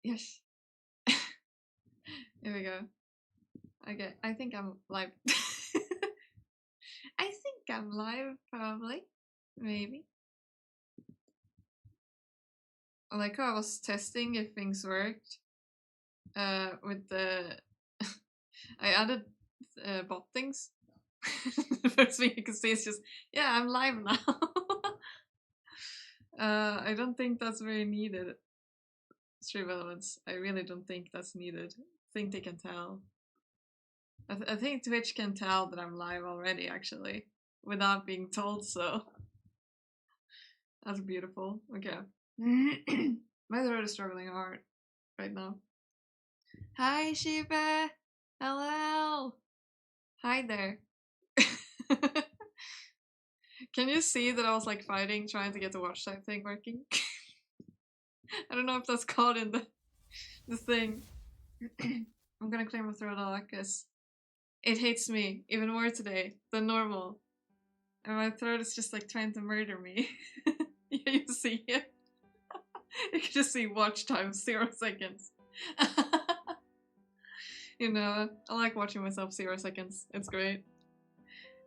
Yes. Here we go. Okay, I think I'm live. I think I'm live, probably. Maybe. Like how I was testing if things worked. With the... I added bot things. The first thing you can see is just, yeah, I'm live now. I don't think that's very needed. Stream elements. I really don't think that's needed. I think they can tell. I think Twitch can tell that I'm live already, actually, without being told so. That's beautiful. Okay. My throat is struggling hard right now. Hi, Shiva! Hello! Hi there. Can you see that I was like fighting, trying to get the watch time thing working? I don't know if that's caught in the thing. I'm gonna clear my throat out because it hates me even more today than normal. And my throat is just like trying to murder me. You see it? You can just see watch time 0 seconds. You know, I like watching myself 0 seconds. It's great.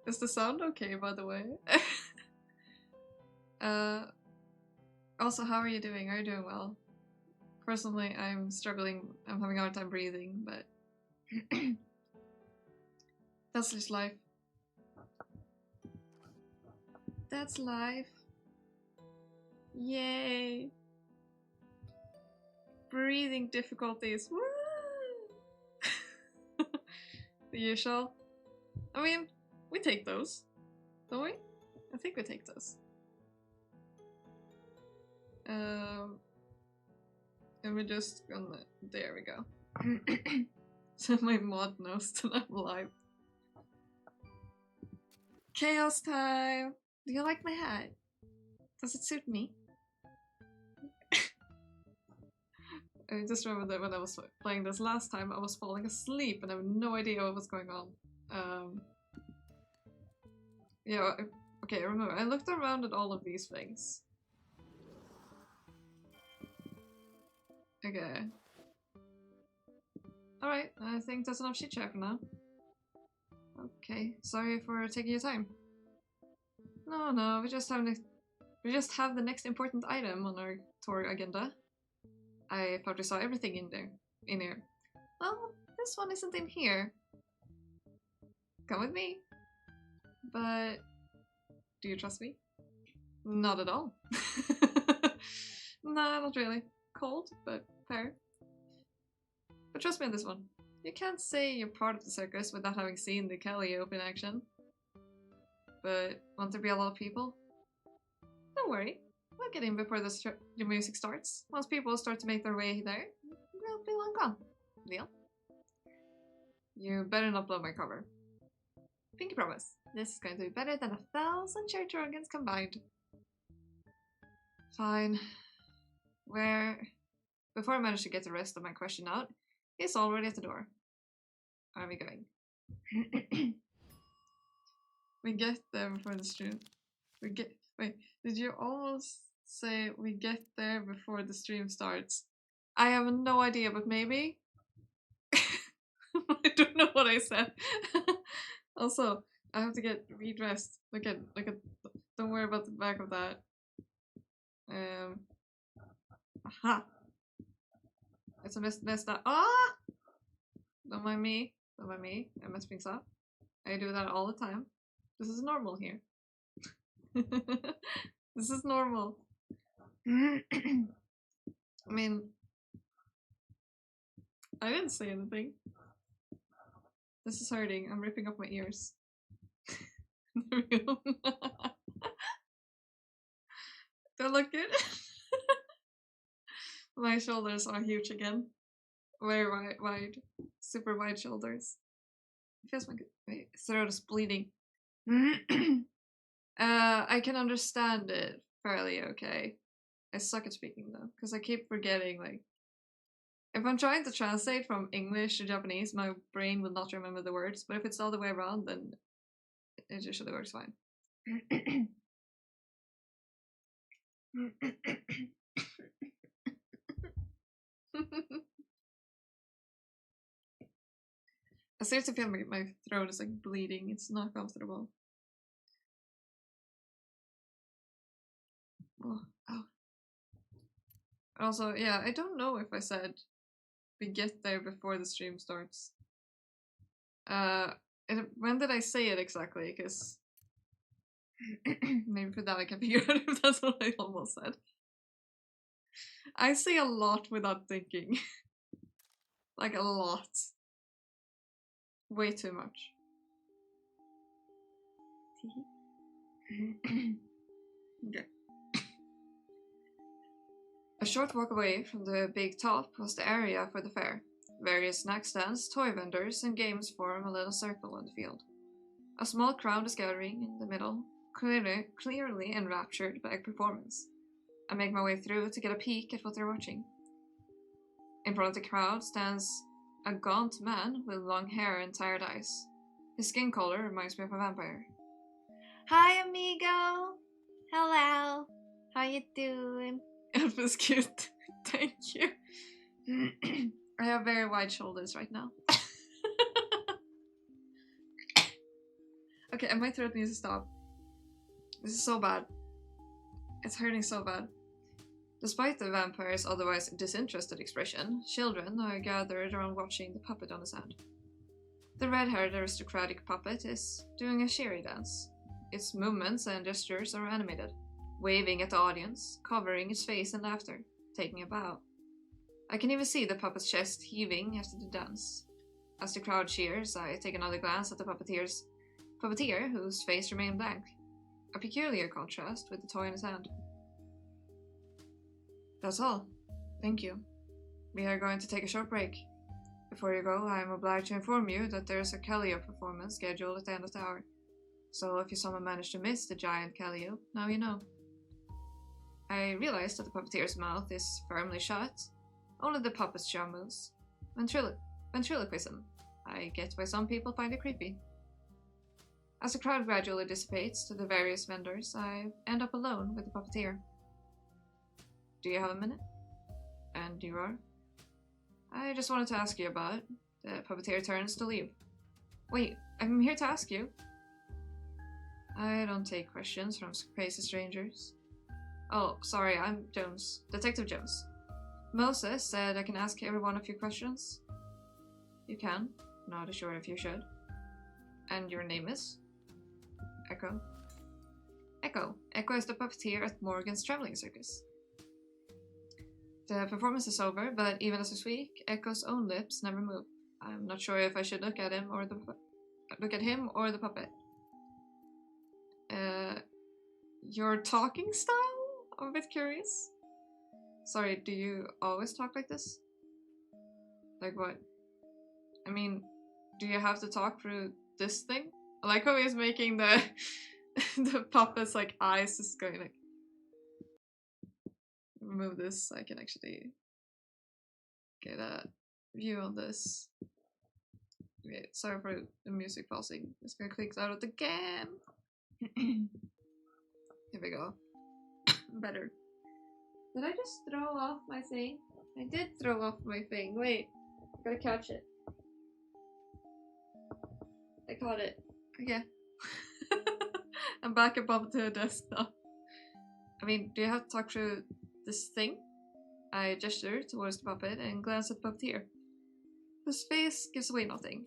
Is the sound okay, by the way? Also, how are you doing? Are you doing well? Personally, I'm struggling. I'm having a hard time breathing, but that's just life. That's life. Yay! Breathing difficulties. Woo! The usual. I mean, we take those, don't we? I think we take those. And we're just gonna... There we go. So my mod knows that I'm live. Chaos time! Do you like my hat? Does it suit me? I just remember that when I was playing this last time, I was falling asleep and I have no idea what was going on. Yeah, okay, remember, I looked around at all of these things. Okay. Alright, I think that's enough chit-chat for now. Okay, sorry for taking your time. No, we just have the next important item on our tour agenda. I thought we saw everything in here. Well, this one isn't in here. Come with me. But do you trust me? Not at all. Nah, not really. Cold, but fair. But trust me on this one. You can't say you're part of the circus without having seen the Calliope in action. But won't there be a lot of people? Don't worry. We'll get in before the music starts. Once people start to make their way there, we'll be long gone. Deal? You better not blow my cover. Pinky promise. This is going to be better than 1,000 church organs combined. Fine. Before I manage to get the rest of my question out, he's already at the door. Are we going? We get there before the stream. Wait, did you almost say we get there before the stream starts? I have no idea, but maybe? I don't know what I said. Also, I have to get redressed. Look at, don't worry about the back of that. Aha! It's a mess that. Ah! Don't mind me. I mess things up. I do that all the time. This is normal here. This is normal. I mean, I didn't say anything. This is hurting. I'm ripping up my ears. There we go. Do I look good? My shoulders are huge again. Very wide. Super wide shoulders. It feels like my throat is bleeding. I can understand it fairly okay. I suck at speaking though, because I keep forgetting, like, if I'm trying to translate from English to Japanese, my brain will not remember the words, but if it's all the way around, then it usually works fine. I seriously feel my throat is like bleeding. It's not comfortable. Oh, ow. Also, yeah, I don't know if I said we get there before the stream starts. When did I say it exactly? Because maybe for that I can figure out if that's what I almost said. I say a lot without thinking. Like a lot. Way too much. Okay. A short walk away from the big top was the area for the fair. Various snack stands, toy vendors, and games form a little circle on the field. A small crowd is gathering in the middle, clearly enraptured by a performance. I make my way through to get a peek at what they're watching. In front of the crowd stands a gaunt man with long hair and tired eyes. His skin color reminds me of a vampire. Hi, amigo! Hello! How you doing? Elf is cute. Thank you. I have very wide shoulders right now. Okay, and my throat needs to stop. This is so bad. It's hurting so bad. Despite the vampire's otherwise disinterested expression, children are gathered around watching the puppet on his hand. The red-haired aristocratic puppet is doing a cheery dance. Its movements and gestures are animated, waving at the audience, covering its face in laughter, taking a bow. I can even see the puppet's chest heaving after the dance. As the crowd cheers, I take another glance at the puppeteer, whose face remained blank, a peculiar contrast with the toy in his hand. That's all. Thank you. We are going to take a short break. Before you go, I am obliged to inform you that there is a Calliope performance scheduled at the end of the hour. So if you somehow manage to miss the giant Calliope, now you know. I realize that the puppeteer's mouth is firmly shut. Only the puppet's jaw moves. Ventriloquism. I get why some people find it creepy. As the crowd gradually dissipates to the various vendors, I end up alone with the puppeteer. Do you have a minute? And you are? I just wanted to ask you about it. The puppeteer turns to leave. Wait, I'm here to ask you. I don't take questions from crazy strangers. Oh, sorry, I'm Jones. Detective Jones. Moses said I can ask everyone a few questions. You can. Not sure if you should. And your name is? Echo. Echo. Echo is the puppeteer at Morgan's traveling circus. The performance is over, but even as I speak, Echo's own lips never move. I'm not sure if I should look at him or the puppet. Your talking style? I'm a bit curious. Sorry, do you always talk like this? Like what? I mean, do you have to talk through this thing? I like how he's making the the puppet's like eyes just going like. Remove this so I can actually get a view on this. Okay, sorry for the music pausing. It's gonna click out of the game. Here we go. Better. Did I just throw off my thing? I did throw off my thing. Wait, I gotta catch it. I caught it. Okay. I'm back above the desk now. I mean, do you have to talk through this thing? I gesture towards the puppet and glance at the puppeteer. His face gives away nothing.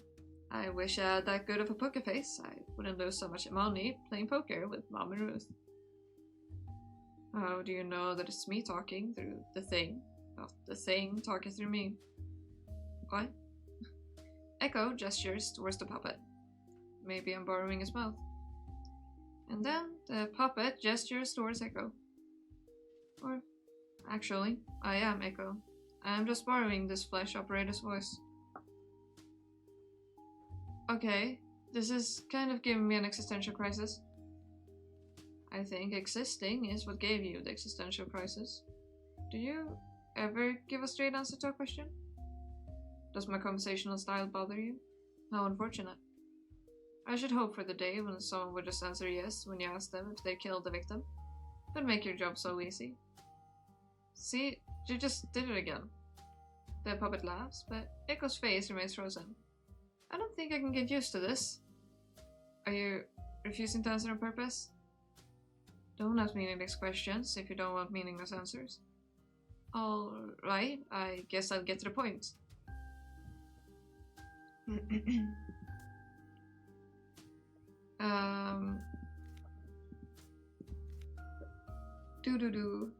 I wish I had that good of a poker face. I wouldn't lose so much money playing poker with Mom and Ruth. How do you know that it's me talking through the thing, not the thing talking through me? What? Echo gestures towards the puppet. Maybe I'm borrowing his mouth. And then the puppet gestures towards Echo. Or, actually, I am Echo. I'm just borrowing this flesh operator's voice. Okay, this is kind of giving me an existential crisis. I think existing is what gave you the existential crisis. Do you ever give a straight answer to a question? Does my conversational style bother you? How unfortunate. I should hope for the day when someone would just answer yes when you ask them if they killed the victim. It'd make your job so easy. See, you just did it again. The puppet laughs, but Echo's face remains frozen. I don't think I can get used to this. Are you refusing to answer on purpose? Don't ask meaningless questions if you don't want meaningless answers. Alright, I guess I'll get to the point. Do.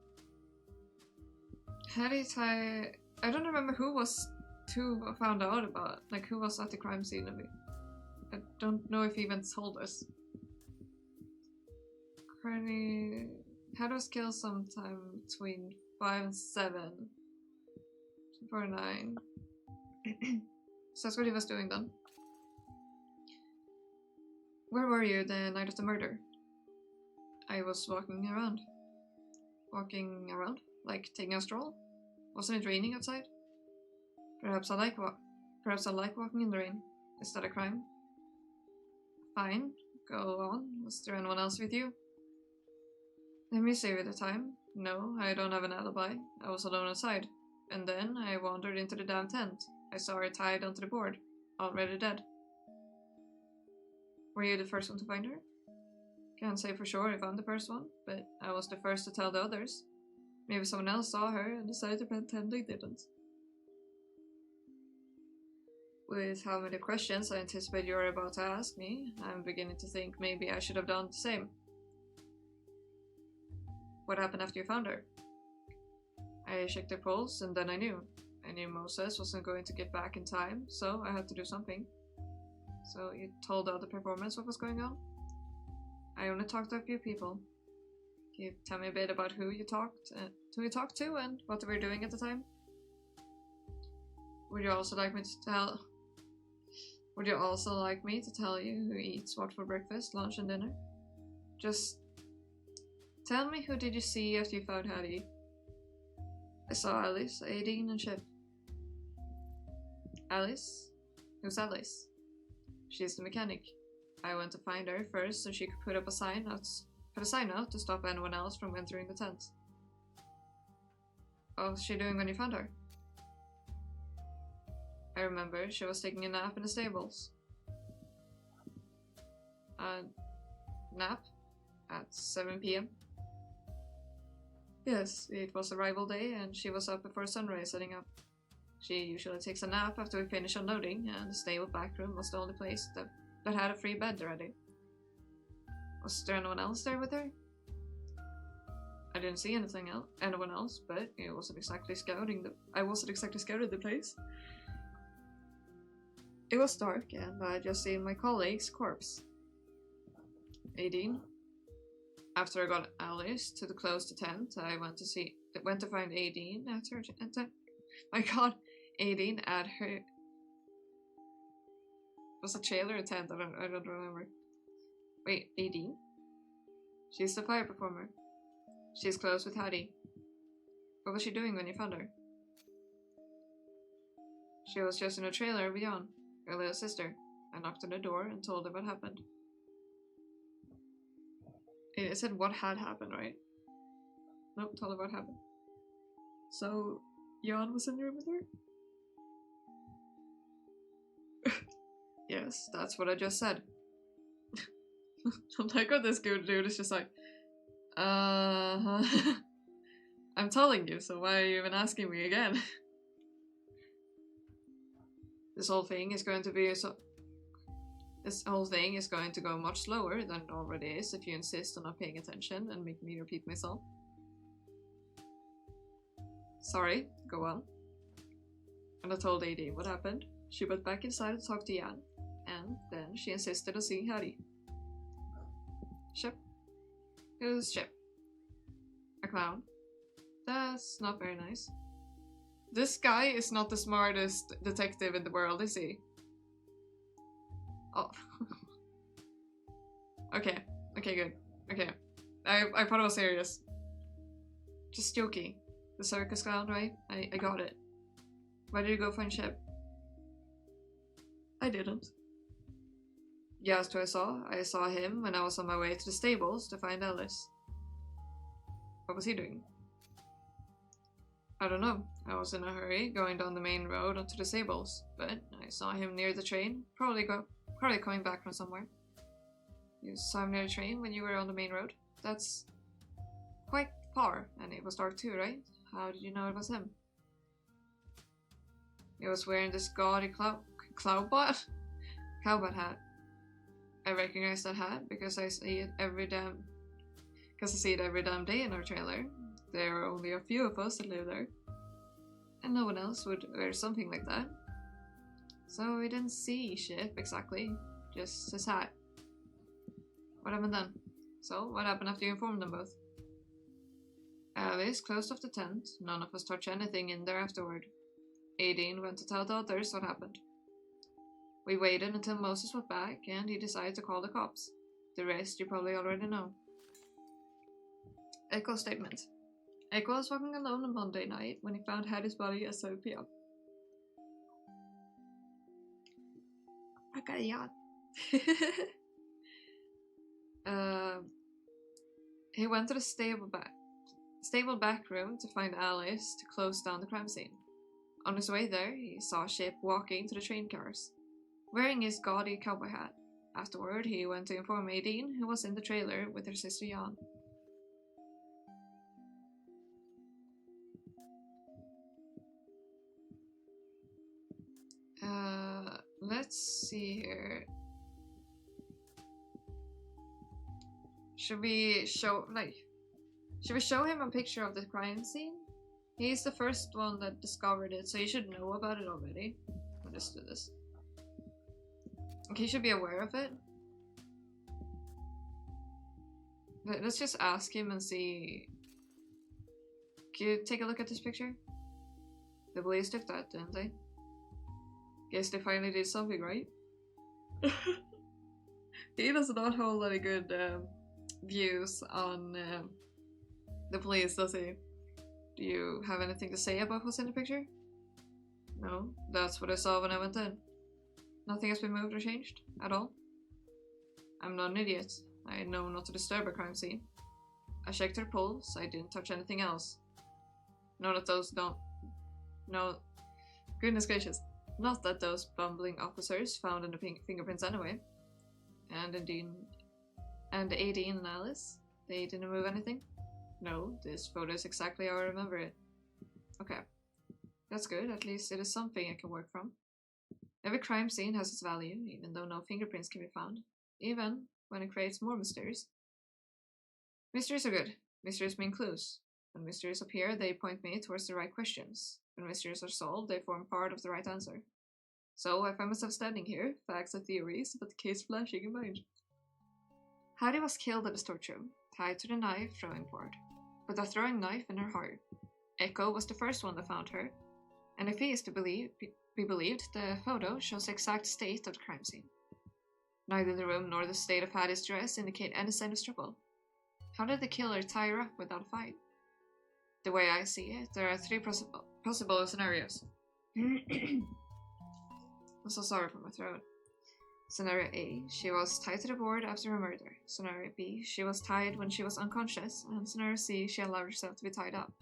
How did I don't remember who found out about, like, who was at the crime scene of it. I don't know if he even told us. Had was killed sometime between 5 and 7. 4 9. So that's what he was doing then. Where were you the night of the murder? I was walking around. Walking around? Like taking a stroll? Wasn't it raining outside? Perhaps I like walking in the rain. Is that a crime? Fine. Go on. Was there anyone else with you? Let me see with the time. No, I don't have an alibi. I was alone outside. And then I wandered into the damn tent. I saw her tied onto the board, already dead. Were you the first one to find her? Can't say for sure if I'm the first one, but I was the first to tell the others. Maybe someone else saw her and decided to pretend they didn't. With how many questions I anticipate you're about to ask me, I'm beginning to think maybe I should have done the same. What happened after you found her? I checked her pulse and then I knew. I knew Moses wasn't going to get back in time, so I had to do something. So you told the other performers what was going on? I only talked to a few people. Can you tell me a bit about who you talked to and what they were doing at the time? Would you also like me to tell you who eats what for breakfast, lunch and dinner? Just tell me, who did you see after you found Hattie? I saw Alice, Aideen and Chip. Alice? Who's Alice? She's the mechanic. I went to find her first so she could put a sign out to stop anyone else from entering the tent. What was she doing when you found her? I remember she was taking a nap in the stables. A nap? At 7 p.m? Yes, it was arrival day and she was up before sunrise setting up. She usually takes a nap after we finish unloading, and the stable back room was the only place that had a free bed ready. Was there anyone else there with her? I didn't see anyone else, but I wasn't exactly scouting the place. It was dark, and I just seen my colleague's corpse. Aideen. After I got Alice to the close the tent, I went to find Aideen at her tent. My god, Aideen at her. Was it trailer or tent? I don't remember. Wait, Aideen? She's the fire performer. She's close with Hattie. What was she doing when you found her? She was just in a trailer with Jan, her little sister. I knocked on the door and told her what happened. It said what had happened, right? Nope, told her what happened. So, Jan was in the room with her? Yes, that's what I just said. I'm like, what this good dude is just like, I'm telling you, so why are you even asking me again? This whole thing is going to go much slower than it already is if you insist on not paying attention and make me repeat myself. Sorry, go on. And I told AD what happened. She went back inside to talk to Jan, and then she insisted on seeing Hattie. Shep? Who's Shep? A clown. That's not very nice. This guy is not the smartest detective in the world, is he? Oh. Okay, good. Okay. I thought it was serious. Just joking. The circus clown, right? I got it. Why did you go find Shep? I didn't. You asked who I saw? I saw him when I was on my way to the stables to find Alice. What was he doing? I don't know. I was in a hurry, going down the main road onto the stables, but I saw him near the train, probably coming back from somewhere. You saw him near the train when you were on the main road? That's quite far, and it was dark too, right? How did you know it was him? He was wearing this gaudy cowboy hat. I recognize that hat because I see it every damn day in our trailer. There are only a few of us that live there, and no one else would wear something like that. So we didn't see shit exactly, just his hat. What happened then? So, what happened after you informed them both? Alice closed off the tent. None of us touched anything in there afterward. Aideen went to tell the others what happened. We waited until Moses was back, and he decided to call the cops. The rest you probably already know. Echo statement. Echo was walking alone on Monday night when he found Hattie's body at 7 p.m. I got a yacht. He went to the stable back room to find Alice to close down the crime scene. On his way there, he saw Ship walking to the train cars, wearing his gaudy cowboy hat. Afterward, he went to inform Aideen, who was in the trailer with her sister Jan. Let's see here. Should we show him a picture of the crime scene? He's the first one that discovered it, so he should know about it already. I'll just do this. Okay, he should be aware of it. Let's just ask him and see. Can you take a look at this picture? The police took that, didn't they? Guess they finally did something right. He does not hold any good views on the police, does he? Do you have anything to say about what's in the picture? No, that's what I saw when I went in. Nothing has been moved or changed at all. I'm not an idiot. I know not to disturb a crime scene. I checked her pulse. I didn't touch anything else. Not that those goodness gracious. Not that those bumbling officers found any fingerprints anyway. And Aideen and Alice, they didn't move anything? No, this photo is exactly how I remember it. Okay. That's good, at least it is something I can work from. Every crime scene has its value, even though no fingerprints can be found. Even when it creates more mysteries. Mysteries are good. Mysteries mean clues. When mysteries appear, they point me towards the right questions. When mysteries are solved, they form part of the right answer. So I find myself standing here, facts and theories, but the case flashing in mind. Hattie was killed at the storage room, tied to the knife throwing board, with a throwing knife in her heart. Echo was the first one that found her, and if he is to be believed, the photo shows the exact state of the crime scene. Neither the room nor the state of Hattie's dress indicate any sign of struggle. How did the killer tie her up without a fight? The way I see it, there are three possible scenarios. I'm so sorry for my throat. Scenario A, she was tied to the board after her murder. Scenario B, she was tied when she was unconscious. And scenario C, she allowed herself to be tied up.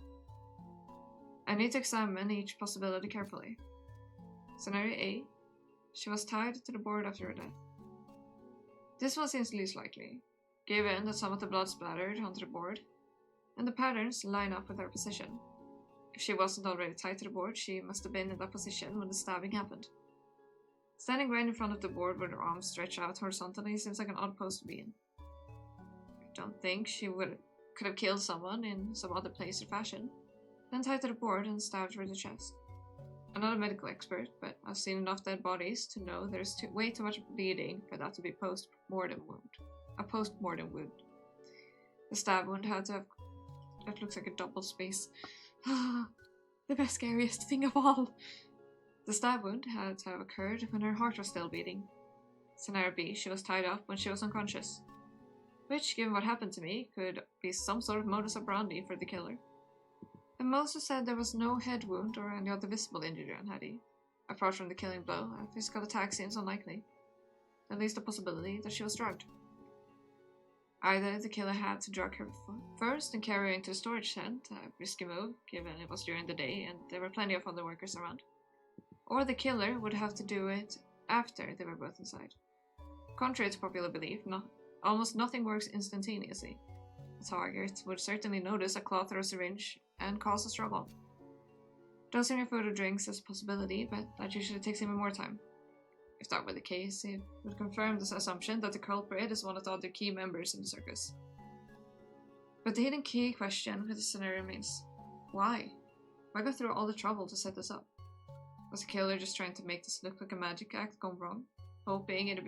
I need to examine each possibility carefully. Scenario A, she was tied to the board after her death. This one seems least likely, given that some of the blood splattered onto the board, and the patterns line up with her position. If she wasn't already tied to the board, she must have been in that position when the stabbing happened. Standing right in front of the board with her arms stretched out horizontally seems like an odd pose to be in. I don't think she could have killed someone in some other place or fashion, then tied to the board and stabbed her in the chest. I'm not a medical expert, but I've seen enough dead bodies to know there's way too much bleeding for that to be a post-mortem wound. The stab wound had to have... That looks like a double space. The best, scariest thing of all. The stab wound had to have occurred when her heart was still beating. Scenario B, she was tied up when she was unconscious. Which, given what happened to me, could be some sort of modus operandi for the killer. And Moses said there was no head wound or any other visible injury on Hattie. Apart from the killing blow, a physical attack seems unlikely. At least a possibility that she was drugged. Either the killer had to drug her first and carry her into the storage tent, a risky move given it was during the day and there were plenty of other workers around, or the killer would have to do it after they were both inside. Contrary to popular belief, almost nothing works instantaneously. The target would certainly notice a cloth or a syringe and cause a struggle. Dosing your food or drinks is a possibility, but that usually takes even more time. If that were the case, it would confirm this assumption that the culprit is one of the other key members in the circus. But the hidden key question for this scenario remains: why? Why go through all the trouble to set this up? Was the killer just trying to make this look like a magic act gone wrong, hoping it'd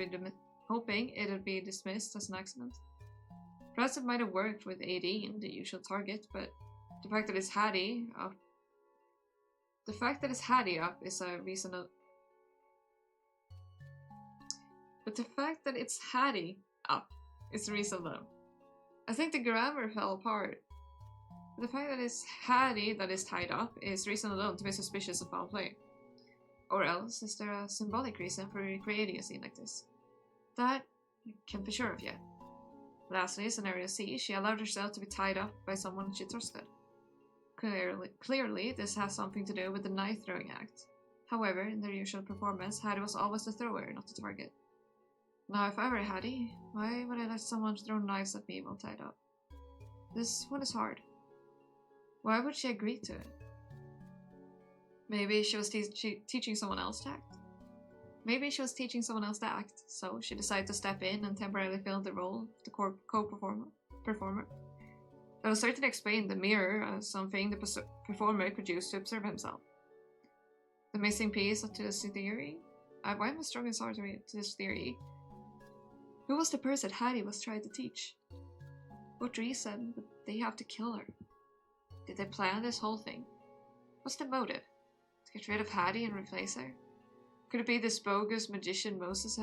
be dismissed as an accident? Perhaps it might have worked with AD, the usual target, but the fact that it's Hattie up is a reason. But the fact that it's Hattie up is the reason though. I think the grammar fell apart. The fact that it's Hattie that is tied up is reason alone to be suspicious of foul play. Or else is there a symbolic reason for recreating a scene like this? That I can't be sure of yet. Lastly, scenario C, she allowed herself to be tied up by someone she trusted. Clearly, this has something to do with the knife throwing act. However, in their usual performance, Hattie was always the thrower, not the target. Now, if I were Hattie, why would I let someone throw knives at me while tied up? This one is hard. Why would she agree to it? Maybe she was teaching someone else to act? Maybe she was teaching someone else to act, so she decided to step in and temporarily fill the role of the co-performer. That will certainly explain the mirror as something the performer could use to observe himself. The missing piece to this theory? Why am I struggling so hard to this theory? Who was the person Hattie was trying to teach? What reason would they have to kill her? Did they plan this whole thing? What's the motive? To get rid of Hattie and replace her? Could it be this bogus magician Moses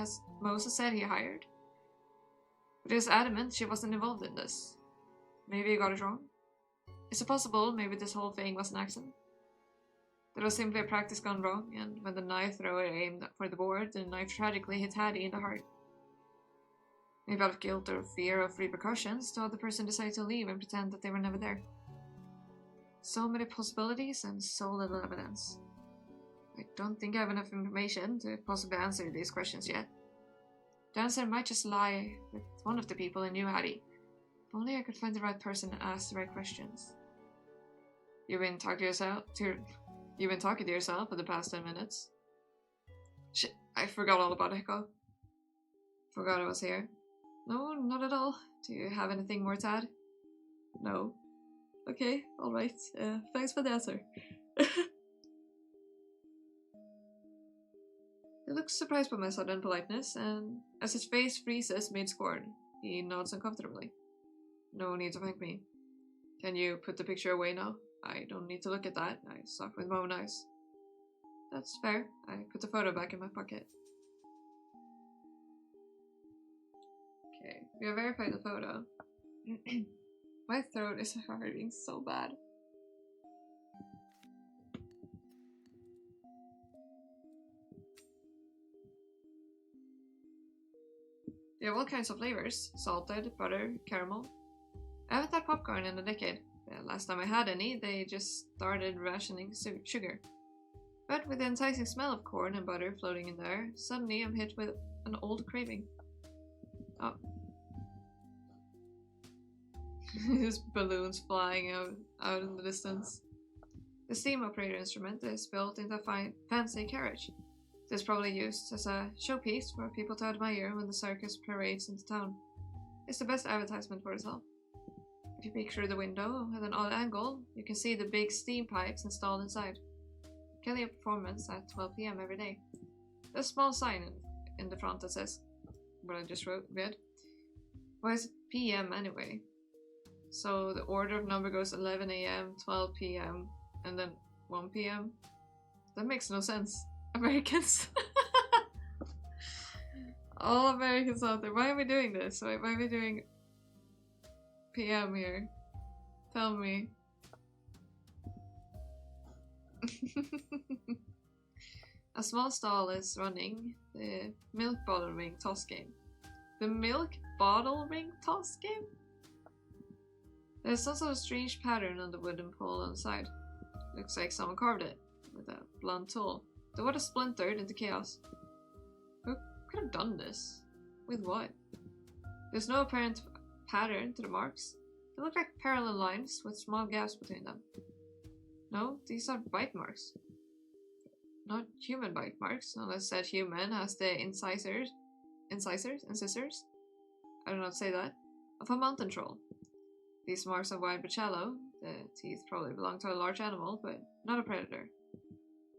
said he hired? But he was adamant she wasn't involved in this. Maybe he got it wrong? Is it possible maybe this whole thing was an accident? That it was simply a practice gone wrong, and when the knife thrower aimed for the board, the knife tragically hit Hattie in the heart. Maybe out of guilt or fear of repercussions, the other person decided to leave and pretend that they were never there. So many possibilities and so little evidence. I don't think I have enough information to possibly answer these questions yet. The answer might just lie with one of the people who knew Hattie. If only I could find the right person and ask the right questions. You've been talking to yourself for the past 10 minutes. Shit, I forgot all about Echo. Forgot I was here. No, not at all. Do you have anything more to add? No. Okay, alright. Thanks for the answer. He looks surprised by my sudden politeness, and as his face freezes mid-scorn, he nods uncomfortably. No need to thank me. Can you put the picture away now? I don't need to look at that. I saw it with my own eyes. That's fair. I put the photo back in my pocket. Okay, we have verified the photo. My throat is hurting so bad. They have all kinds of flavors: salted, butter, caramel. I haven't had popcorn in a decade. The last time I had any, they just started rationing sugar. But with the enticing smell of corn and butter floating in there, suddenly I'm hit with an old craving. Oh. There's balloons flying out in the distance. The steam operator instrument is built into a fancy carriage. It is probably used as a showpiece for people to admire when the circus parades into town. It's the best advertisement for itself. If you picture the window at an odd angle, you can see the big steam pipes installed inside. Kelly performance at 12 PM every day. There's a small sign in the front that says what I just read. Why is it PM anyway? So the order of number goes 11 AM, 12 PM, and then 1 PM? That makes no sense. Americans. All Americans out there. Why are we doing this? Why are we doing PM here? Tell me. A small stall is running the milk bottling toss game. The milk bottle ring toss game? There's some sort of strange pattern on the wooden pole on the side. Looks like someone carved it with a blunt tool. The wood is splintered into chaos. Who could have done this? With what? There's no apparent pattern to the marks. They look like parallel lines with small gaps between them. No, these are bite marks. Not human bite marks, unless said human has the incisors, I don't know how to say that, of a mountain troll. These marks are wide but shallow. The teeth probably belong to a large animal, but not a predator.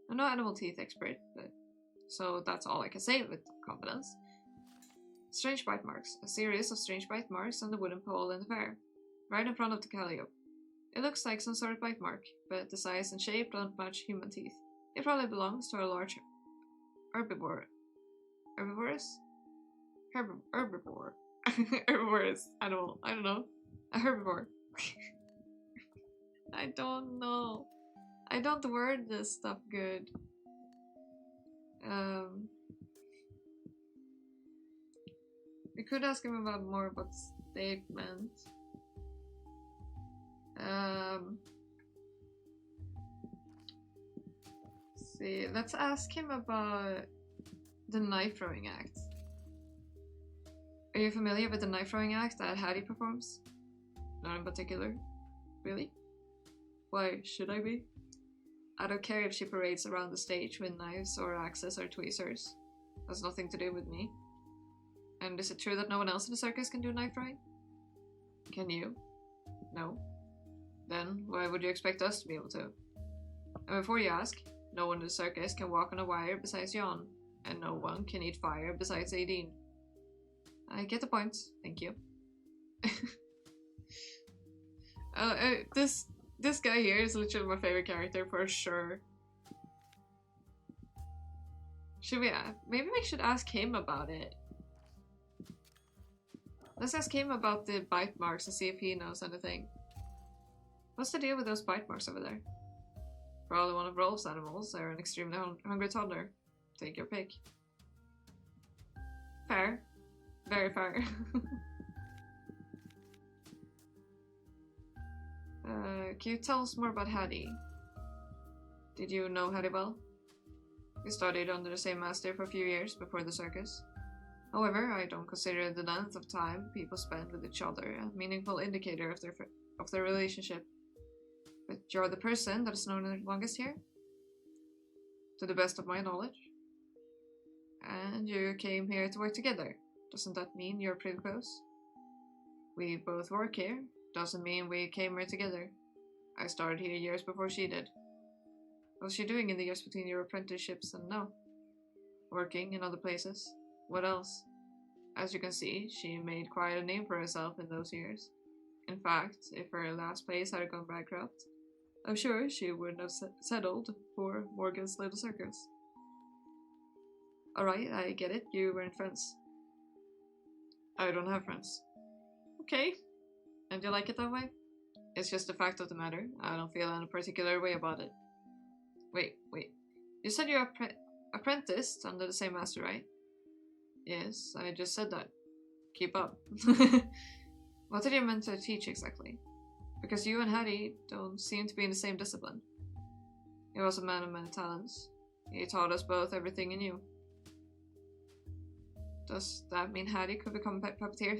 I'm not an animal teeth expert, but so that's all I can say with confidence. Strange bite marks. A series of strange bite marks on the wooden pole in the fair, right in front of the calliope. It looks like some sort of bite mark, but the size and shape don't match human teeth. It probably belongs to a large herbivore. Herbivorous? Herbivore. Herbivorous animal. I don't know. A herbivore. I don't know. I don't word this stuff good. We could ask him about more about statement. See, let's ask him about the knife throwing act. Are you familiar with the knife throwing act that Hattie performs? Not in particular. Really? Why should I be? I don't care if she parades around the stage with knives or axes or tweezers. Has nothing to do with me. And is it true that no one else in the circus can do knife throwing? Can you? No. Then why would you expect us to be able to? And before you ask, no one in the circus can walk on a wire besides Jan, and no one can eat fire besides Aideen. I get the point, thank you. This guy here is literally my favorite character for sure. Should we? Maybe we should ask him about it. Let's ask him about the bite marks and see if he knows anything. What's the deal with those bite marks over there? Probably one of Rolf's animals, or an extremely hungry toddler. Take your pick. Fair. Very fair. Can you tell us more about Hattie? Did you know Hattie well? We studied under the same master for a few years before the circus. However, I don't consider the length of time people spend with each other a meaningful indicator of their relationship. But you're the person that is known the longest here? To the best of my knowledge. And you came here to work together. Doesn't that mean you're pretty close? We both work here. Doesn't mean we came here together. I started here years before she did. What was she doing in the years between your apprenticeships and now? Working in other places. What else? As you can see, she made quite a name for herself in those years. In fact, if her last place had gone bankrupt, I'm sure she wouldn't have settled for Morgan's little circus. Alright, I get it. You weren't friends. I don't have friends. Okay. And you like it that way? It's just a fact of the matter. I don't feel any particular way about it. Wait. You said you're apprenticed under the same master, right? Yes, I just said that. Keep up. What did you mean to teach exactly? Because you and Hattie don't seem to be in the same discipline. He was a man of many talents. He taught us both everything he knew. Does that mean Hattie could become a puppeteer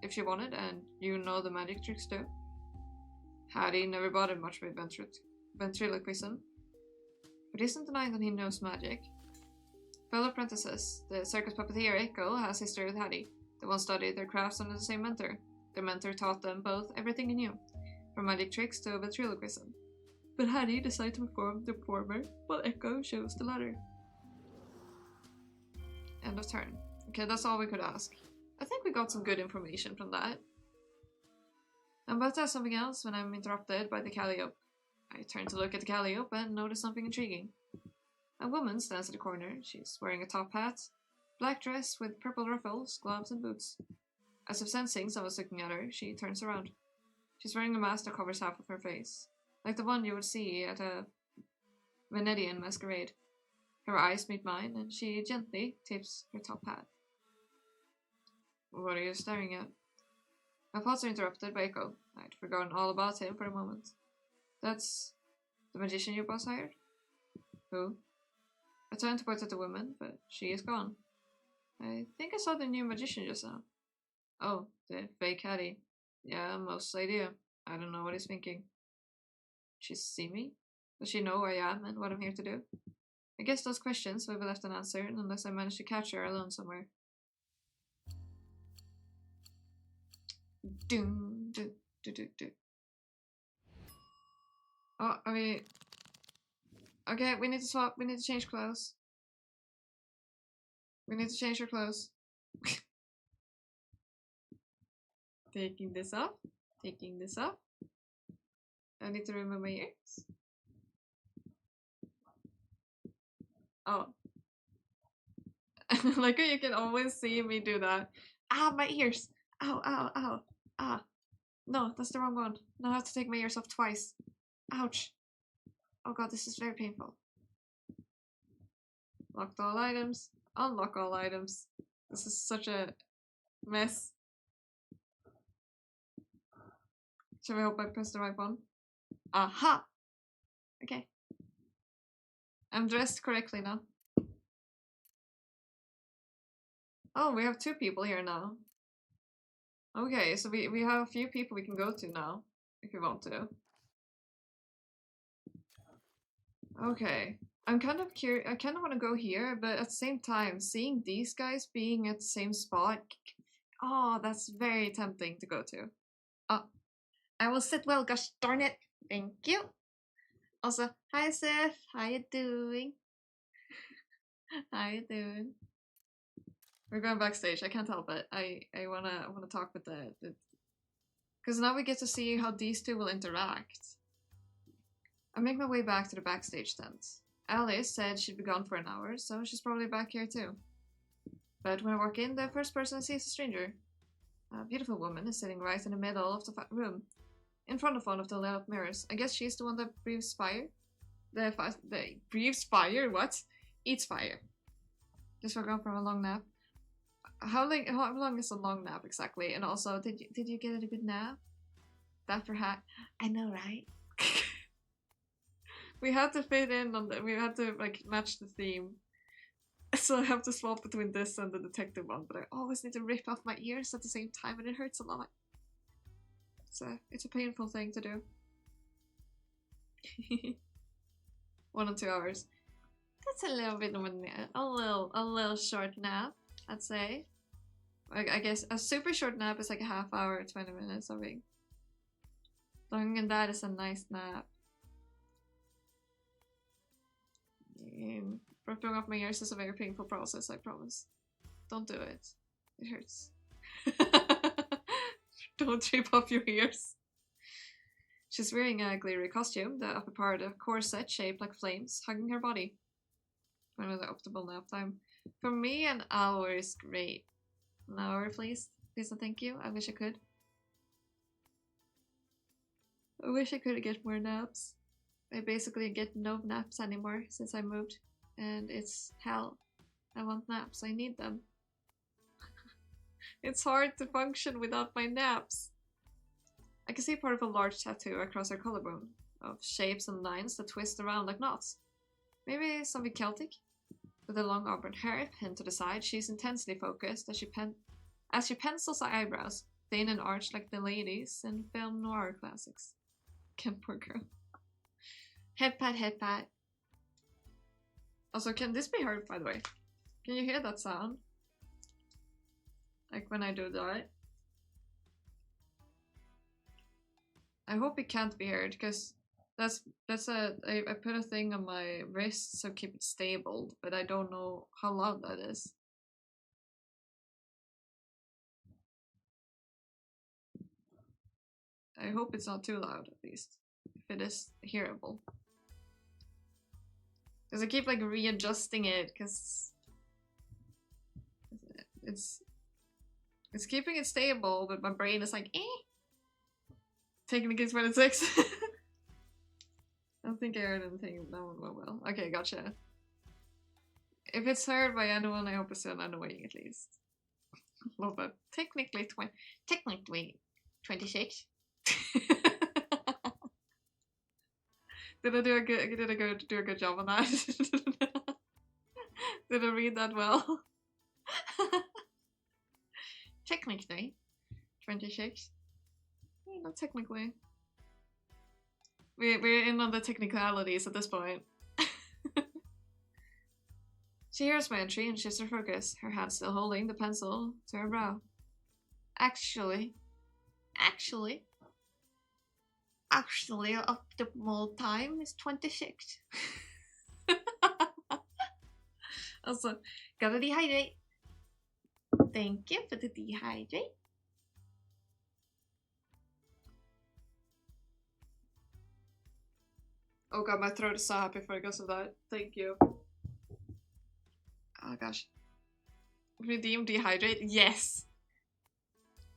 if she wanted, and you know the magic tricks too? Hattie never bothered much with ventriloquism, but isn't denying that he knows magic. Fellow apprentices, the circus puppeteer Echo has history with Hattie. They once studied their crafts under the same mentor. Their mentor taught them both everything he knew, from magic tricks to ventriloquism. But Hattie decided to perform the former, while Echo chose the latter. End of turn. Okay, that's all we could ask. I think we got some good information from that. I'm about to ask something else when I'm interrupted by the calliope. I turn to look at the calliope and notice something intriguing. A woman stands at the corner. She's wearing a top hat, black dress with purple ruffles, gloves, and boots. As if sensing someone's looking at her, she turns around. She's wearing a mask that covers half of her face, like the one you would see at a Venetian masquerade. Her eyes meet mine, and she gently tips her top hat. What are you staring at? My thoughts are interrupted by Echo. I'd forgotten all about him for a moment. That's the magician your boss hired? Who? I turned to point at the woman, but she is gone. I think I saw the new magician just now. Oh, the fake Hattie. Yeah, most idea. I don't know what he's thinking. She see me? Does she know who I am and what I'm here to do? I guess those questions will be left unanswered unless I manage to catch her alone somewhere. Doom, do, do, do, do. Oh, are we... Okay, we need to swap. We need to change clothes. We need to change our clothes. Taking this off. Taking this off. I need to remove my ears. Oh. Like you can always see me do that. Ah, my ears! Ow, ow, ow. Ah. No, that's the wrong one. Now I have to take my ears off twice. Ouch. Oh god, this is very painful. Locked all items. Unlock all items. This is such a mess. Should we hope I press the right one? Aha! Okay. I'm dressed correctly now. Oh, we have 2 people here now. Okay, so we have a few people we can go to now, if we want to. Okay. I'm kind of curious. I kind of want to go here, but at the same time, seeing these guys being at the same spot, oh, that's very tempting to go to. Oh, I will sit well, gosh darn it. Thank you. Also, hi Seth, how you doing? How you doing? We're going backstage. I can't help it. I wanna talk with the because now we get to see how these 2 will interact. I make my way back to the backstage tent. Alice said she'd be gone for an hour, so she's probably back here too. But when I walk in, the first person I see is a stranger. A beautiful woman is sitting right in the middle of the room, in front of one of the lit up mirrors. I guess she's the one that breathes fire. The breathes fire? What? Eats fire. Just woke up from a long nap. How long is a long nap exactly? And also, did you get a good nap? Dapper hat. I know, right? We had to fit in on we had to like match the theme. So I have to swap between this and the detective one, but I always need to rip off my ears at the same time and it hurts a lot. It's a painful thing to do. 1 or 2 hours. That's a little bit of a little short nap, I'd say. I guess a super short nap is like a half hour, 20 minutes, I think. Longer than that is a nice nap. Ripping off my ears is a very painful process, I promise. Don't do it. It hurts. Don't rip off your ears. She's wearing a glittery costume, the upper part of a corset shaped like flames, hugging her body. When was the optimal nap time? For me, an hour is great. An hour, please. Please and thank you. I wish I could. I wish I could get more naps. I basically get no naps anymore since I moved. And it's hell. I want naps. I need them. It's hard to function without my naps. I can see part of a large tattoo across her collarbone, of shapes and lines that twist around like knots. Maybe something Celtic? With the long auburn hair pinned to the side, she's intensely focused as she pencils her eyebrows, thin and arched like the ladies in film noir classics. Ken, poor girl. Head pat, head pat. Also, can this be heard, by the way? Can you hear that sound? Like when I do that? I hope it can't be heard, because I put a thing on my wrist so keep it stable, but I don't know how loud that is. I hope it's not too loud, at least. If it is hearable. Because I keep like readjusting it, because it's keeping it stable, but my brain is like, eh. Technically 26. I don't think I heard anything. That one went well. Okay, gotcha. If it's heard by anyone, I hope it's still annoying at least. Love it. Technically 26. Did I do a good job on that? Did I read that well? Technically 26. Yeah, not technically. We're in on the technicalities at this point. She hears my entry and shifts her focus, her hand still holding the pencil to her brow. Actually, optimal time is 26. Also, gotta dehydrate. Thank you for the dehydrate. Oh god, my throat is so happy because of that. Thank you. Oh gosh. Redeem dehydrate? Yes!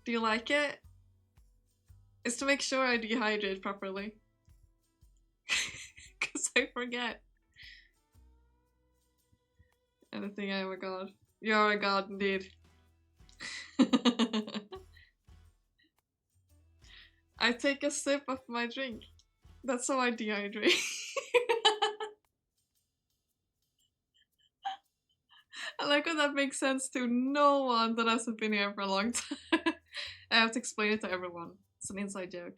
Do you like it? It's to make sure I dehydrate properly. Because I forget. Anything, I am a god. You're a god indeed. I take a sip of my drink. That's how I dehydrate. I like how that makes sense to no one that hasn't been here for a long time. I have to explain it to everyone. It's an inside joke.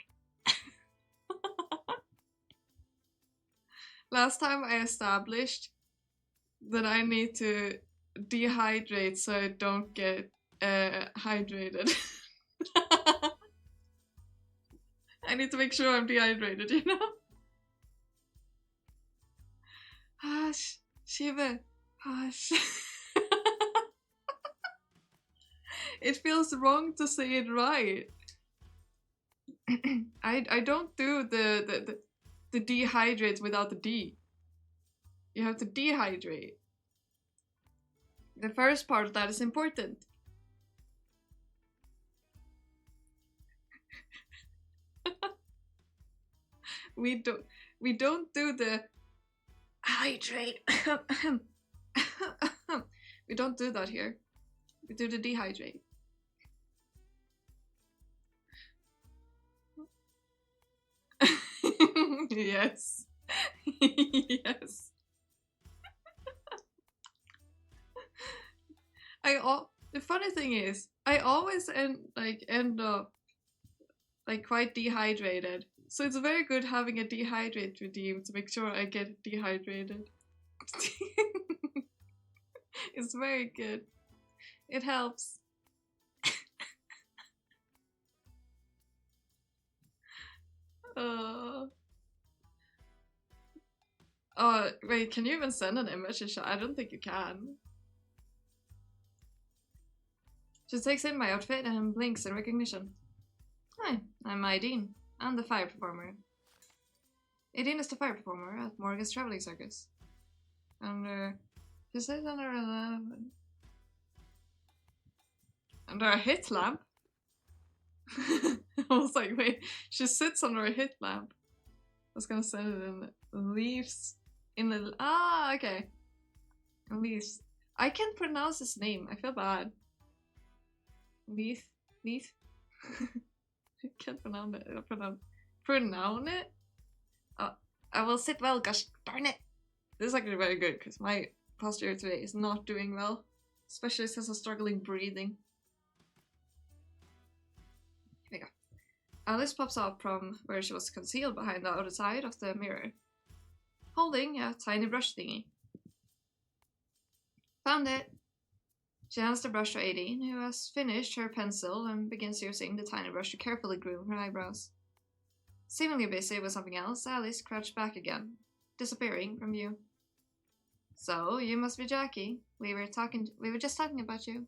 Last time I established that I need to dehydrate so I don't get hydrated. I need to make sure I'm dehydrated, you know? Hush, Shiva, hush. It feels wrong to say it right. I don't do the dehydrate without the D. You have to dehydrate. The first part of that is important. We don't do the hydrate. We don't do that here. We do the dehydrate. Yes. Yes. The funny thing is, I always end up like quite dehydrated. So it's very good having a dehydrate redeem to make sure I get dehydrated. It's very good. It helps. Oh, wait, can you even send an image? I don't think you can. She takes in my outfit and blinks in recognition. Hi, I'm Aideen. I'm the fire performer. Aideen is the fire performer at Morgan's traveling circus. And she sits under a hit lamp? I was like, wait, she sits under a hit lamp. I was gonna send it in leaves. In the okay. Leaves. I can't pronounce his name. I feel bad. Leaf. I can't pronounce it. Pronounce it. Oh, I will sit well. Gosh darn it! This is actually very good because my posture today is not doing well, especially since I'm struggling breathing. Here we go. Alice pops up from where she was concealed behind the outer side of the mirror, holding a tiny brush thingy. Found it! She hands the brush to Aideen, who has finished her pencil and begins using the tiny brush to carefully groom her eyebrows. Seemingly busy with something else, Alice crouched back again, disappearing from view. So, you must be Jackie. We were just talking about you.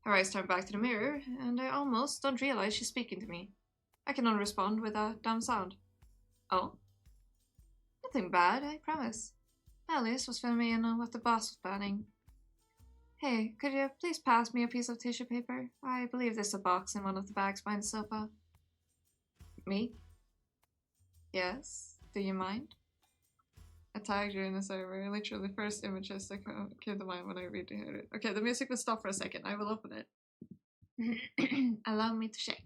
Her eyes turn back to the mirror, and I almost don't realize she's speaking to me. I can only respond with a dumb sound. Oh? Nothing bad, I promise. Alice was filling me in on what the boss was planning. Hey, could you please pass me a piece of tissue paper? I believe there's a box in one of the bags behind the sofa. Me? Yes? Do you mind? I tagged you in the server. Literally, the first images that came to mind when I read it. Okay, the music will stop for a second. I will open it. Allow me to check.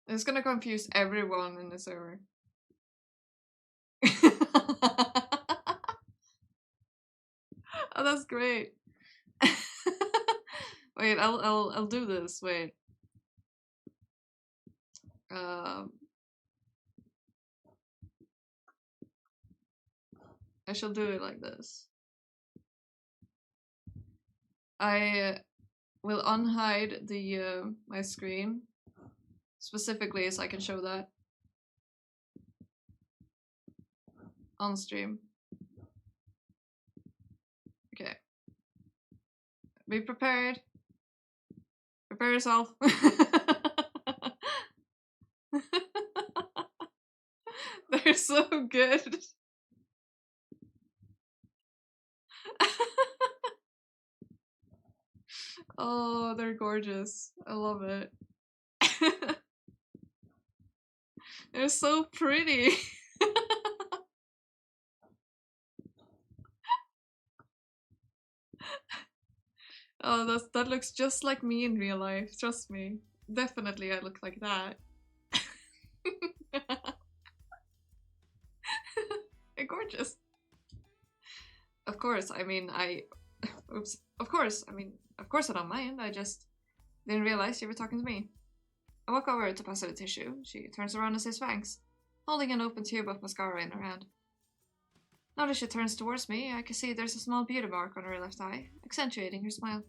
It's gonna confuse everyone in the server. Oh, that's great. Wait, I'll do this. Wait. I shall do it like this. I will unhide the my screen specifically so I can show that on stream. Okay. Be prepared. Prepare yourself. They're so good. Oh, they're gorgeous. I love it. They're so pretty. Oh, that looks just like me in real life. Trust me. Definitely I look like that. They're gorgeous. Of course, I mean, oops. Of course, I mean, of course I don't mind. I just didn't realize you were talking to me. I walk over to pass her the tissue. She turns around and says thanks, holding an open tube of mascara in her hand. Now that she turns towards me, I can see there's a small beauty mark on her left eye, accentuating her smile.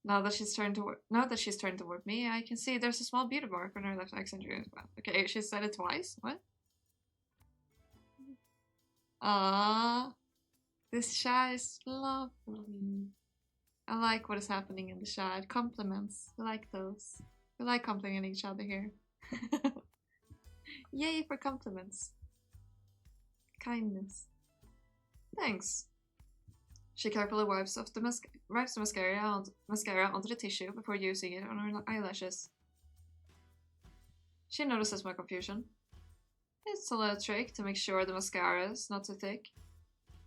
Now that she's turned toward me, I can see there's a small beauty mark on her left eye, accentuating her smile. Okay, she said it twice. What? Ah, this chat is lovely. I like what is happening in the chat. Compliments. I like those. We like complimenting each other here. Yay for compliments. Kindness. Thanks. She carefully wipes the mascara onto the tissue before using it on her eyelashes. She notices my confusion. It's a little trick to make sure the mascara is not too thick.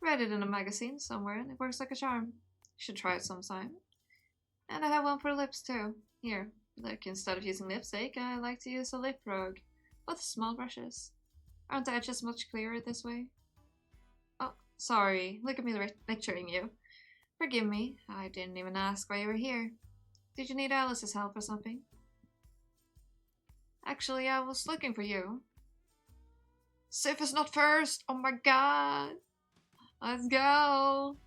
Read it in a magazine somewhere and it works like a charm. You should try it sometime. And I have one for lips too. Here, look, instead of using lipstick, I like to use a lip rug with small brushes. Aren't the edges much clearer this way? Oh, sorry. Look at me lecturing you. Forgive me. I didn't even ask why you were here. Did you need Alice's help or something? Actually, I was looking for you. Sif is not first! Oh my god! Let's go!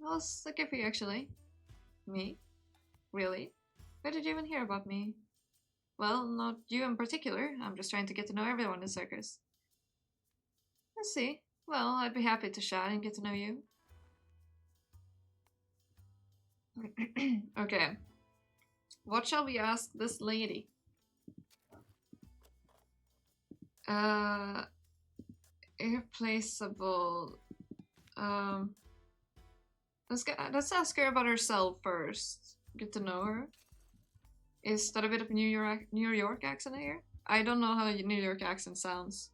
I was looking for you, actually. Me? Really? Where did you even hear about me? Well, not you in particular. I'm just trying to get to know everyone in the circus. I see. Well, I'd be happy to chat and get to know you. Okay. What shall we ask this lady? Irreplaceable. Let's ask her about herself first. Get to know her. Is that a bit of New York accent here? I don't know how a New York accent sounds.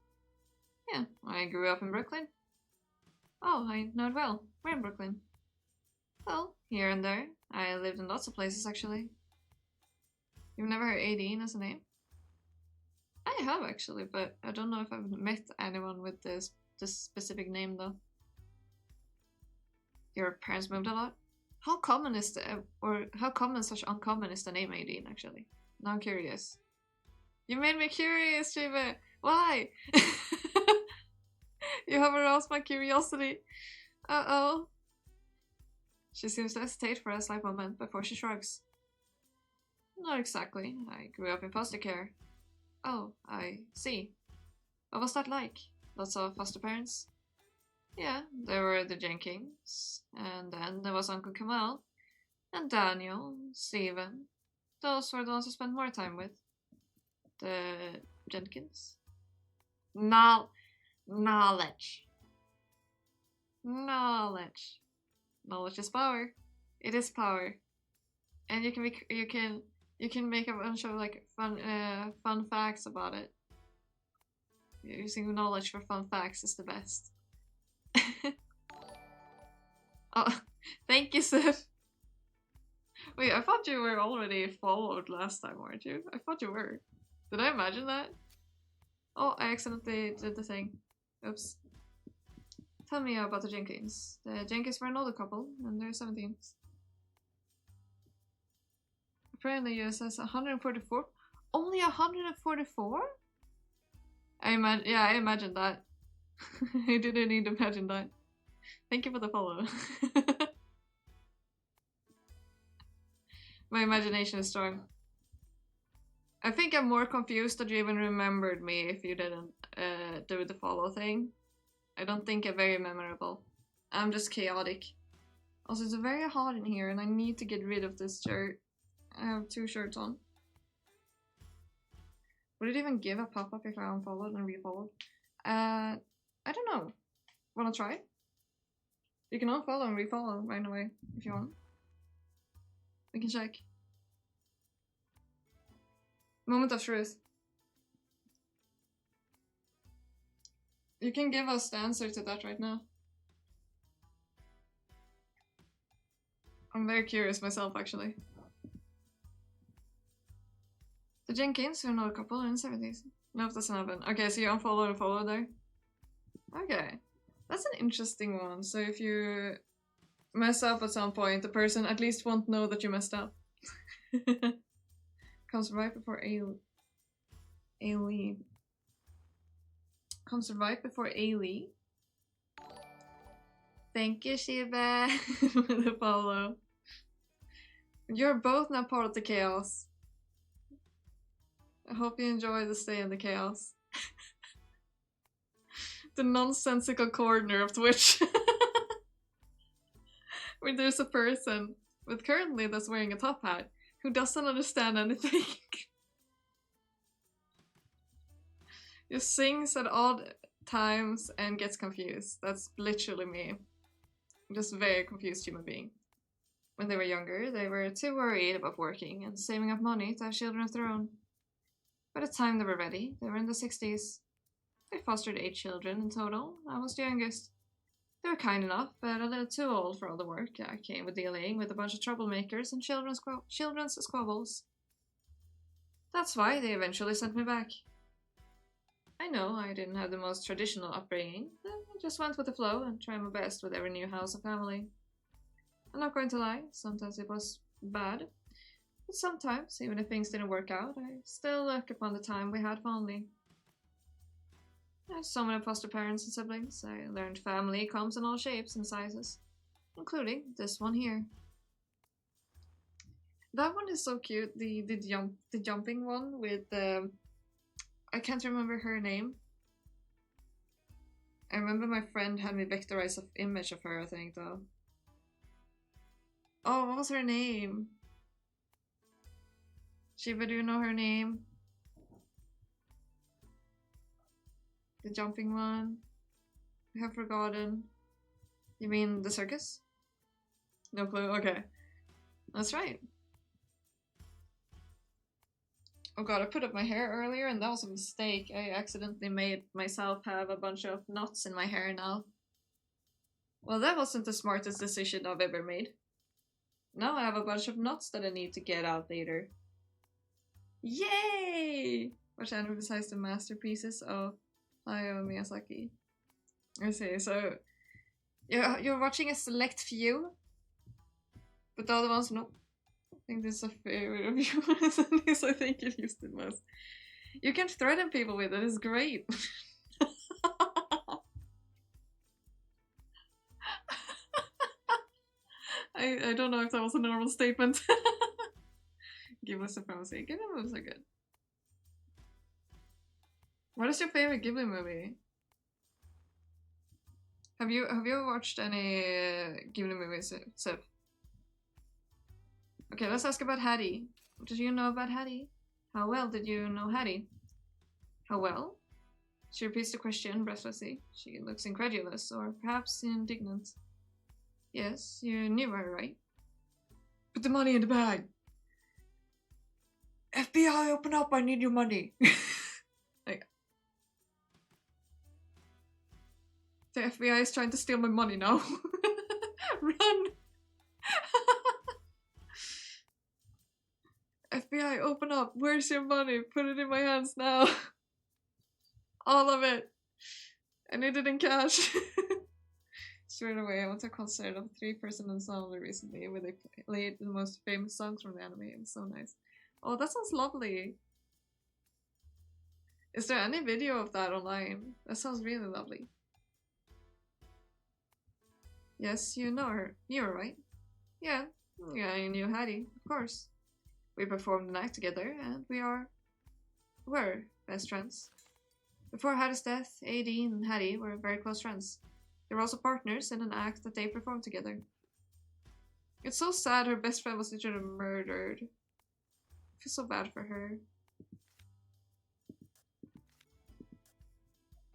Yeah, I grew up in Brooklyn. Oh, I know it well. Where in Brooklyn? Well, here and there. I lived in lots of places, actually. You've never heard 18 as a name? I have, actually, but I don't know if I've met anyone with this specific name, though. Your parents moved a lot? How common is such uncommon is the name 18, actually? Now I'm curious. You made me curious, Shiva! Why? You have aroused my curiosity. Uh-oh. She seems to hesitate for a slight moment before she shrugs. Not exactly. I grew up in foster care. Oh, I see. What was that like? Lots of foster parents? Yeah, there were the Jenkins, and then there was Uncle Kamal, and Daniel, Stephen. Those were the ones I spent more time with. The Jenkins? Knowledge. Knowledge is power. It is power, and you can make a bunch of like fun facts about it. Using knowledge for fun facts is the best. Oh, thank you, Sif. Wait, I thought you were already followed last time, weren't you? I thought you were. Did I imagine that? Oh, I accidentally did the thing. Oops. Tell me about the Jenkins. The Jenkins were an older couple, and they're 17. Apparently US has 144. Only 144? I imagined that. I didn't need to imagine that. Thank you for the follow. My imagination is strong. I think I'm more confused that you even remembered me if you didn't do the follow thing. I don't think I'm very memorable. I'm just chaotic. Also, it's very hot in here and I need to get rid of this shirt. I have 2 shirts on. Would it even give a pop-up if I unfollowed and refollowed? I don't know. Wanna try? You can unfollow and refollow right away if you want. We can check. Moment of truth. You can give us the answer to that right now. I'm very curious myself, actually. The Jenkins are not a couple in the 70s. No, it doesn't happen. Okay, so you unfollow and follow there. Okay. That's an interesting one. So if you mess up at some point, the person at least won't know that you messed up. Comes right before Ailey. Comes right before Ailey. Thank you, Shiba, for the follow. You're both now part of the chaos. I hope you enjoy the stay in the chaos. The nonsensical corner of Twitch. Where there's a person with currently that's wearing a top hat who doesn't understand anything. Just sings at odd times and gets confused. That's literally me. I'm just a very confused human being. When they were younger, they were too worried about working and saving up money to have children of their own. By the time they were ready, they were in the 60s. They fostered 8 children in total. I was the youngest. They were kind enough, but a little too old for all the work I came with dealing with a bunch of troublemakers and children's squabbles. That's why they eventually sent me back. I know I didn't have the most traditional upbringing, but I just went with the flow and tried my best with every new house and family. I'm not going to lie, sometimes it was bad. But sometimes, even if things didn't work out, I still look upon the time we had fondly. I have so many foster parents and siblings. I learned family comes in all shapes and sizes, including this one here. That one is so cute. The jumping one with I can't remember her name. I remember my friend had me vectorize an image of her, I think, though. Oh, what was her name? Shiva, do you know her name? The jumping one? I have forgotten. You mean the circus? No clue? Okay. That's right. Oh god, I put up my hair earlier and that was a mistake. I accidentally made myself have a bunch of knots in my hair now. Well, that wasn't the smartest decision I've ever made. Now I have a bunch of knots that I need to get out later. Yay! Which anime besides the masterpieces of Hayao Miyazaki? I see, so you're watching a select few, but the other ones, nope. I think this is a favorite of yours, and this I think you used it most. You can threaten people with it, it's great. I don't know if that was a normal statement. Ghibli supremacy. Ghibli movies are good. What is your favorite Ghibli movie? Have you watched any Ghibli movies, Sif? Okay, let's ask about Hattie. What did you know about Hattie? How well did you know Hattie? How well? She repeats the question breathlessly. She looks incredulous, or perhaps indignant. Yes, you knew her, right? Put the money in the bag. FBI, open up, I need your money. Like, the FBI is trying to steal my money now. Run! FBI, open up, where's your money? Put it in my hands now. All of it. I need it in cash. Straight away, I went to a concert of a 3-person ensemble recently where they played the most famous songs from the anime. It was so nice. Oh, that sounds lovely. Is there any video of that online? That sounds really lovely. Yes, you know her. You were right. Yeah, I knew Hattie, of course. We performed the night together, and were best friends. Before Hattie's death, AD and Hattie were very close friends. They were also partners in an act that they performed together. It's so sad her best friend was literally murdered. I feel so bad for her.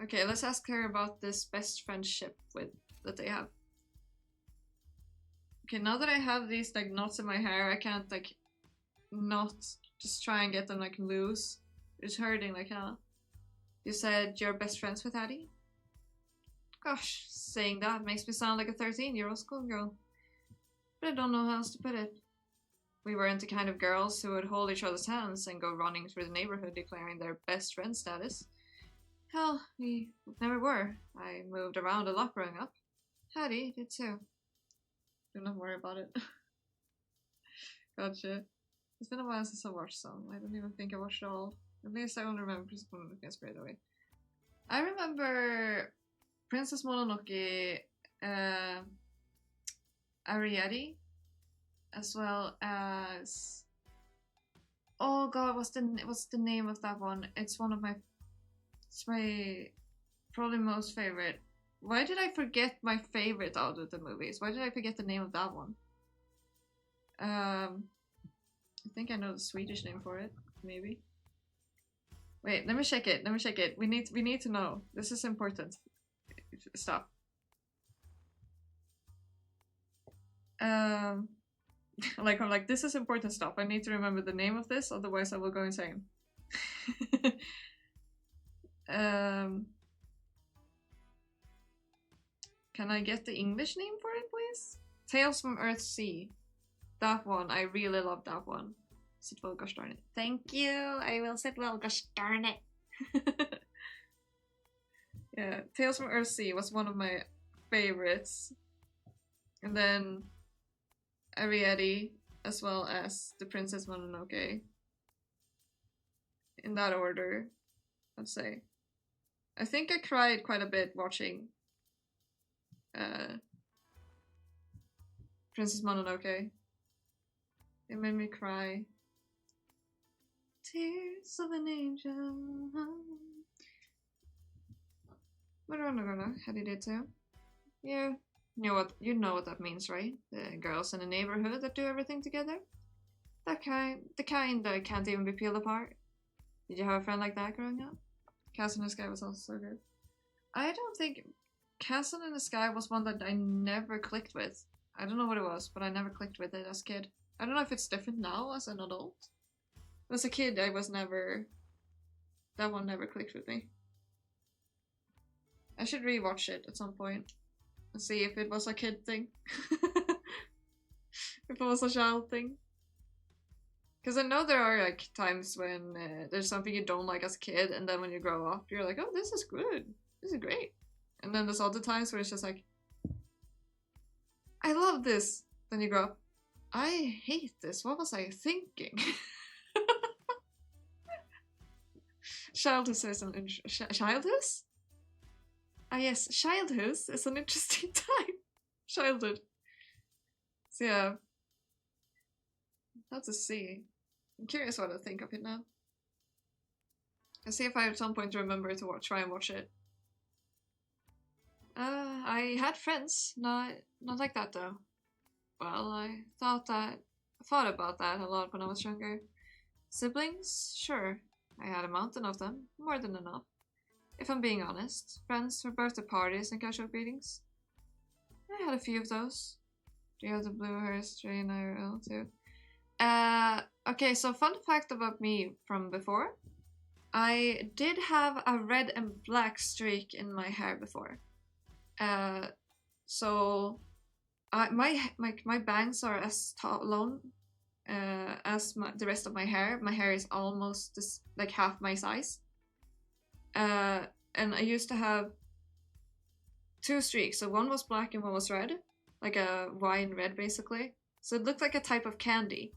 Okay, let's ask her about this best friendship that they have. Okay, now that I have these like knots in my hair, I can't like not just try and get them like loose. It's hurting like hell. You said you're best friends with Hattie? Gosh, saying that makes me sound like a 13-year-old schoolgirl. But I don't know how else to put it. We weren't the kind of girls who would hold each other's hands and go running through the neighborhood declaring their best friend status. Hell, we never were. I moved around a lot growing up. Hattie did too. Do not worry about it. Gotcha. It's been a while since I watched some. I don't even think I watched it all. At least I only remember Princess Mononoke straight away. I remember Princess Mononoke, Ariadne, as well as... Oh god, what's the name of that one? It's one of my... It's my probably most favorite. Why did I forget my favorite out of the movies? Why did I forget the name of that one? I think I know the Swedish name for it, maybe. Wait, let me check it. We need to know. This is important. Stop. I'm like, this is important stuff. I need to remember the name of this, otherwise I will go insane. Can I get the English name for it, please? Tales from Earthsea. That one, I really love that one. Sit well, gosh darn it. Thank you, I will sit well, gosh darn it. Yeah, Tales from Earthsea was one of my favorites. And then Ariadne, as well as The Princess Mononoke. In that order, I'd say. I think I cried quite a bit watching Princess Mononoke. It made me cry. Tears of an angel. But I'm not gonna. How did it too? Yeah. You know what that means, right? The girls in the neighborhood that do everything together? The kind that can't even be peeled apart. Did you have a friend like that growing up? Castle in the Sky was also so good. I don't think Castle in the Sky was one that I never clicked with. I don't know what it was, but I never clicked with it as a kid. I don't know if it's different now as an adult. As a kid, that one never clicked with me. I should rewatch it at some point and see if it was a kid thing. If it was a child thing. Because I know there are like times when there's something you don't like as a kid, and then when you grow up, you're like, oh, this is good. This is great. And then there's other times where it's just like, I love this. Then you grow up, I hate this. What was I thinking? Childhood is an childhood? Ah yes, childhood is an interesting time. Childhood. So yeah. That's a C. I'm curious what I think of it now. I'll see if I at some point remember to try and watch it. I had friends, not like that though. Well, I thought about that a lot when I was younger. Siblings? Sure. I had a mountain of them, more than enough. If I'm being honest, friends for birthday parties and casual greetings. I had a few of those. Do you have the blue hair strain IRL too? Okay, so fun fact about me from before. I did have a red and black streak in my hair before. So my bangs are as long as the rest of my hair. My hair is almost like half my size. And I used to have 2 streaks. So one was black and one was red, like a wine red basically. So it looked like a type of candy.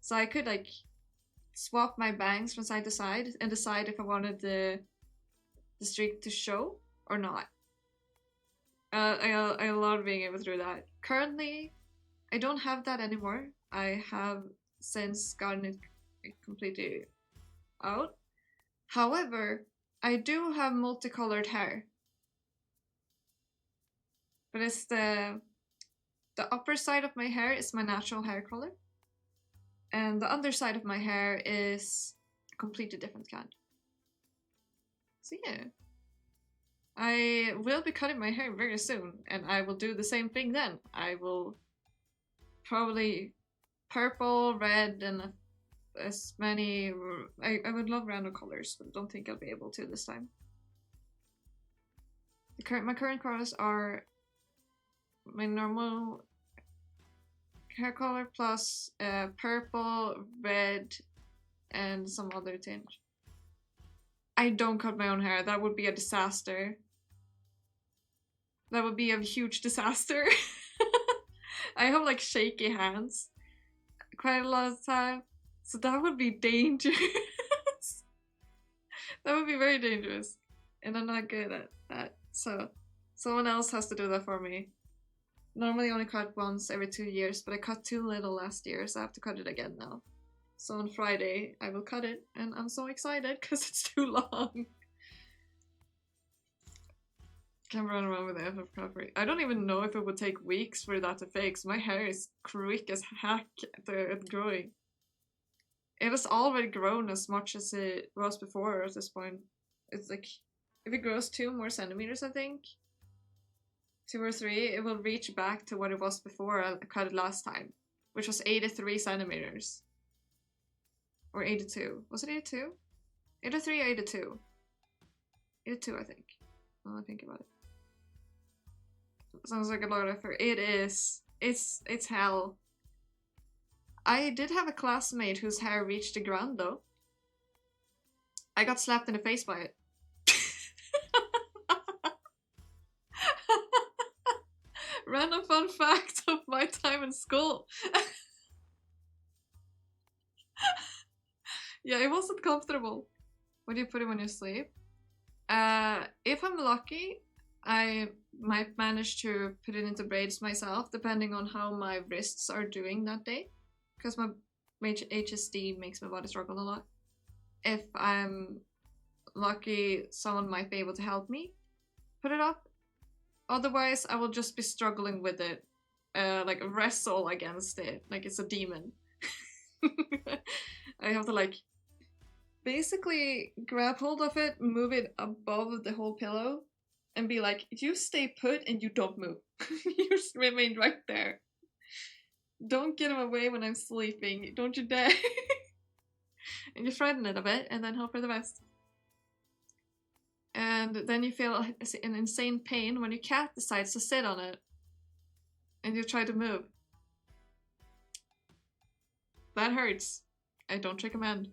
So I could like swap my bangs from side to side and decide if I wanted the streak to show or not. I love being able to do that. Currently, I don't have that anymore. I have since gotten it completely out. However, I do have multicolored hair. But it's the upper side of my hair is my natural hair color. And the underside of my hair is a completely different kind. So yeah. I will be cutting my hair very soon, and I will do the same thing then. I will probably purple, red, and as many... I would love random colors, but I don't think I'll be able to this time. My current colors are my normal hair color plus purple, red, and some other tinge. I don't cut my own hair. That would be a disaster. That would be a huge disaster. I have like shaky hands quite a lot of the time. So that would be dangerous. That would be very dangerous. And I'm not good at that. So someone else has to do that for me. Normally I only cut once every 2 years, but I cut too little last year, so I have to cut it again now. So on Friday I will cut it, and I'm so excited because it's too long. Can't run around with the FF recovery. I don't even know if it would take weeks for that to fix. My hair is quick as heck at growing. It has already grown as much as it was before at this point. It's like, if it grows 2 more centimeters, I think, 2 or 3, it will reach back to what it was before I cut it last time, which was 83 centimeters. Or 82. Was it 82? 83 or 82? 82, I think. Now I think about it. Sounds like a lot of effort. It is. It's hell. I did have a classmate whose hair reached the ground though. I got slapped in the face by it. Random fun fact of my time in school. Yeah, it wasn't comfortable. What do you put it when you sleep? If I'm lucky, I might manage to put it into braids myself, depending on how my wrists are doing that day. Because my HSD makes my body struggle a lot. If I'm lucky, someone might be able to help me put it up. Otherwise, I will just be struggling with it. Like wrestle against it, like it's a demon. I have to like basically grab hold of it, move it above the whole pillow, and be like, you stay put and you don't move. You just remain right there. Don't get him away when I'm sleeping. Don't you dare. And you threaten it a bit and then hope for the best. And then you feel an insane pain when your cat decides to sit on it. And you try to move. That hurts. I don't recommend.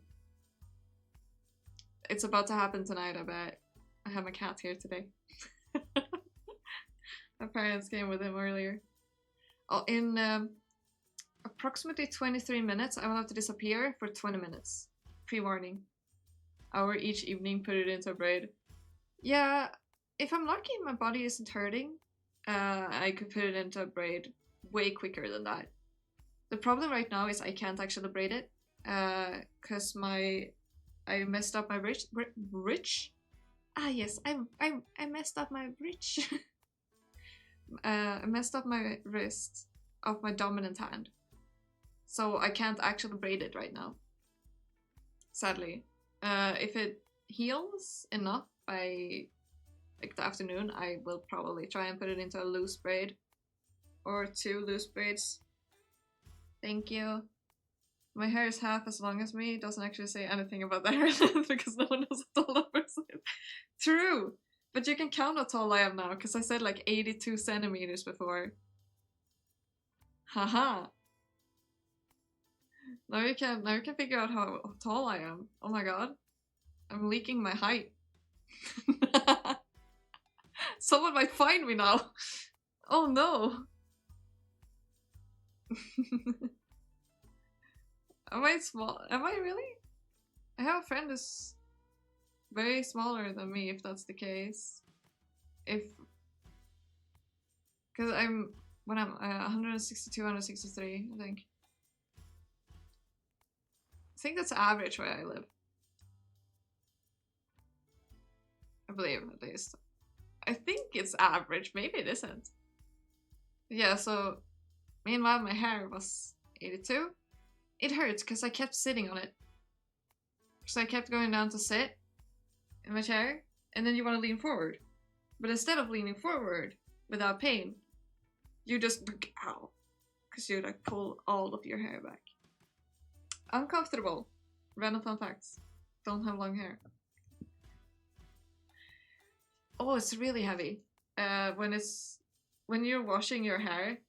It's about to happen tonight, I bet. I have my cat here today. My parents came with him earlier. Oh, in approximately 23 minutes, I will have to disappear for 20 minutes. Pre-warning. Hour each evening, put it into a braid. Yeah, if I'm lucky and my body isn't hurting, I could put it into a braid way quicker than that. The problem right now is I can't actually braid it, because I messed up my bridge. Ah yes, I messed up my bridge. I messed up my wrist of my dominant hand, so I can't actually braid it right now. Sadly, if it heals enough by like the afternoon, I will probably try and put it into a loose braid. or 2 loose braids. Thank you. My hair is half as long as me. It doesn't actually say anything about the hair length because no one knows how tall that person is. True! But you can count how tall I am now because I said like 82 centimeters before. Haha! Now you can figure out how tall I am. Oh my god. I'm leaking my height. Someone might find me now. Oh no. Am I small? Am I really? I have a friend who's very smaller than me, if that's the case. Because I'm 162, 163, I think. I think that's average where I live. I believe, at least. I think it's average, maybe it isn't. Yeah, so meanwhile my hair was 82. It hurts because I kept sitting on it. So I kept going down to sit in my chair, and then you want to lean forward. But instead of leaning forward without pain, you just ow, because you like pull all of your hair back. Uncomfortable. Random fun facts. Don't have long hair. Oh, it's really heavy. When you're washing your hair,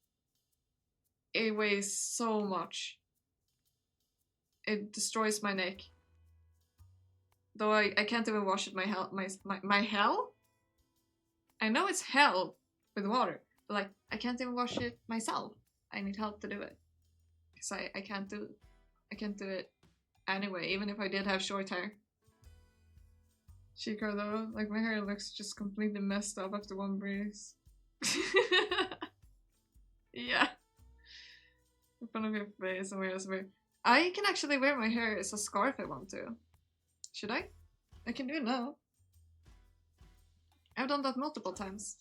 it weighs so much. It destroys my neck. Though I can't even wash it my hell? I know it's hell with water, but like I can't even wash it myself. I need help to do it. Because I can't do it anyway, even if I did have short hair. Chico though, like my hair looks just completely messed up after one breeze. Yeah. In front of your face and wear somewhere. I can actually wear my hair as a scarf if I want to. Should I? I can do it now. I've done that multiple times.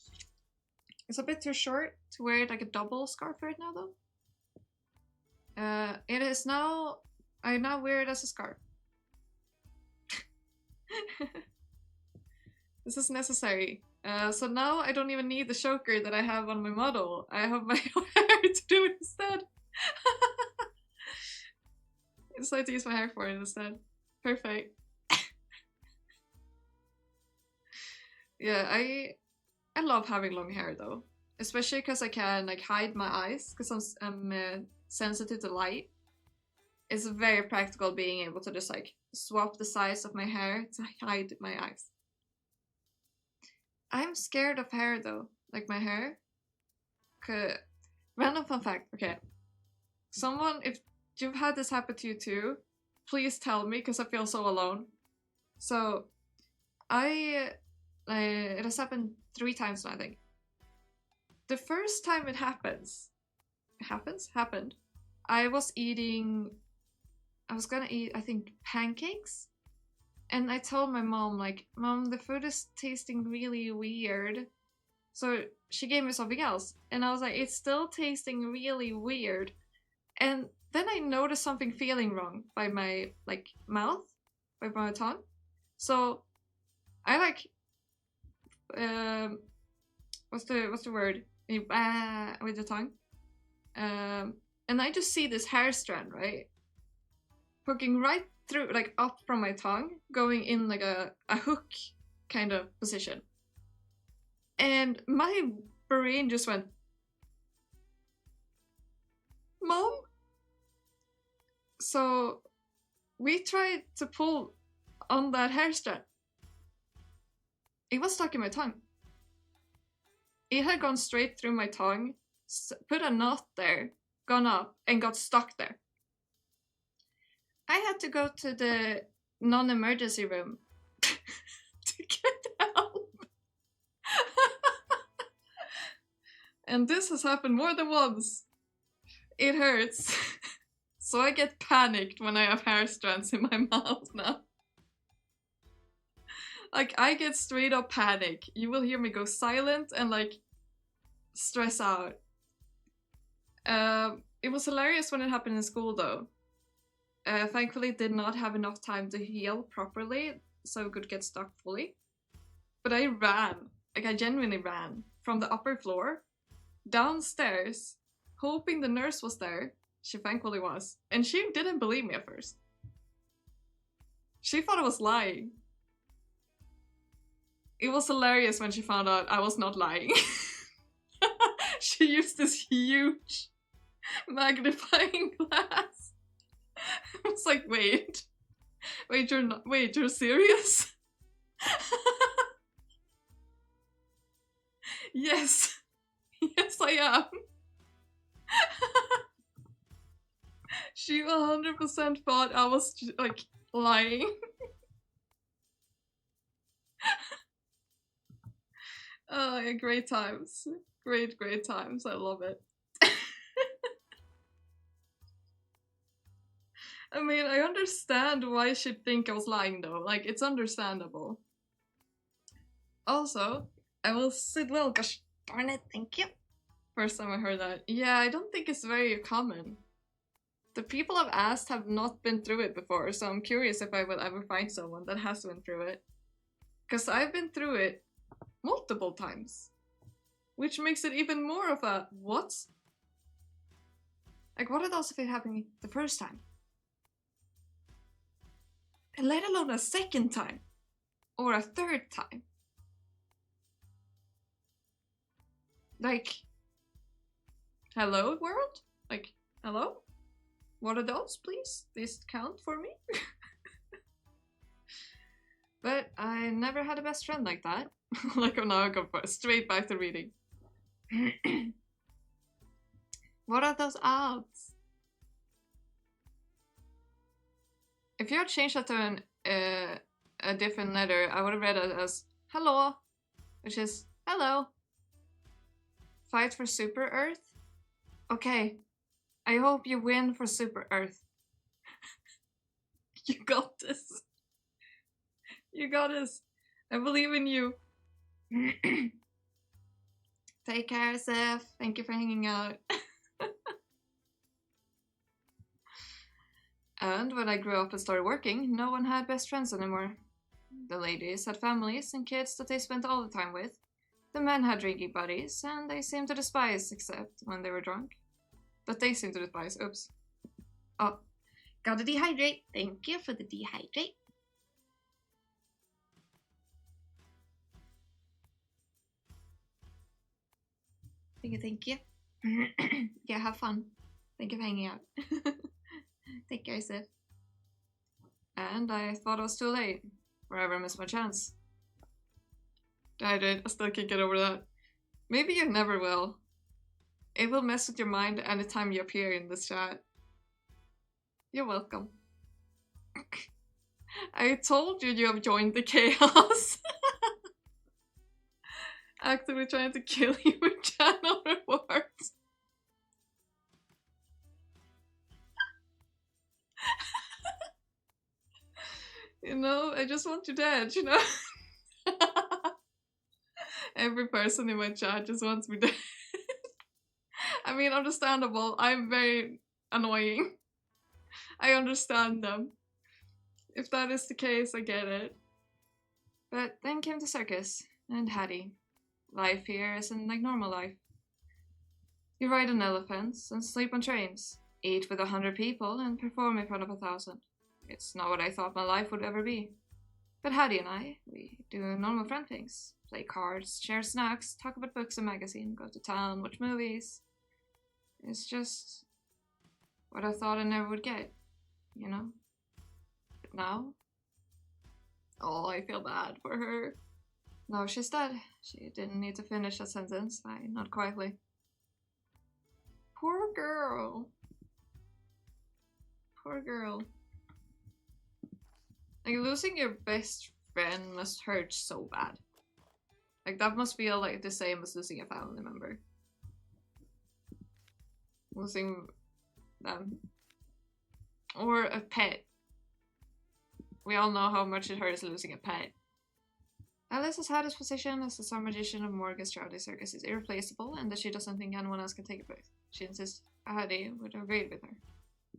It's a bit too short to wear it like a double scarf right now though. It is now, I now wear it as a scarf. This is necessary. So now I don't even need the choker that I have on my model. I have my own hair to do it instead. I decided to use my hair for it instead. Perfect. Yeah, I love having long hair though. Especially because I can like hide my eyes because I'm sensitive to light. It's very practical being able to just like swap the size of my hair to hide my eyes. I'm scared of hair though, like my hair. Random fun fact, okay. Someone, if you've had this happen to you too, please tell me because I feel so alone. So, it has happened 3 times now, I think. The first time it happened. I was gonna eat, I think, pancakes. And I told my mom, like, Mom, the food is tasting really weird. So she gave me something else. And I was like, it's still tasting really weird. And then I noticed something feeling wrong by my, like, mouth, by my tongue. So I, like, what's the word? With the tongue. And I just see this hair strand, right? Poking right through, like up from my tongue, going in like a hook kind of position. And my brain just went, Mom? So we tried to pull on that hair strand. It was stuck in my tongue. It had gone straight through my tongue, put a knot there, gone up, and got stuck there. I had to go to the non-emergency room to get help. And this has happened more than once. It hurts. So I get panicked when I have hair strands in my mouth now. Like, I get straight up panic. You will hear me go silent and like stress out. It was hilarious when it happened in school though. Thankfully did not have enough time to heal properly, so it could get stuck fully. But I ran, like I genuinely ran from the upper floor downstairs, hoping the nurse was there. She thankfully was. And she didn't believe me at first. She thought I was lying. It was hilarious when she found out I was not lying. She used this huge magnifying glass. I was like, wait, you're serious? Yes, I am. She 100% thought I was like lying. Oh, yeah, great times. Great times. I love it. I mean, I understand why she'd think I was lying though. Like, it's understandable. Also, I will sit well, gosh darn it, thank you. First time I heard that. Yeah, I don't think it's very common. The people I've asked have not been through it before, so I'm curious if I will ever find someone that has been through it. Because I've been through it multiple times. Which makes it even more of a, what? Like, what are those if it happened the first time? And let alone a second time. Or a third time. Like, hello world? Like, hello? What are those, please? These count for me? But I never had a best friend like that. Like, now I go straight back to reading. What are those odds? If you had changed that to a different letter, I would have read it as hello, which is hello. Fight for Super Earth? Okay. I hope you win for Super Earth. You got this. You got this. I believe in you. Take care, Seth. Thank you for hanging out. And when I grew up and started working, no one had best friends anymore. The ladies had families and kids that they spent all the time with. The men had drinking buddies, and they seemed to despise, except when they were drunk. But they seemed to despise. Oops. Oh, gotta dehydrate. Thank you for the dehydrate. Thank you. Yeah, have fun. Thank you for hanging out. Take care, Seth. And I thought it was too late. Forever missed my chance. I did. I still can't get over that. Maybe you never will. It will mess with your mind anytime you appear in this chat. You're welcome. I told you you have joined the chaos. Actively trying to kill you with channel rewards. You know, I just want you dead, you know? Every person in my chat just wants me dead. I mean, understandable. I'm very annoying. I understand them. If that is the case, I get it. But then came the circus, and Hattie. Life here isn't like normal life. You ride on elephants and sleep on trains, eat with 100 people and perform in front of 1,000. It's not what I thought my life would ever be. But Hattie and I, we do normal friend things. Play cards, share snacks, talk about books and magazines, go to town, watch movies. It's just what I thought I never would get, you know? But now, oh, I feel bad for her. No, she's dead. She didn't need to finish that sentence. Not quietly. Poor girl. Poor girl. Like, losing your best friend must hurt so bad. Like, that must feel like the same as losing a family member. Losing them. Or a pet. We all know how much it hurts losing a pet. Alice has had his position as the star magician of Morgan's Charlie Circus is irreplaceable, and that she doesn't think anyone else can take it place. She insists Hattie would agree with her.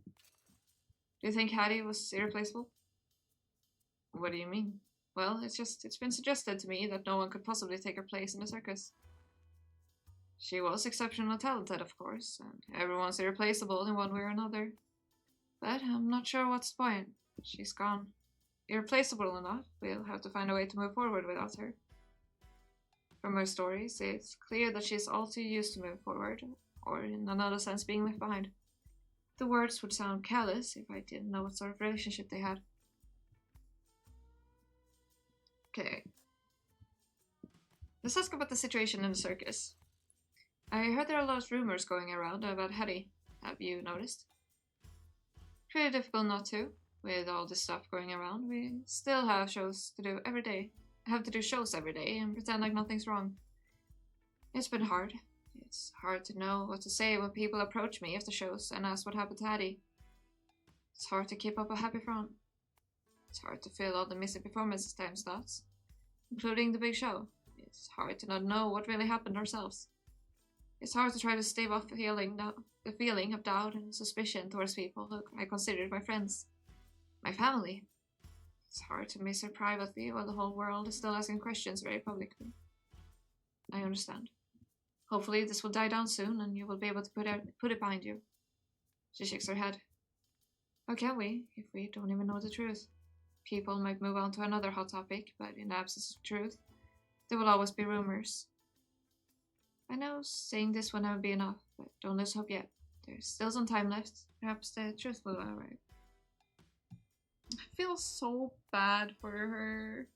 Do you think Hattie was irreplaceable? What do you mean? Well, it's been suggested to me that no one could possibly take her place in the circus. She was exceptionally talented, of course, and everyone's irreplaceable in one way or another. But I'm not sure what's the point. She's gone. Irreplaceable or not, we'll have to find a way to move forward without her. From her stories, it's clear that she's all too used to move forward, or in another sense being left behind. The words would sound callous if I didn't know what sort of relationship they had. Okay. Let's ask about the situation in the circus. I heard there are a lot of rumors going around about Hetty. Have you noticed? Pretty difficult not to. With all this stuff going around, we still have shows to do every day. I have to do shows every day and pretend like nothing's wrong. It's been hard. It's hard to know what to say when people approach me after shows and ask what happened to Hetty. It's hard to keep up a happy front. It's hard to fill all the missing performances time slots, including the big show. It's hard to not know what really happened ourselves. It's hard to try to stave off the feeling of doubt and suspicion towards people who I considered my friends, my family. It's hard to miss her privately while the whole world is still asking questions very publicly. I understand. Hopefully this will die down soon and you will be able to put it behind you. She shakes her head. How can we, if we don't even know the truth? People might move on to another hot topic, but in the absence of truth, there will always be rumors. I know saying this will never be enough, but don't lose hope yet. There's still some time left. Perhaps the truth will arrive. I feel so bad for her.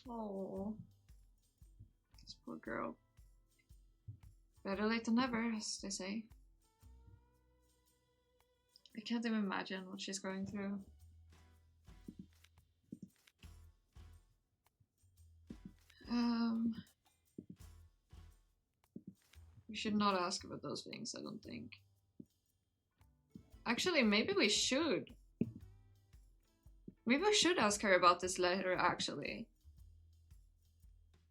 Oh, this poor girl. Better late than never, as they say. I can't even imagine what she's going through. We should not ask about those things, I don't think. Actually, maybe we should. Maybe we should ask her about this letter, actually.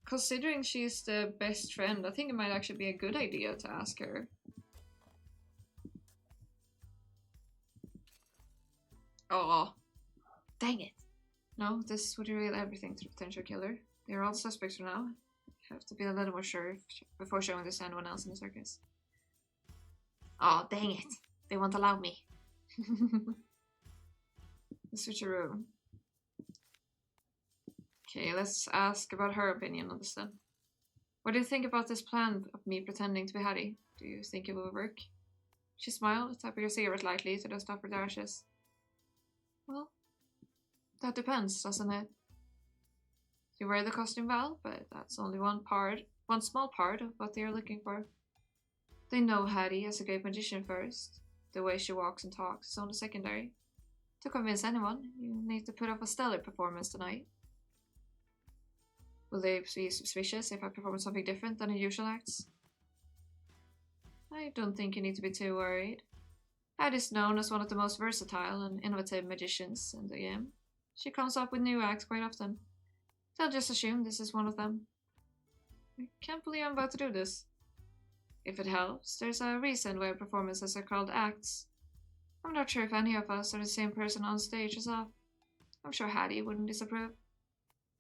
Considering she's the best friend, I think it might actually be a good idea to ask her. Oh, dang it. No, this would reveal everything to the potential killer. They're all suspects for now. Have to be a little more sure before showing this to anyone else in the circus. Oh, dang it. They won't allow me. The switcheroo. Okay, let's ask about her opinion on this then. What do you think about this plan of me pretending to be Hattie? Do you think it will work? She smiled, tapping her cigarette lightly to dust off her ashes. Well, that depends, doesn't it? You wear the costume well, but that's only one small part of what they are looking for. They know Hattie as a great magician first. The way she walks and talks is only secondary. To convince anyone, you need to put up a stellar performance tonight. Will they be suspicious if I perform something different than the usual acts? I don't think you need to be too worried. Hattie's known as one of the most versatile and innovative magicians in the game. She comes up with new acts quite often. They'll just assume this is one of them. I can't believe I'm about to do this. If it helps, there's a reason why performances are called acts. I'm not sure if any of us are the same person on stage as off. I'm sure Hattie wouldn't disapprove.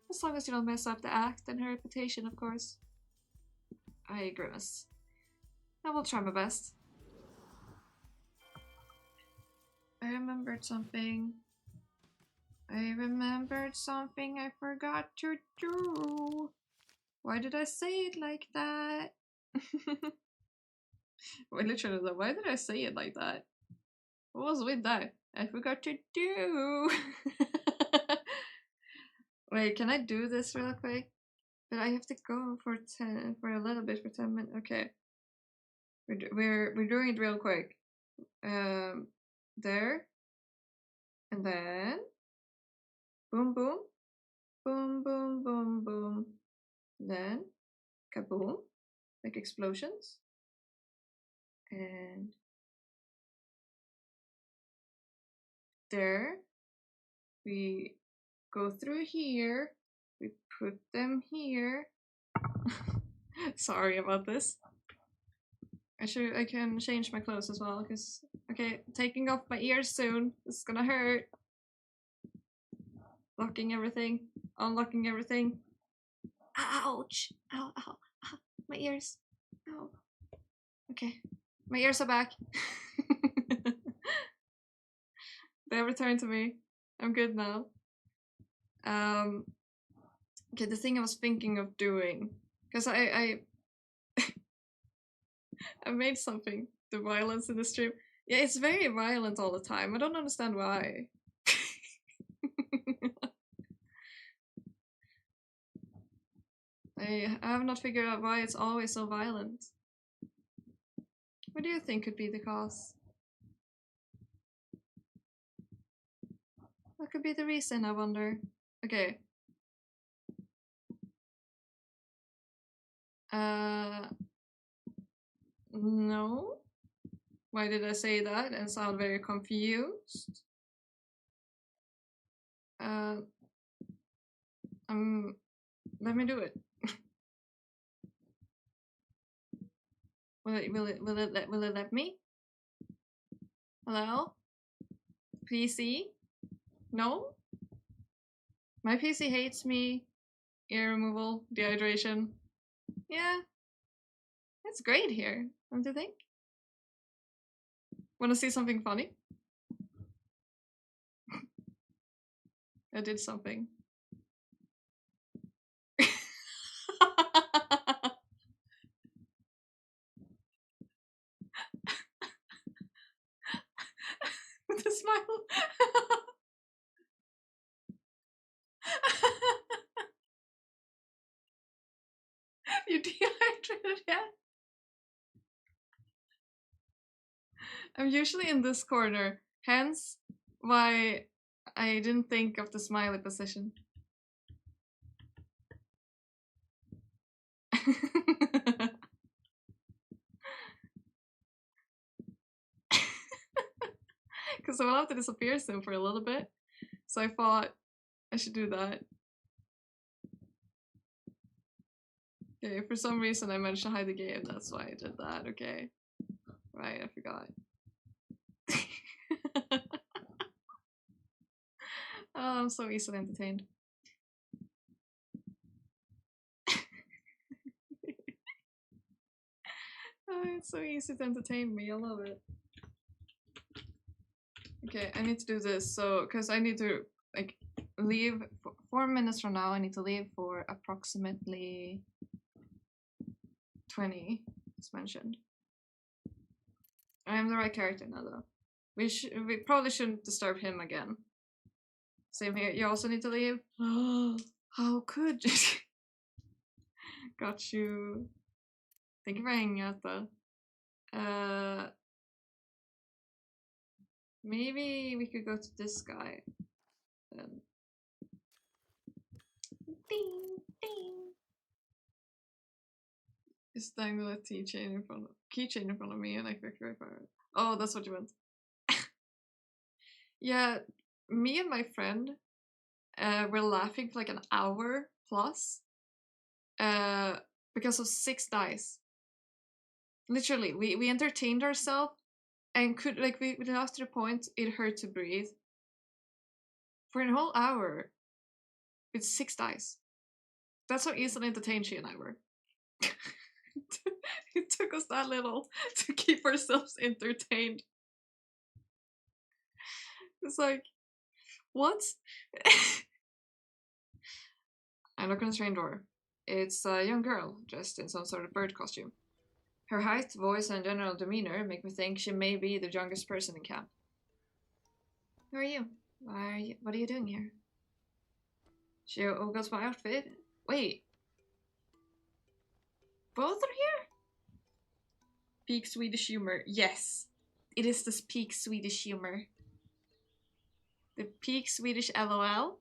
As long as you don't mess up the act and her reputation, of course. I grimace. I will try my best. I remembered something I forgot to do. Why did I say it like that? Wait, literally, why did I say it like that? What was with that? I forgot to do. Wait, can I do this real quick? But I have to go for a little bit for 10 minutes. Okay, we're doing it real quick. There, and then boom, boom, boom, boom, boom, boom. Then kaboom, like explosions, and there we go through here. We put them here. Sorry about this. I can change my clothes as well, because okay, taking off my ears soon. It's gonna hurt. Locking everything, unlocking everything. Ouch! Ow, ow, ow. My ears. Ow. Okay. My ears are back. They have returned to me. I'm good now. Okay, the thing I was thinking of doing, because I made something, the violence in the stream. Yeah, it's very violent all the time. I don't understand why. I have not figured out why it's always so violent. What do you think could be the cause? What could be the reason, I wonder? Okay. No. Why did I say that and sound very confused? Let me do it. Will it let me? Hello? PC? No? My PC hates me. Ear removal, dehydration. Yeah. It's great here, don't you think? Wanna see something funny? I did something. The smile. You dehydrated yet? I'm usually in this corner, hence why I didn't think of the smiley position. Because I will have to disappear soon for a little bit, so I thought I should do that. Okay, for some reason I managed to hide the game, that's why I did that, okay. Right, I forgot. Oh, I'm so easily entertained. Oh, it's so easy to entertain me, I love it. Okay, I need to do this, so, because I need to, like, leave, 4 minutes from now I need to leave for approximately 20, as mentioned. I am the right character now, though. We probably shouldn't disturb him again. Same here. You also need to leave. How could you? Got you. Thank you for hanging out, though. Maybe we could go to this guy. Then. Ding, ding. Just dangle a keychain in front of me and I quickly fire it. Oh, that's what you meant. Yeah, me and my friend were laughing for like an hour plus because of 6 dice. Literally, we entertained ourselves and could, like, we laughed to the point it hurt to breathe for a whole hour with 6 dice. That's how easily entertained she and I were. It took us that little to keep ourselves entertained. It's like, what? I knock on the train door. It's a young girl dressed in some sort of bird costume. Her height, voice, and general demeanor make me think she may be the youngest person in camp. Who are you? What are you doing here? She got my outfit. Wait. Both are here? Peak Swedish humor. Yes. It is this peak Swedish humor. The peak Swedish LOL?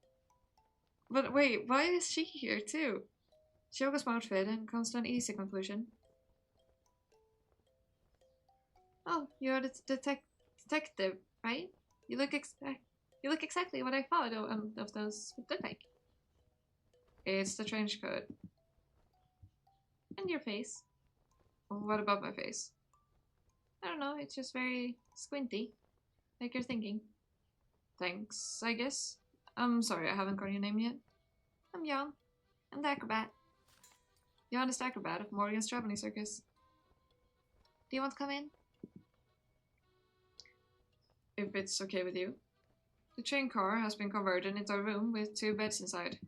But wait, why is she here too? Shioga's outfit and comes to an easy conclusion. Oh, you're the detective, right? You look exactly what I thought of those would look like. It's the trench coat. And your face. What about my face? I don't know, it's just very squinty. Like you're thinking. Thanks, I guess. I'm sorry, I haven't got your name yet. I'm Jan. I'm the acrobat. Jan is the acrobat of Morgan's traveling circus. Do you want to come in? If it's okay with you. The train car has been converted into a room with 2 beds inside.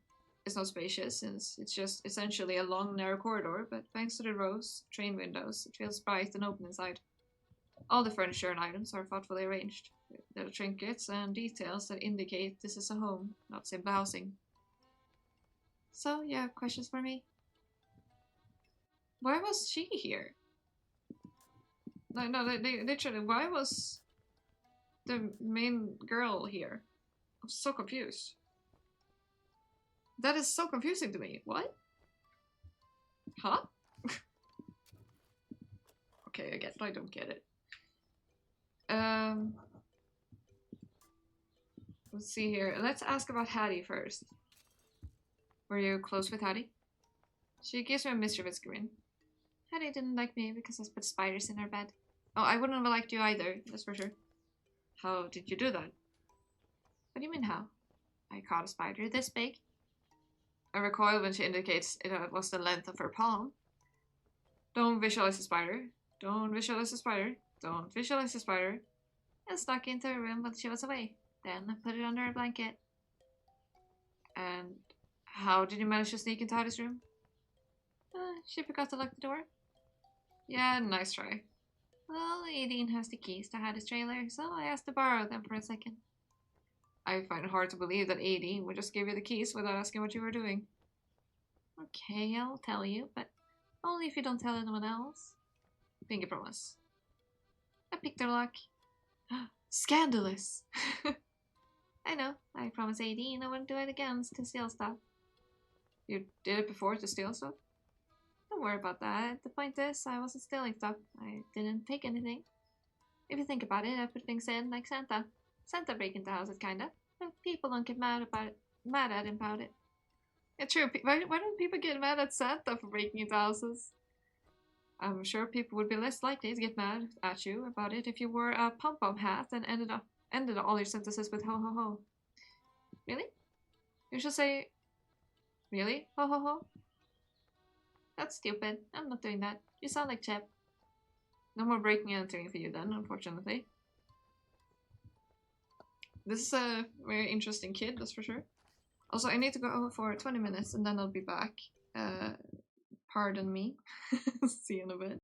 It's not spacious, since it's just essentially a long, narrow corridor, but thanks to the rows of train windows, it feels bright and open inside. All the furniture and items are thoughtfully arranged, with little trinkets and details that indicate this is a home, not simple housing. So, you have questions for me? Why was she here? No, literally, why was the main girl here? I'm so confused. That is so confusing to me. What? Huh? Okay, I guess I don't get it. Let's see here. Let's ask about Hattie first. Were you close with Hattie? She gives me a mischievous grin. Hattie didn't like me because I put spiders in her bed. Oh, I wouldn't have liked you either, that's for sure. How did you do that? What do you mean how? I caught a spider this big. I recoil when she indicates it was the length of her palm. Don't visualize a spider. Don't visualize a spider. Don't visualize a spider. I snuck into her room while she was away. Then I put it under her blanket. And how did you manage to sneak into Hattie's room? She forgot to lock the door. Yeah, nice try. Well, Aideen has the keys to Hattie's trailer, so I asked to borrow them for a second. I find it hard to believe that Aideen would just give you the keys without asking what you were doing. Okay, I'll tell you, but only if you don't tell anyone else. Pinky promise. I picked her lock. Scandalous! I know. I promised Aideen I wouldn't do it again to steal stuff. You did it before to steal stuff? Don't worry about that. The point is, I wasn't stealing stuff. I didn't take anything. If you think about it, I put things in like Santa. Santa break into houses, kinda. But people don't get mad at him about it. Yeah, true. Why don't people get mad at Santa for breaking into houses? I'm sure people would be less likely to get mad at you about it if you wore a pom-pom hat and ended all your sentences with ho ho ho. Really? You should say, really? Ho ho ho? That's stupid. I'm not doing that. You sound like Chip. No more breaking and entering for you then, unfortunately. This is a very interesting kid, that's for sure. Also, I need to go for 20 minutes and then I'll be back. Pardon me. See you in a bit.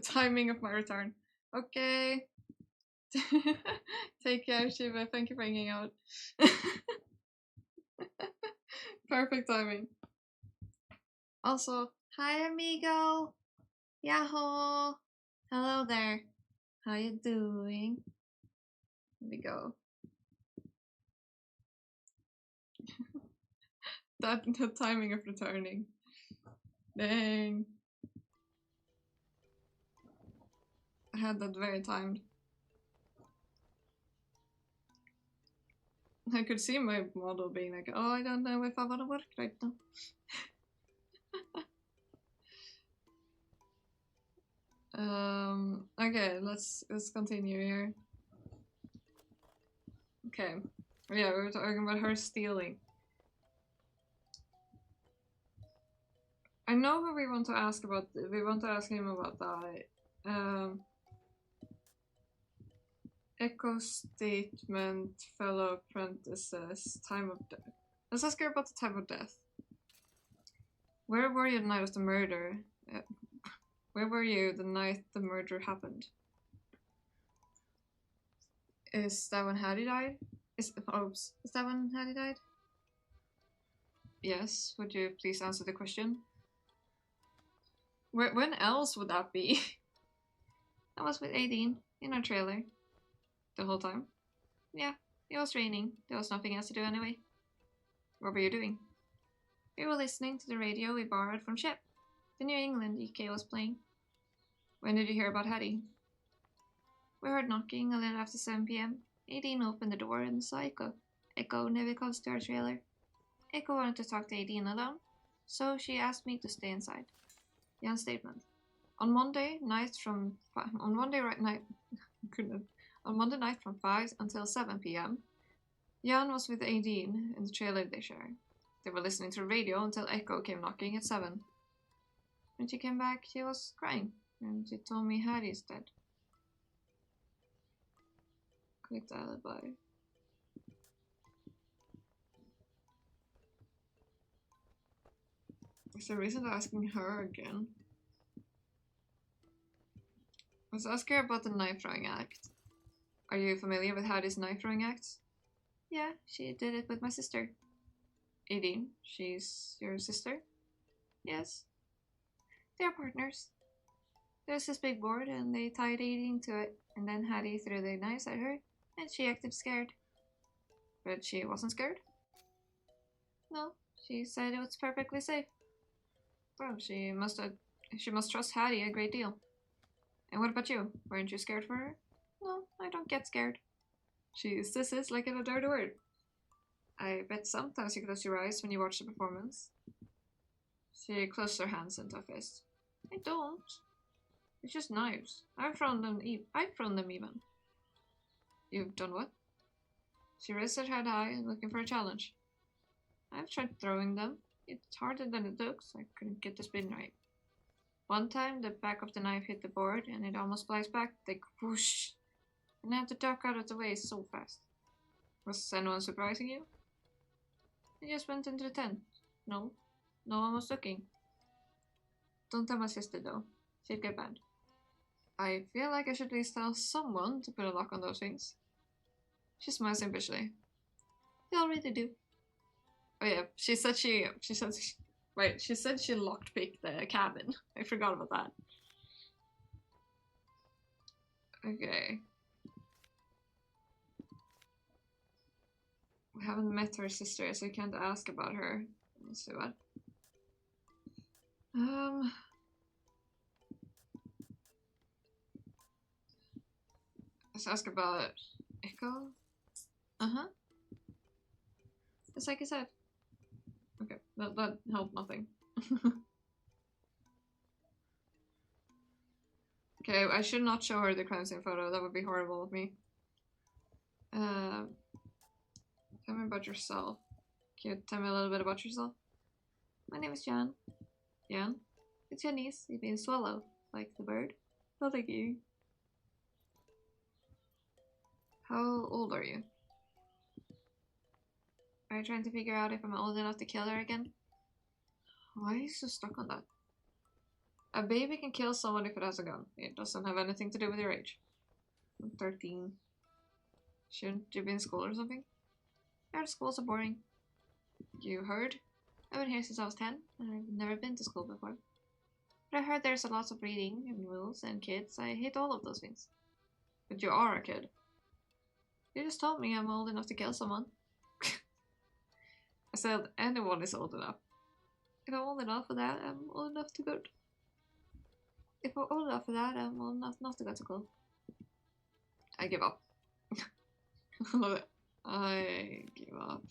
Timing of my return. Okay. Take care, Shiva. Thank you for hanging out. Perfect timing. Also, hi amigo. Yahoo. Hello there. How you doing? Here we go. The timing of returning. Dang. I had that very timed. I could see my model being like, oh, I don't know if I want to work right now. Okay, let's continue here. Okay. Yeah, we were talking about her stealing. I know who we want to ask about. We want to ask him about that. Echo statement, fellow apprentices, time of death. Let's ask her about the time of death. Where were you the night of the murder? Where were you the night the murder happened? Is that when Hattie died? Is that when Hattie died? Yes. Would you please answer the question? When else would that be? I was with Aideen in our trailer. The whole time? Yeah, it was raining. There was nothing else to do anyway. What were you doing? We were listening to the radio we borrowed from Shep. The New England EK was playing. When did you hear about Hattie? We heard knocking a little after 7 p.m. Aideen opened the door and saw Echo. Echo never comes to our trailer. Echo wanted to talk to Aideen alone, so she asked me to stay inside. Jan's statement. On Monday night from 5 until 7 p.m., Jan was with Aideen in the trailer they share. They were listening to the radio until Echo came knocking at 7. When she came back, she was crying, and she told me Hattie's dead. Click the alibi. Is there a reason to asking her again? Let's ask her about the knife throwing act. Are you familiar with Hattie's knife throwing acts? Yeah, she did it with my sister. Aideen, she's your sister? Yes. They're partners. There's this big board and they tied Aideen to it, and then Hattie threw the knives at her, and she acted scared. But she wasn't scared? No, she said it was perfectly safe. Well, she must trust Hattie a great deal. And what about you? Weren't you scared for her? No, I don't get scared. She sisses like in a dirty word. I bet sometimes you close your eyes when you watch the performance. She closed her hands into a fist. I don't. It's just knives. I've thrown them even. You've done what? She raised her head high, looking for a challenge. I've tried throwing them. It's harder than it looks. I couldn't get the spin right. One time, the back of the knife hit the board, and it almost flies back, like whoosh, and I had to duck out of the way so fast. Was anyone surprising you? I just went into the tent. No one was looking. Don't tell my sister though. She'd get mad. I feel like I should at least tell someone to put a lock on those things. She smiles impishly. They already do. Oh yeah, she said she lockpicked the cabin. I forgot about that. Okay. We haven't met her sister, so I can't ask about her. Let's see what. Let's ask about Echo. It's like I said. Okay, that helped nothing. Okay, I should not show her the crime scene photo. That would be horrible of me. Tell me about yourself. Can you tell me a little bit about yourself? My name is Jan. Jan? It's Janice. You've been swallowed, like the bird. Oh, thank you. How old are you? Are you trying to figure out if I'm old enough to kill her again? Why are you so stuck on that? A baby can kill someone if it has a gun. It doesn't have anything to do with your age. I'm 13. Shouldn't you be in school or something? I heard schools are boring. You heard? I've been here since I was 10, and I've never been to school before. But I heard there's a lot of reading and rules and kids. I hate all of those things. But you are a kid. You just told me I'm old enough to kill someone. I said anyone is old enough. If I'm old enough for that, I'm old enough to go. If I'm old enough for that, I'm old enough not to go to school. I give up. I love it. I give up.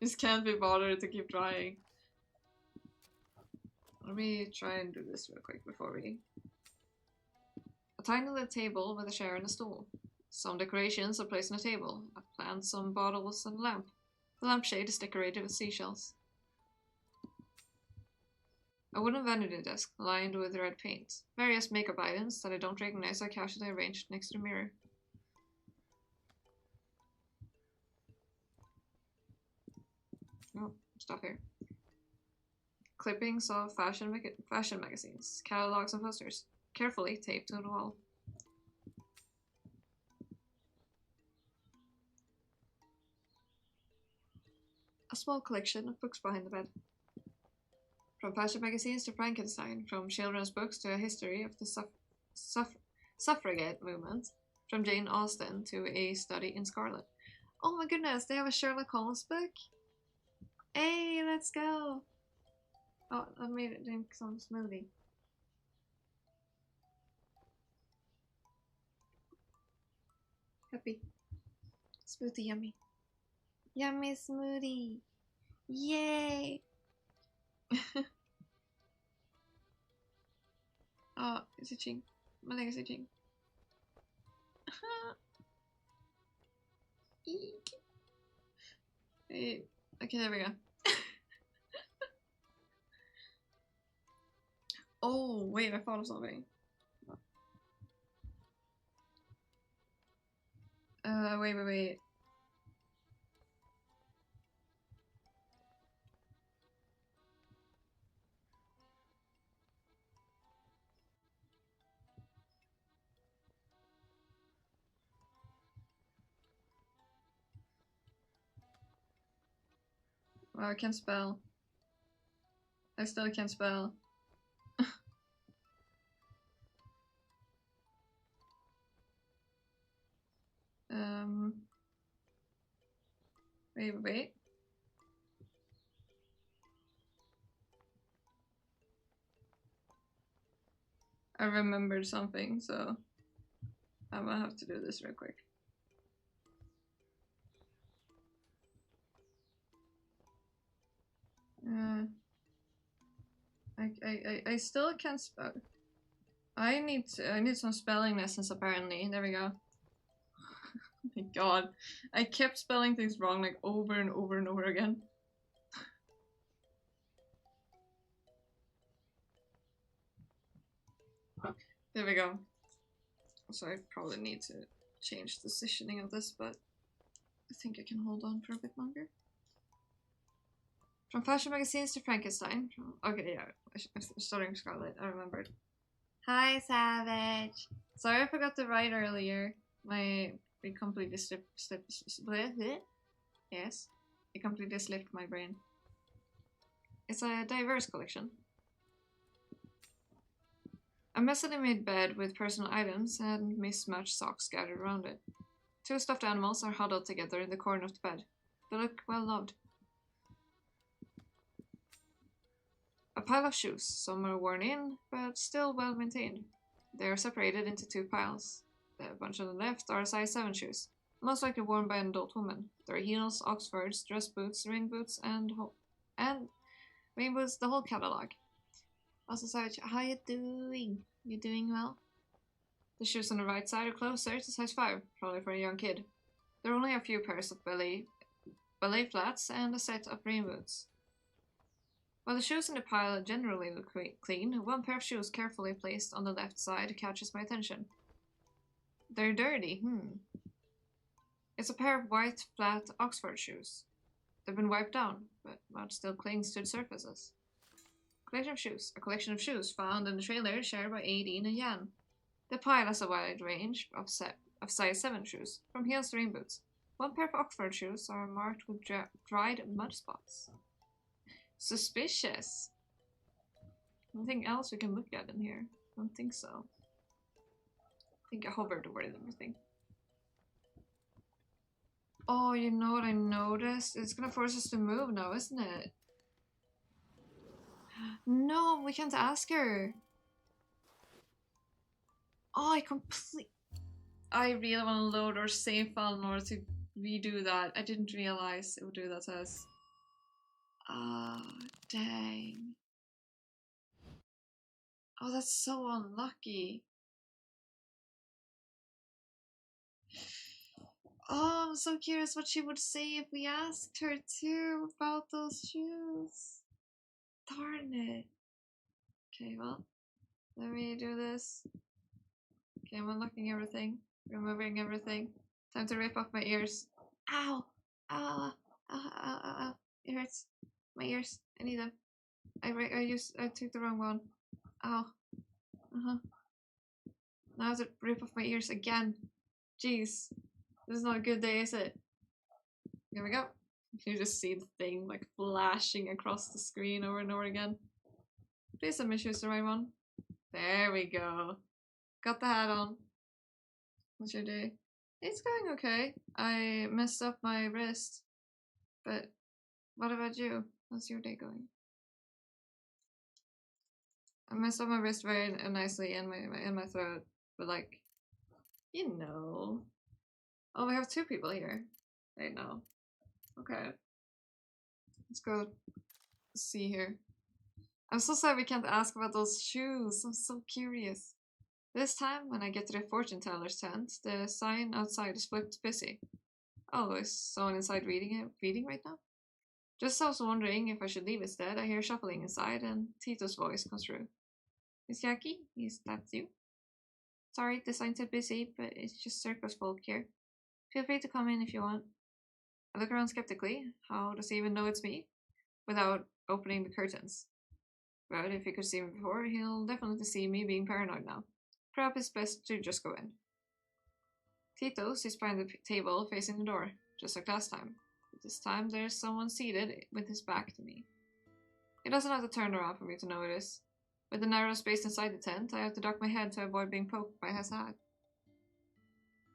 Just can't be bothered to keep trying. Let me try and do this real quick before we... A tiny little table with a chair and a stool. Some decorations are placed on a table. A plant, some bottles, and a lamp. The lampshade is decorated with seashells. A wooden vanity desk lined with red paint. Various makeup items that I don't recognize are casually arranged next to the mirror. Oh, stuff here. Clippings of fashion magazines, catalogs, and posters, carefully taped to the wall. A small collection of books behind the bed. From fashion magazines to Frankenstein, from children's books to a history of the suffragette movement, from Jane Austen to A Study in Scarlet. Oh my goodness, they have a Sherlock Holmes book? Hey, let's go! Oh, I made it drink some smoothie. Happy. Smoothie yummy. Yummy smoothie! Yay! Oh, it's itching. My leg is itching. Eek. Hey. Okay, there we go. Oh, wait, I thought of something. Wait. Wow, I can't spell. I still can't spell. Wait. I remembered something, so I'm gonna have to do this real quick. I still can't spell. I need some spelling lessons apparently. There we go. Oh my god. I kept spelling things wrong like over and over and over again. There we go. So I probably need to change the positioning of this, but I think I can hold on for a bit longer. From fashion magazines to Frankenstein. Okay, yeah, I'm starting Scarlet, I remembered. Hi, Savage! Sorry I forgot to write earlier. It completely Yes, it completely slipped my brain. It's a diverse collection. A messily made bed with personal items and mismatched socks scattered around it. Two stuffed animals are huddled together in the corner of the bed. They look well loved. A pile of shoes. Some are worn in, but still well maintained. They are separated into two piles. The bunch on the left are size 7 shoes, most likely worn by an adult woman. There are heels, Oxfords, dress boots, rain boots, and rain boots, the whole catalog. Also, Savage, how you doing? You doing well? The shoes on the right side are closer to size 5, probably for a young kid. There are only a few pairs of ballet flats and a set of rain boots. While the shoes in the pile generally look clean, one pair of shoes carefully placed on the left side catches my attention. They're dirty, It's a pair of white, flat Oxford shoes. They've been wiped down, but mud still clings to the surfaces. Collection of shoes. A collection of shoes found in the trailer shared by Aideen and Jan. The pile has a wide range of size 7 shoes, from heels to rain boots. One pair of Oxford shoes are marked with dried mud spots. Suspicious. Anything else we can look at in here? I don't think so. I think I hovered over everything. Oh, you know what I noticed? It's gonna force us to move now, isn't it? No, we can't ask her. Oh, I really want to load our save file in order to redo that. I didn't realize it would do that to us. Oh, dang. Oh, that's so unlucky. Oh, I'm so curious what she would say if we asked her too about those shoes. Darn it. Okay, well, let me do this. Okay, I'm unlocking everything, removing everything. Time to rip off my ears. Ow! Ow! Ow! Ow! Ow! Ow! It hurts. My ears. I need them. I took the wrong one. Ow. Now I have to rip off my ears again. Jeez. This is not a good day, is it? Here we go. You just see the thing like flashing across the screen over and over again. Please let me choose the right one. There we go. Got the hat on. What's your day? It's going okay. I messed up my wrist. But what about you? How's your day going? I messed up my wrist very nicely in my throat. But like, you know. Oh, we have 2 people here. Right now. Okay. Let's go see here. I'm so sorry we can't ask about those shoes. I'm so curious. This time, when I get to the fortune teller's tent, the sign outside is flipped busy. Oh, is someone inside reading right now? Just I was wondering if I should leave instead. I hear shuffling inside, and Tito's voice comes through. Miss Jackie, is that you? Sorry, the sign said busy, but it's just circus folk here. Feel free to come in if you want. I look around skeptically. How does he even know it's me? Without opening the curtains. But if he could see me before, he'll definitely see me being paranoid now. Perhaps it's best to just go in. Tito sits behind the table facing the door, just like last time. But this time there's someone seated with his back to me. He doesn't have to turn around for me to know it is. With the narrow space inside the tent, I have to duck my head to avoid being poked by his hat.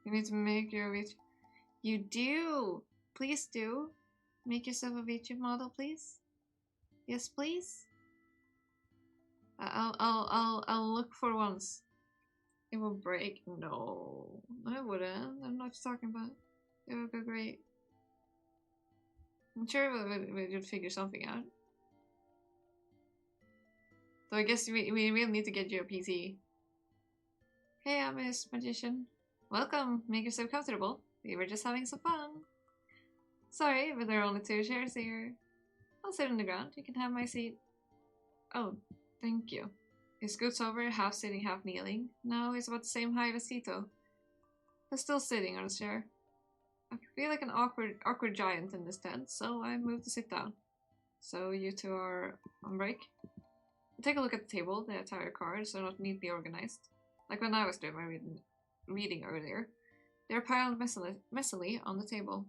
You need to make your Vtube. You do! Please do. Make yourself a Vtube model, please. Yes, please. I'll look for once. It will break. No, I wouldn't. I don't know what you're talking about. It would go great. I'm sure we'd figure something out. So I guess we will need to get you a PC. Hey, I'm Miss Magician. Welcome. Make yourself comfortable. We were just having some fun. Sorry, but there are only 2 chairs here. I'll sit on the ground. You can have my seat. Oh, thank you. He scoots over, half sitting, half kneeling. Now he's about the same height as Tito. He's still sitting on his chair. I feel like an awkward giant in this tent, so I move to sit down. So you 2 are on break? Take a look at the table. The entire cards are not neatly organized. Like when I was doing my reading earlier. They're piled messily on the table.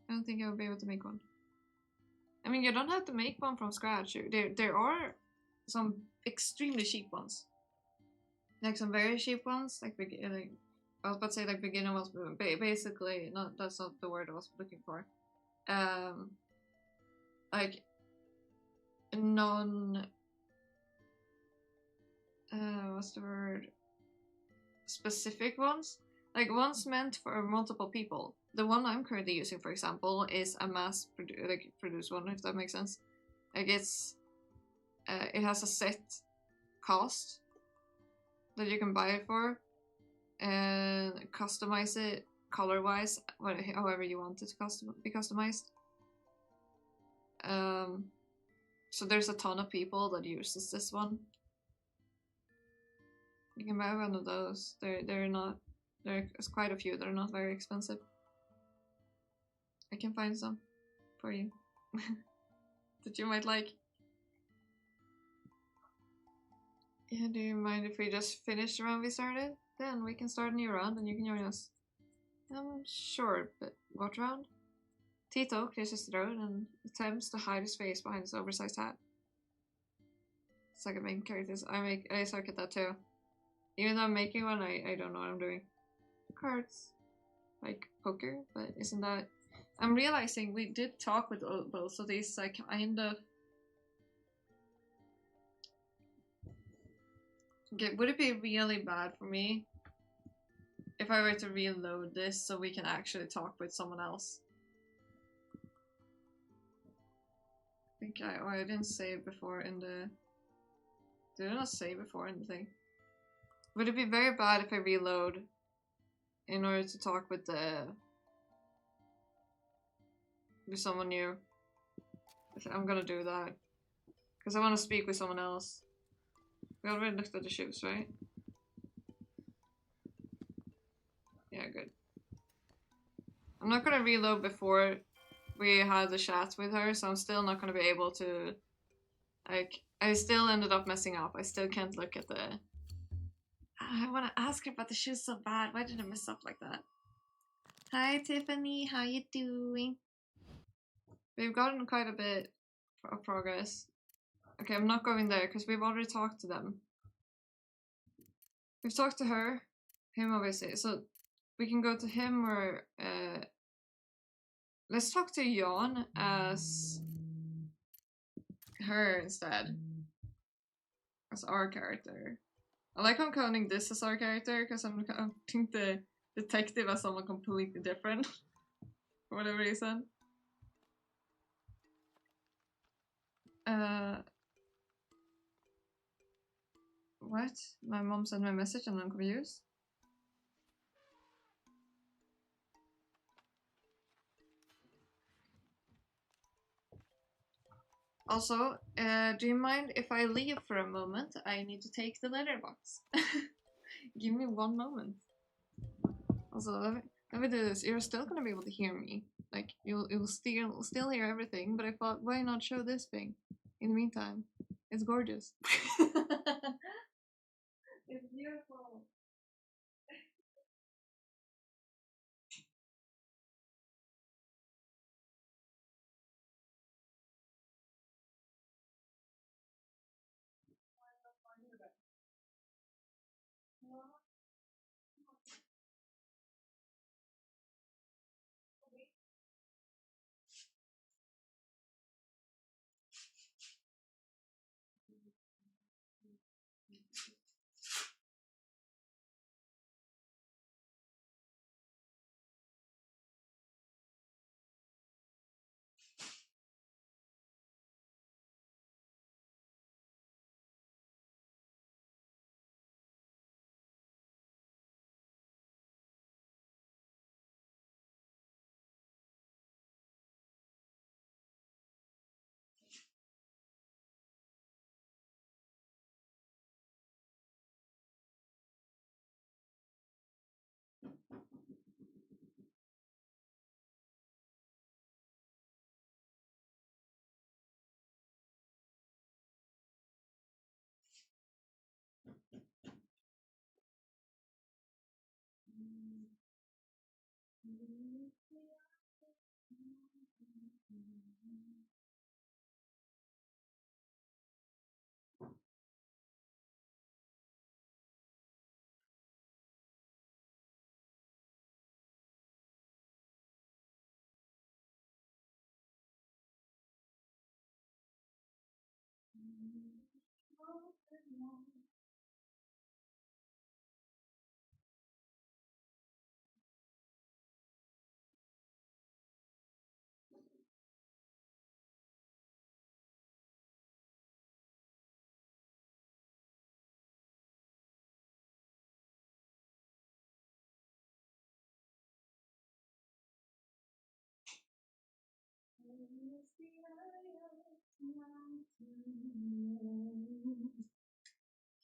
I don't think I would be able to make one. I mean, you don't have to make one from scratch. There are some extremely cheap ones. Like some very cheap ones. Like I was about to say like beginner ones, but basically, that's not the word I was looking for. Like what's the word? Specific ones? Like ones meant for multiple people. The one I'm currently using, for example, is a produced one, if that makes sense. Like it has a set cost that you can buy it for, and customize it color-wise, however you want it to be customized. So there's a ton of people that uses this one. You can buy one of those. There's quite a few. They're not very expensive. I can find some for you that you might like. Yeah, do you mind if we just finish the round we started? Then we can start a new round and you can join us. Sure, but what round? Tito clears his throat and attempts to hide his face behind his oversized hat. Second main characters. I suck at that too. Even though I'm making one, I don't know what I'm doing. Cards. Like poker, but isn't that... I'm realizing we did talk with both of these, like, kind of... Okay, would it be really bad for me if I were to reload this so we can actually talk with someone else? I think I didn't save before in the... Did I not save before in the thing? Would it be very bad if I reload in order to talk with someone new? I'm gonna do that. Because I want to speak with someone else. We already looked at the shoes, right? Yeah, good. I'm not gonna reload before we had the chat with her, so I'm still not gonna be able to... Like, I still ended up messing up. I still can't look at the... I want to ask her about the shoes so bad. Why did I mess up like that? Hi Tiffany, how you doing? We've gotten quite a bit of progress. Okay, I'm not going there because we've already talked to them. We've talked to her, him obviously, so we can go to him or let's talk to Jan as her instead. As our character. I like I'm counting this as our character because I'm counting the detective as someone completely different. For whatever reason. What? My mom sent me a message and I'm confused. Also, do you mind if I leave for a moment? I need to take the letterbox. Give me one moment. Also, let me do this. You're still gonna be able to hear me. Like, you'll still hear everything, but I thought, why not show this thing? In the meantime, it's gorgeous. It's beautiful.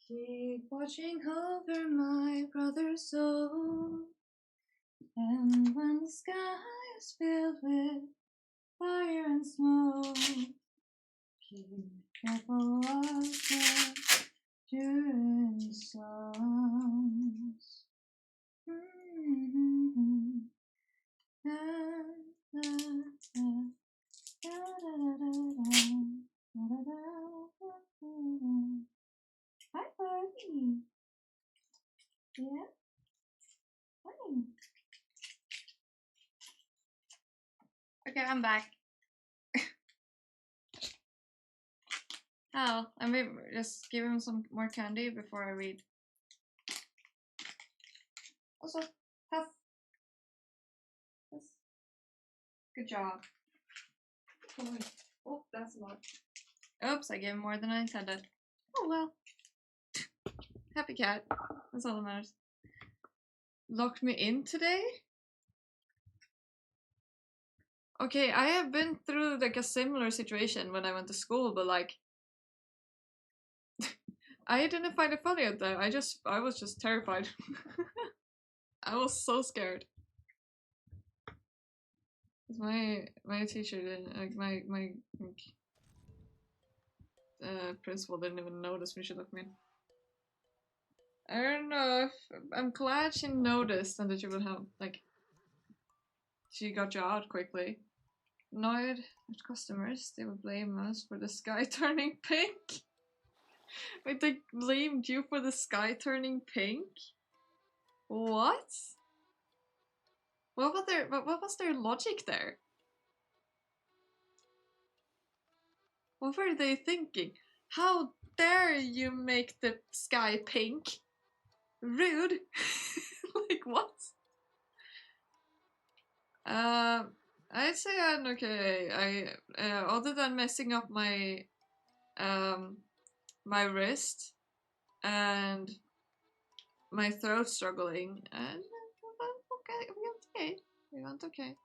Keep watching over my brother's soul, and when the sky is filled with fire and smoke, keep careful of the during the songs. Hi, buddy. Yeah. Hi. Okay, I'm back. Oh, I may just give him some more candy before I read. Also, have this. Good job. Oh, that's a lot. Oops, I gave him more than I intended. Oh well. Happy cat. That's all that matters. Locked me in today? Okay, I have been through like a similar situation when I went to school, but like I didn't find it funny at that. I was just terrified. I was so scared. My teacher didn't like my principal didn't even notice when she looked me in. I don't know if I'm glad she noticed and that she would have like she got you out quickly. Annoyed at customers, they would blame us for the sky turning pink. Wait, they blamed you for the sky turning pink? What? What was their logic there? What were they thinking? How dare you make the sky pink? Rude. Like what? I'd say I'm okay. Other than messing up my my wrist and my throat struggling, and okay, we went okay. We went okay.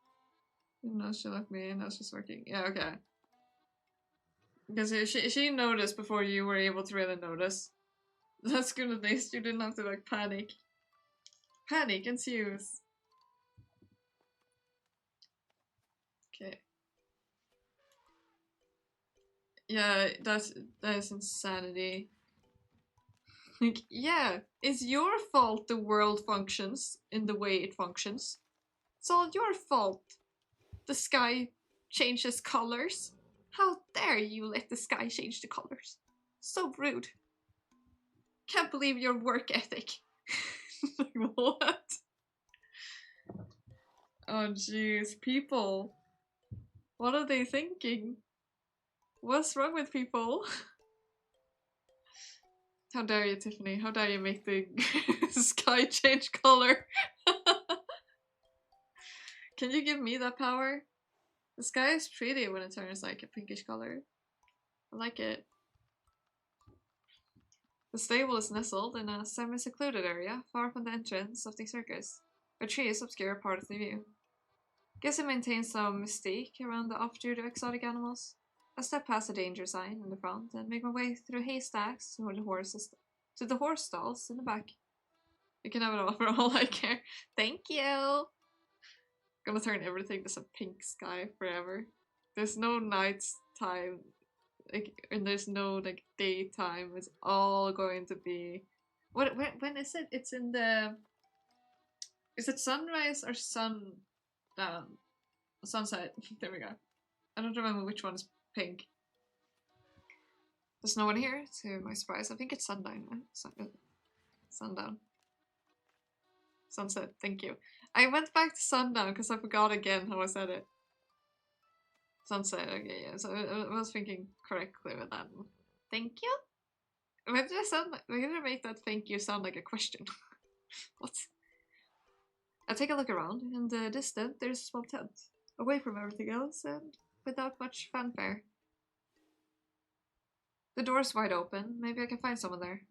No, she left me in. That's just working. Yeah, okay. Because she noticed before you were able to really notice. That's good at least. You didn't have to like panic. Panic ensues. Okay. Yeah, that is insanity. Like, yeah, it's your fault the world functions in the way it functions. It's all your fault. The sky changes colors. How dare you let the sky change the colors? So rude. Can't believe your work ethic. Like, what? Oh jeez, people. What are they thinking? What's wrong with people? How dare you, Tiffany? How dare you make the sky change color? Can you give me that power? The sky is pretty when it turns like a pinkish color. I like it. The stable is nestled in a semi-secluded area, far from the entrance of the circus, where trees obscure part of the view. Guess it maintains some mystique around the offshoot of exotic animals. I step past the danger sign in the front and make my way through haystacks to the horse stalls in the back. You can have it all for all I care. Thank you! Gonna turn everything to some pink sky forever. There's no night time, like, and there's no like daytime. It's all going to be. When is it? It's in the. Is it sunrise or sunset? There we go. I don't remember which one is pink. There's no one here, to my surprise. I think it's sundown. Sundown. Sunset, thank you. I went back to sundown because I forgot again how I said it. Sunset, okay, yeah. So I was thinking correctly with that one. Thank you? Why did I make that thank you sound like a question? What? I take a look around. In the distance, there's a small tent, away from everything else and without much fanfare. The door's wide open. Maybe I can find someone there.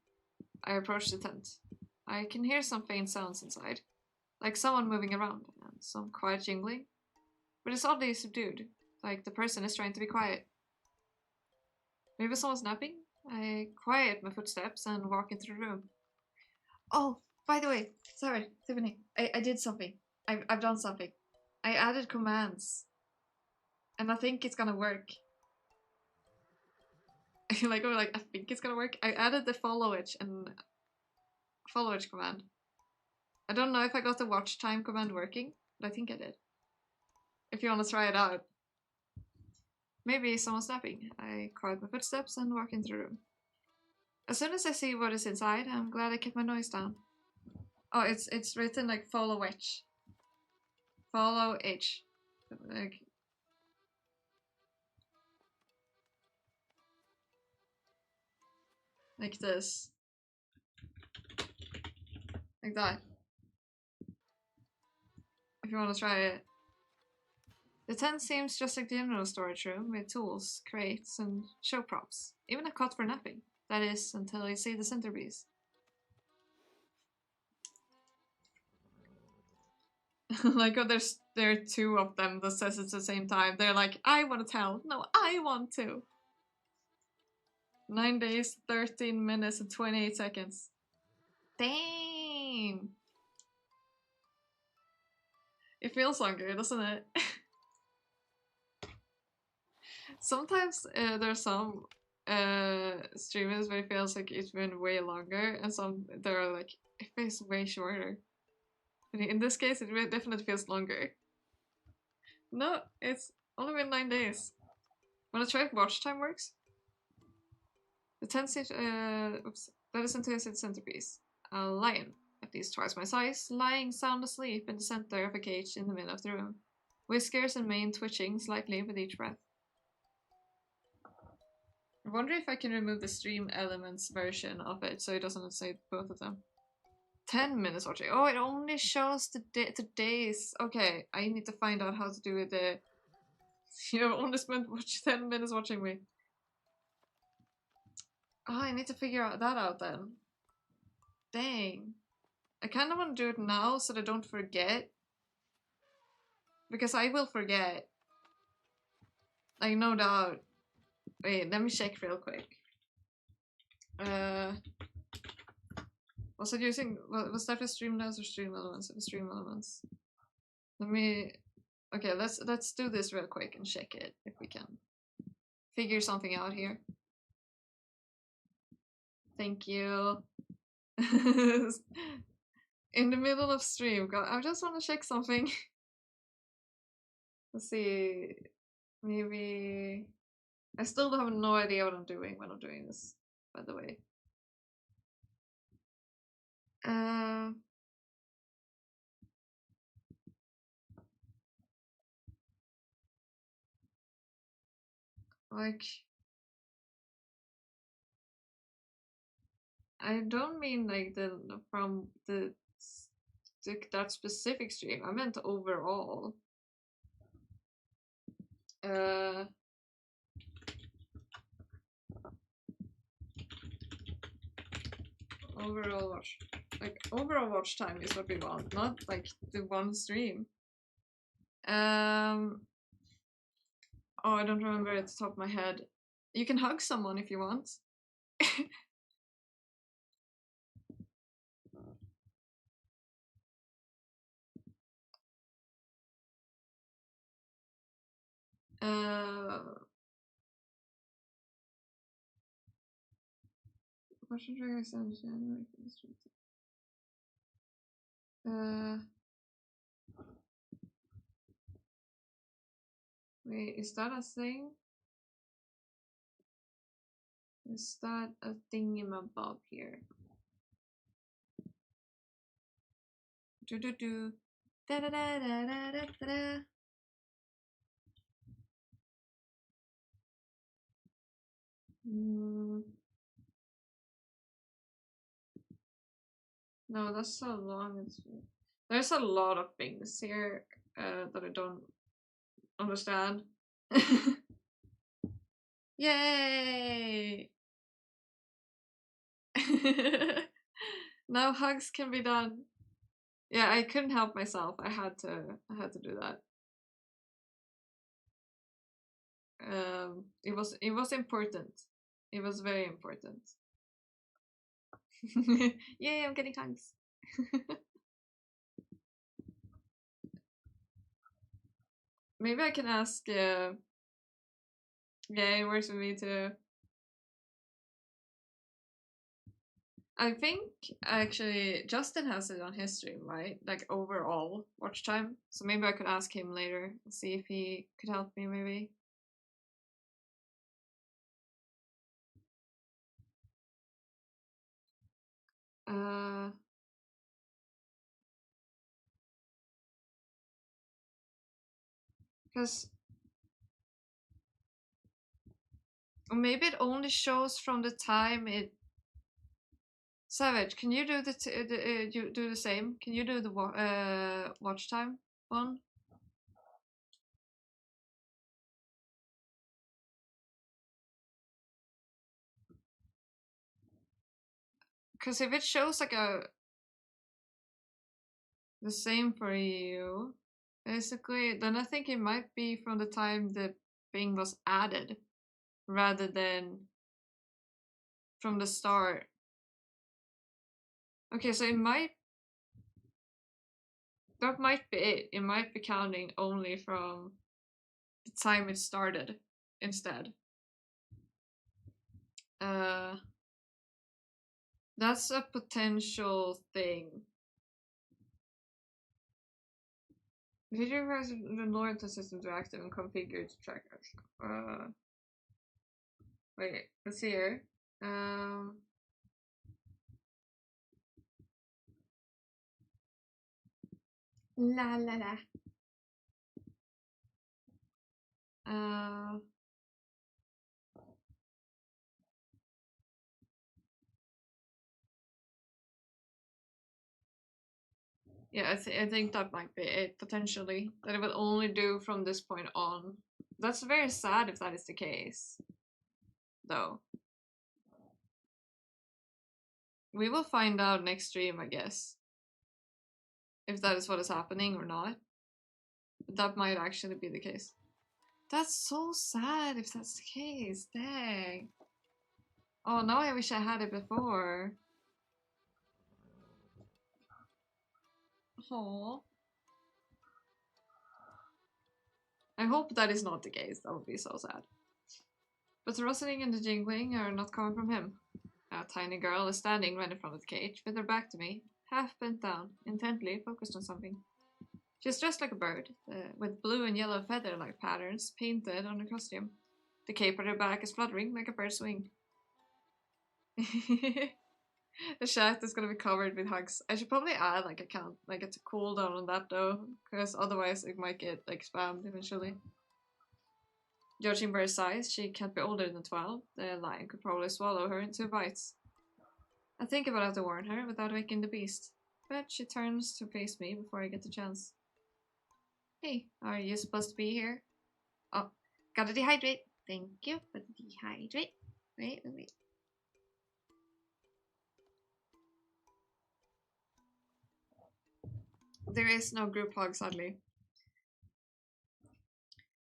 I approach the tent. I can hear some faint sounds inside, like someone moving around, and some quiet jingling. But it's oddly subdued, like the person is trying to be quiet. Maybe someone's napping? I quiet my footsteps and walk into the room. Oh, by the way, sorry, Tiffany, I did something. I've done something. I added commands. And I think it's gonna work. like, oh, like I think it's gonna work. I added the follow it command. I don't know if I got the watch time command working, but I think I did. If you want to try it out. Maybe someone's napping. I quiet my footsteps and walk into the room. As soon as I see what is inside, I'm glad I kept my noise down. Oh, it's written like follow H. Follow H. Like this. Like that. If you want to try it. The tent seems just like the general storage room, with tools, crates, and show props. Even a cot for napping. That is, until I see the centerpiece. Like, oh, there are two of them that says it's the same time. They're like, I want to tell. No, I want to. 9 days, 13 minutes, and 28 seconds. Damn! It feels longer, doesn't it? Sometimes there's some streamers where it feels like it's been way longer, and some that are like, it feels way shorter. In this case, it definitely feels longer. No, it's only been 9 days. Wanna try if watch time works? The 10 stage, oops, that is into its centerpiece. A lion, at least twice my size, lying sound asleep in the center of a cage in the middle of the room. Whiskers and mane twitching slightly with each breath. I wonder if I can remove the stream elements version of it so it doesn't say both of them. 10 minutes watching. Oh, it only shows the days. Okay, I need to find out how to do it. You have only spent 10 minutes watching me. Oh, I need to figure that out then. Dang. I kind of want to do it now so that I don't forget. Because I will forget. Like, no doubt. Wait, let me check real quick. Was it using, was that for Streamlabs or Stream Elements? It was Stream Elements. Let me, okay, let's do this real quick and check it if we can figure something out here. Thank you. In the middle of stream, God, I just want to check something. Let's see, maybe, I still have no idea what I'm doing when I'm doing this, by the way. Like, I don't mean like from that specific stream. I meant overall. Overall watch time is what we want, not like the one stream. Oh, I don't remember at the top of my head. You can hug someone if you want. What should I send? Wait, is that a thing? Is that a thingamabob here? Do do do. Da da da da da da da. No, that's so long. There's a lot of things here that I don't understand. Yay! Now hugs can be done. Yeah, I couldn't help myself. I had to do that. It was important. It was very important. Yay, I'm getting hugs. Maybe I can ask yeah, it works for me too. I think actually Justin has it on his stream, right? Like overall watch time. So maybe I could ask him later and see if he could help me maybe. Because maybe it only shows from the time it. Savage, can you do you do the same? Can you do the watch time one? Because if it shows like the same for you, basically, then I think it might be from the time the thing was added, rather than from the start. Okay, so it might. That might be it. It might be counting only from the time it started instead. That's a potential thing. Video requires the loyalty system to active and configured to track action. Wait, let's see here. La la la. Yeah, I think that might be it, potentially. That it will only do from this point on. That's very sad if that is the case, though. We will find out next stream, I guess. If that is what is happening or not. But that might actually be the case. That's so sad if that's the case. Dang. Oh, now I wish I had it before. Oh. I hope that is not the case. That would be so sad. But the rustling and the jingling are not coming from him. A tiny girl is standing right in front of the cage, with her back to me, half bent down, intently focused on something. She's dressed like a bird, with blue and yellow feather-like patterns painted on her costume. The cape on her back is fluttering like a bird's wing. The shaft is gonna be covered with hugs. I should probably add like a count, like a cooldown on that though, because otherwise it might get like spammed eventually. Judging by her size, she can't be older than 12. The lion could probably swallow her in 2 bites. I think about how to warn her without waking the beast, but she turns to face me before I get the chance. Hey, are you supposed to be here? Oh, gotta dehydrate. Thank you for the dehydrate. Wait. There is no group hug, sadly.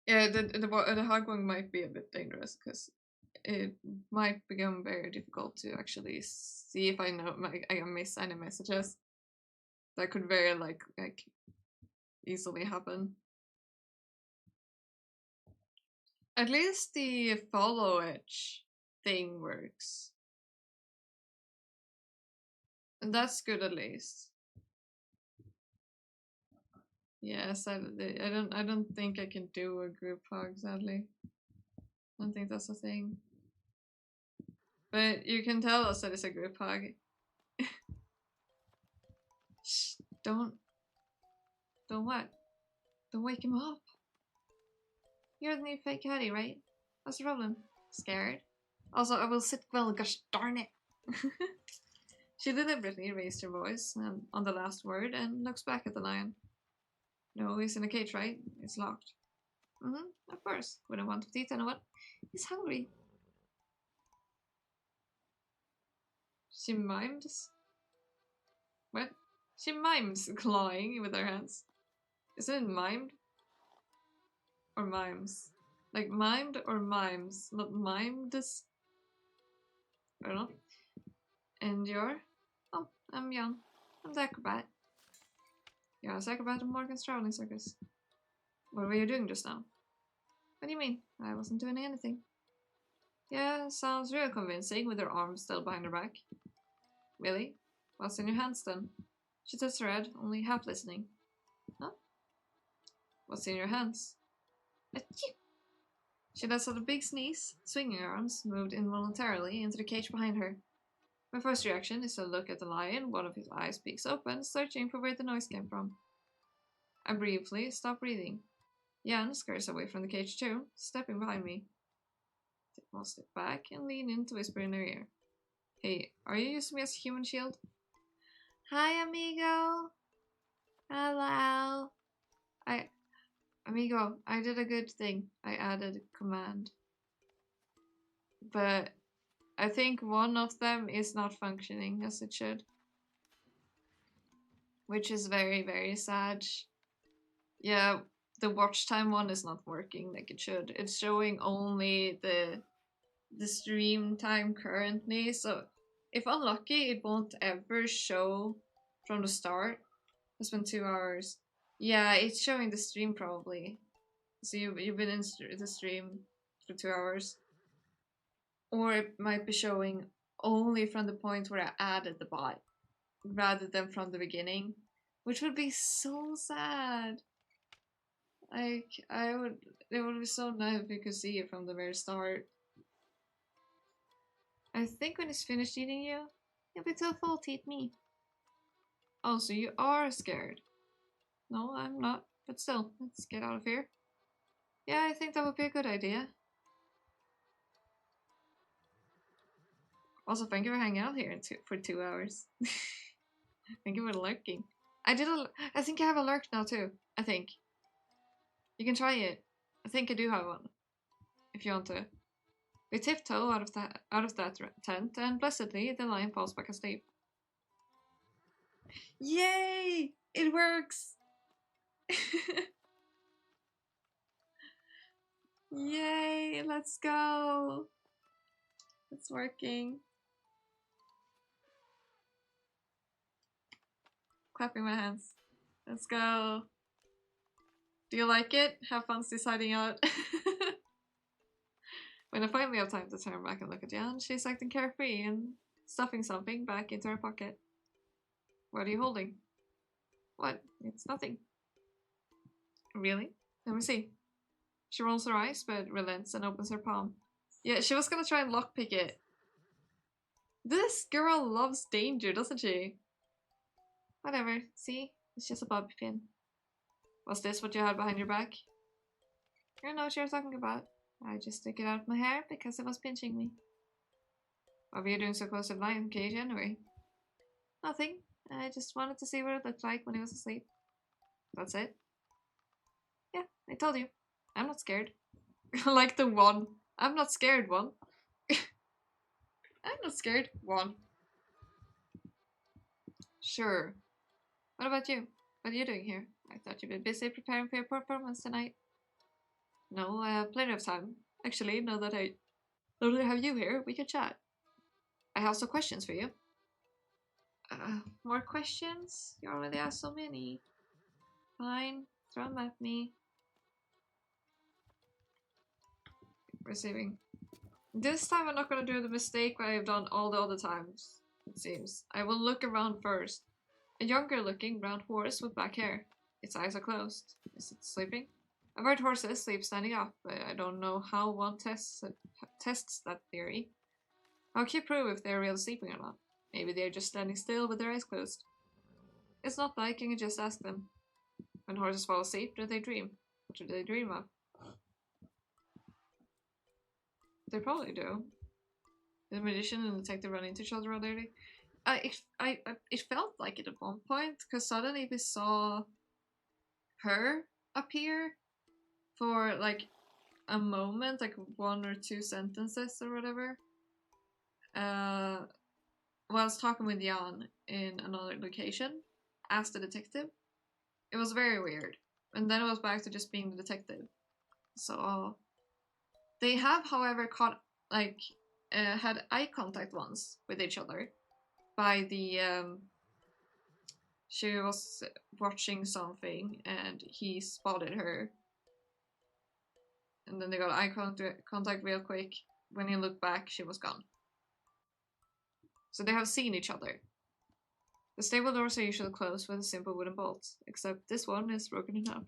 Yeah, the hug one might be a bit dangerous because it might become very difficult to actually see if I miss any messages. That could very like easily happen. At least the follow edge thing works, and that's good at least. Yes, I don't think I can do a group hug, sadly. I don't think that's a thing. But you can tell us that it's a group hug. Shh, don't what? Don't wake him up. You're the new fake caddy, right? What's the problem? Scared? Also, I will sit well, gosh darn it. She deliberately raised her voice on the last word and looks back at the lion. No, he's in a cage, right? It's locked. Of course. Wouldn't want to eat anyone. He's hungry. She mimes. What? She mimes clawing with her hands. Isn't it mimed? Or mimes? Like mimed or mimes? Not mimed? I don't know. And you're? Oh, I'm young. I'm the acrobat. Yeah, I was acrobat in Morgan's traveling circus. What were you doing just now? What do you mean? I wasn't doing anything. Yeah, sounds real convincing with her arms still behind her back. Really? What's in your hands then? She tilts her head, only half listening. Huh? What's in your hands? Achoo! She lets out a big sneeze, swinging her arms, moved involuntarily into the cage behind her. My first reaction is to look at the lion, one of his eyes peeks open, searching for where the noise came from. I briefly stop breathing. Jan scurries away from the cage too, stepping behind me. Take one step back and lean in to whisper in her ear. Hey, are you using me as a human shield? Hi, amigo. Hello. Amigo, I did a good thing. I added a command. But I think one of them is not functioning as it should. Which is very, very sad. Yeah, the watch time one is not working like it should. It's showing only the stream time currently, so if unlucky it won't ever show from the start. It's been 2 hours. Yeah, it's showing the stream probably. So you've been in the stream for 2 hours. Or it might be showing only from the point where I added the bot, rather than from the beginning, which would be so sad. Like, it would be so nice if you could see it from the very start. I think when he's finished eating you, he'll be too full to eat me. Oh, so you are scared. No, I'm not, but still, let's get out of here. Yeah, I think that would be a good idea. Also, thank you for hanging out here for 2 hours. Thank you for lurking. I think I have a lurk now too. I think. You can try it. I think I do have one. If you want to. We tiptoe out of that tent, and blessedly the lion falls back asleep. Yay! It works! Yay! Let's go! It's working. Clapping my hands. Let's go. Do you like it? Have fun deciding out. When I finally have time to turn back and look at Jan, she's acting carefree and stuffing something back into her pocket. What are you holding? What? It's nothing. Really? Let me see. She rolls her eyes, but relents and opens her palm. Yeah, she was gonna try and lockpick it. This girl loves danger, doesn't she? Whatever, see? It's just a bobby pin. Was this what you had behind your back? I know what you're talking about. I just took it out of my hair because it was pinching me. What were you doing so close to the lion cage anyway? Nothing. I just wanted to see what it looked like when he was asleep. That's it? Yeah, I told you. I'm not scared. Like the one. I'm not scared one. I'm not scared one. Sure. What about you? What are you doing here? I thought you'd be busy preparing for your performance tonight. No, I have plenty of time. Actually, now that I have you here, we can chat. I have some questions for you. More questions? You already asked so many. Fine, throw them at me. Receiving. This time I'm not gonna do the mistake that I've done all the other times, it seems. I will look around first. A younger looking brown horse with black hair. Its eyes are closed. Is it sleeping? I've heard horses sleep standing up, but I don't know how one tests that theory. How can you prove if they're really sleeping or not? Maybe they're just standing still with their eyes closed. It's not like you can just ask them. When horses fall asleep, do they dream? What do they dream of? They probably do. The magician and the detective run into each other already. It felt like it at one point, because suddenly we saw her appear for like a moment, like 1 or 2 sentences or whatever. While I was talking with Jan in another location as the detective. It was very weird. And then it was back to just being the detective. So they have, however, had eye contact once with each other. By the she was watching something and he spotted her. And then they got eye contact real quick. When he looked back, she was gone. So they have seen each other The stable doors are usually closed with a simple wooden bolt, except this one is broken in half.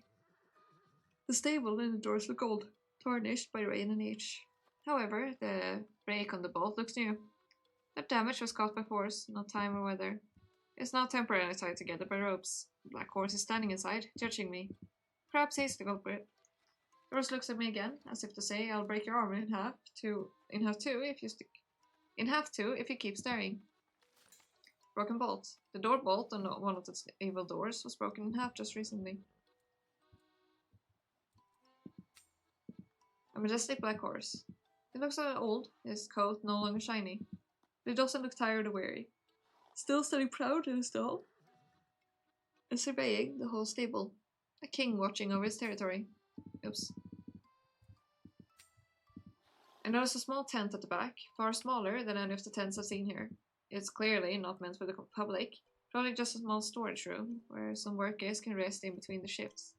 The stable and the doors look old, tarnished by rain and age. However, the break on the bolt looks new. The damage was caused by force, not time or weather. It's now temporarily tied together by ropes. The black horse is standing inside, judging me. Perhaps he's the culprit. The horse looks at me again, as if to say, "I'll break your arm in half too if you keep staring." Broken bolt. The door bolt on one of the stable doors was broken in half just recently. A majestic black horse. He looks old, his coat no longer shiny, but he doesn't look tired or weary. Still standing proud in his stall and surveying the whole stable. A king watching over his territory. Oops. I notice a small tent at the back, far smaller than any of the tents I've seen here. It's clearly not meant for the public, probably just a small storage room, where some workers can rest in between the shifts.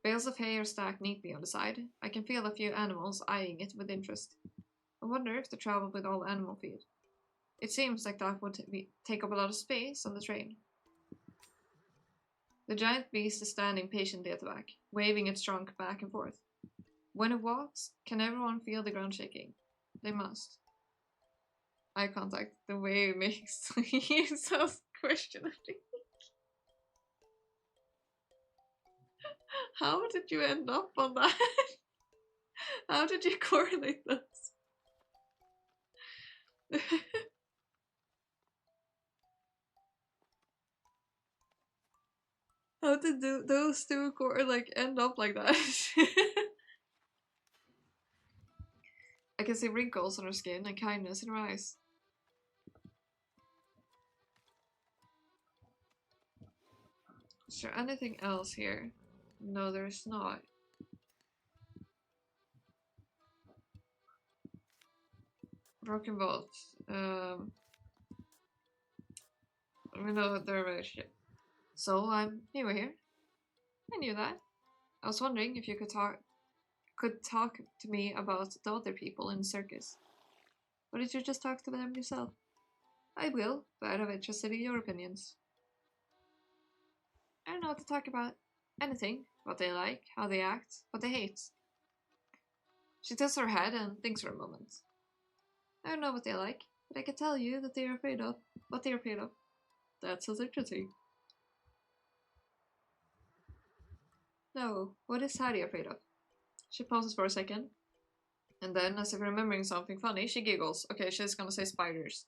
Bales of hay are stacked neatly on the side. I can feel a few animals eyeing it with interest. I wonder if they travel with all animal feed. It seems like that would take up a lot of space on the train. The giant beast is standing patiently at the back, waving its trunk back and forth. When it walks, can everyone feel the ground shaking? They must. Eye contact, the way it makes you so questionably. How did you end up on that? How did you correlate this? How did those two end up like that? I can see wrinkles on her skin and kindness in her eyes. Is there anything else here? No, there's not. Broken vault. We know their relationship. So I'm new here. I knew that. I was wondering if you could talk to me about the other people in the circus. Or did you just talk to them yourself? I will, but I'm interested in your opinions. I don't know what to talk about. Anything. What they like, how they act, what they hate. She tilts her head and thinks for a moment. I don't know what they like, but I can tell you that they are afraid of what they are afraid of. That sounds interesting. No, what is Harry afraid of? She pauses for a second, and then, as if remembering something funny, she giggles. Okay, she's gonna say spiders.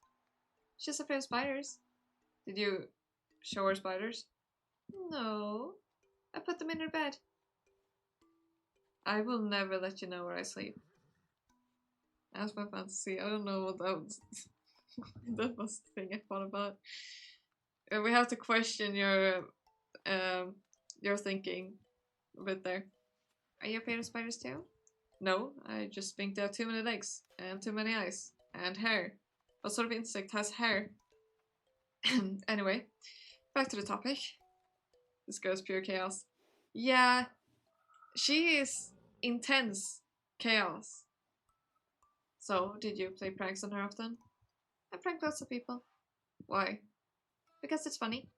She's afraid of spiders. Did you show her spiders? No. I put them in her bed. I will never let you know where I sleep. That's my fantasy. I don't know what that was. That was the thing I thought about. We have to question your thinking a bit there. Are you afraid of spiders too? No, I just think they have too many legs and too many eyes and hair. What sort of insect has hair? Anyway, back to the topic. This goes pure chaos. Yeah, she is intense chaos. So, did you play pranks on her often? I prank lots of people. Why? Because it's funny.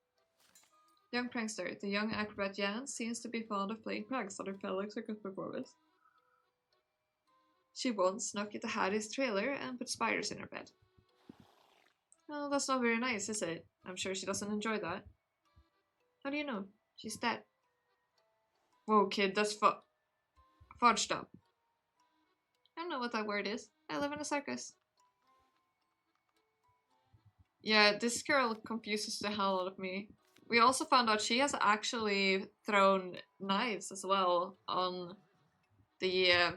Young prankster, the young acrobat Jan seems to be fond of playing pranks on her fellow circus performers. She once snuck into Hattie's trailer and put spiders in her bed. Well, that's not very nice, is it? I'm sure she doesn't enjoy that. How do you know? She's dead. Whoa, kid, that's fudged up. I don't know what that word is. I live in a circus. Yeah, this girl confuses the hell out of me. We also found out she has actually thrown knives as well on the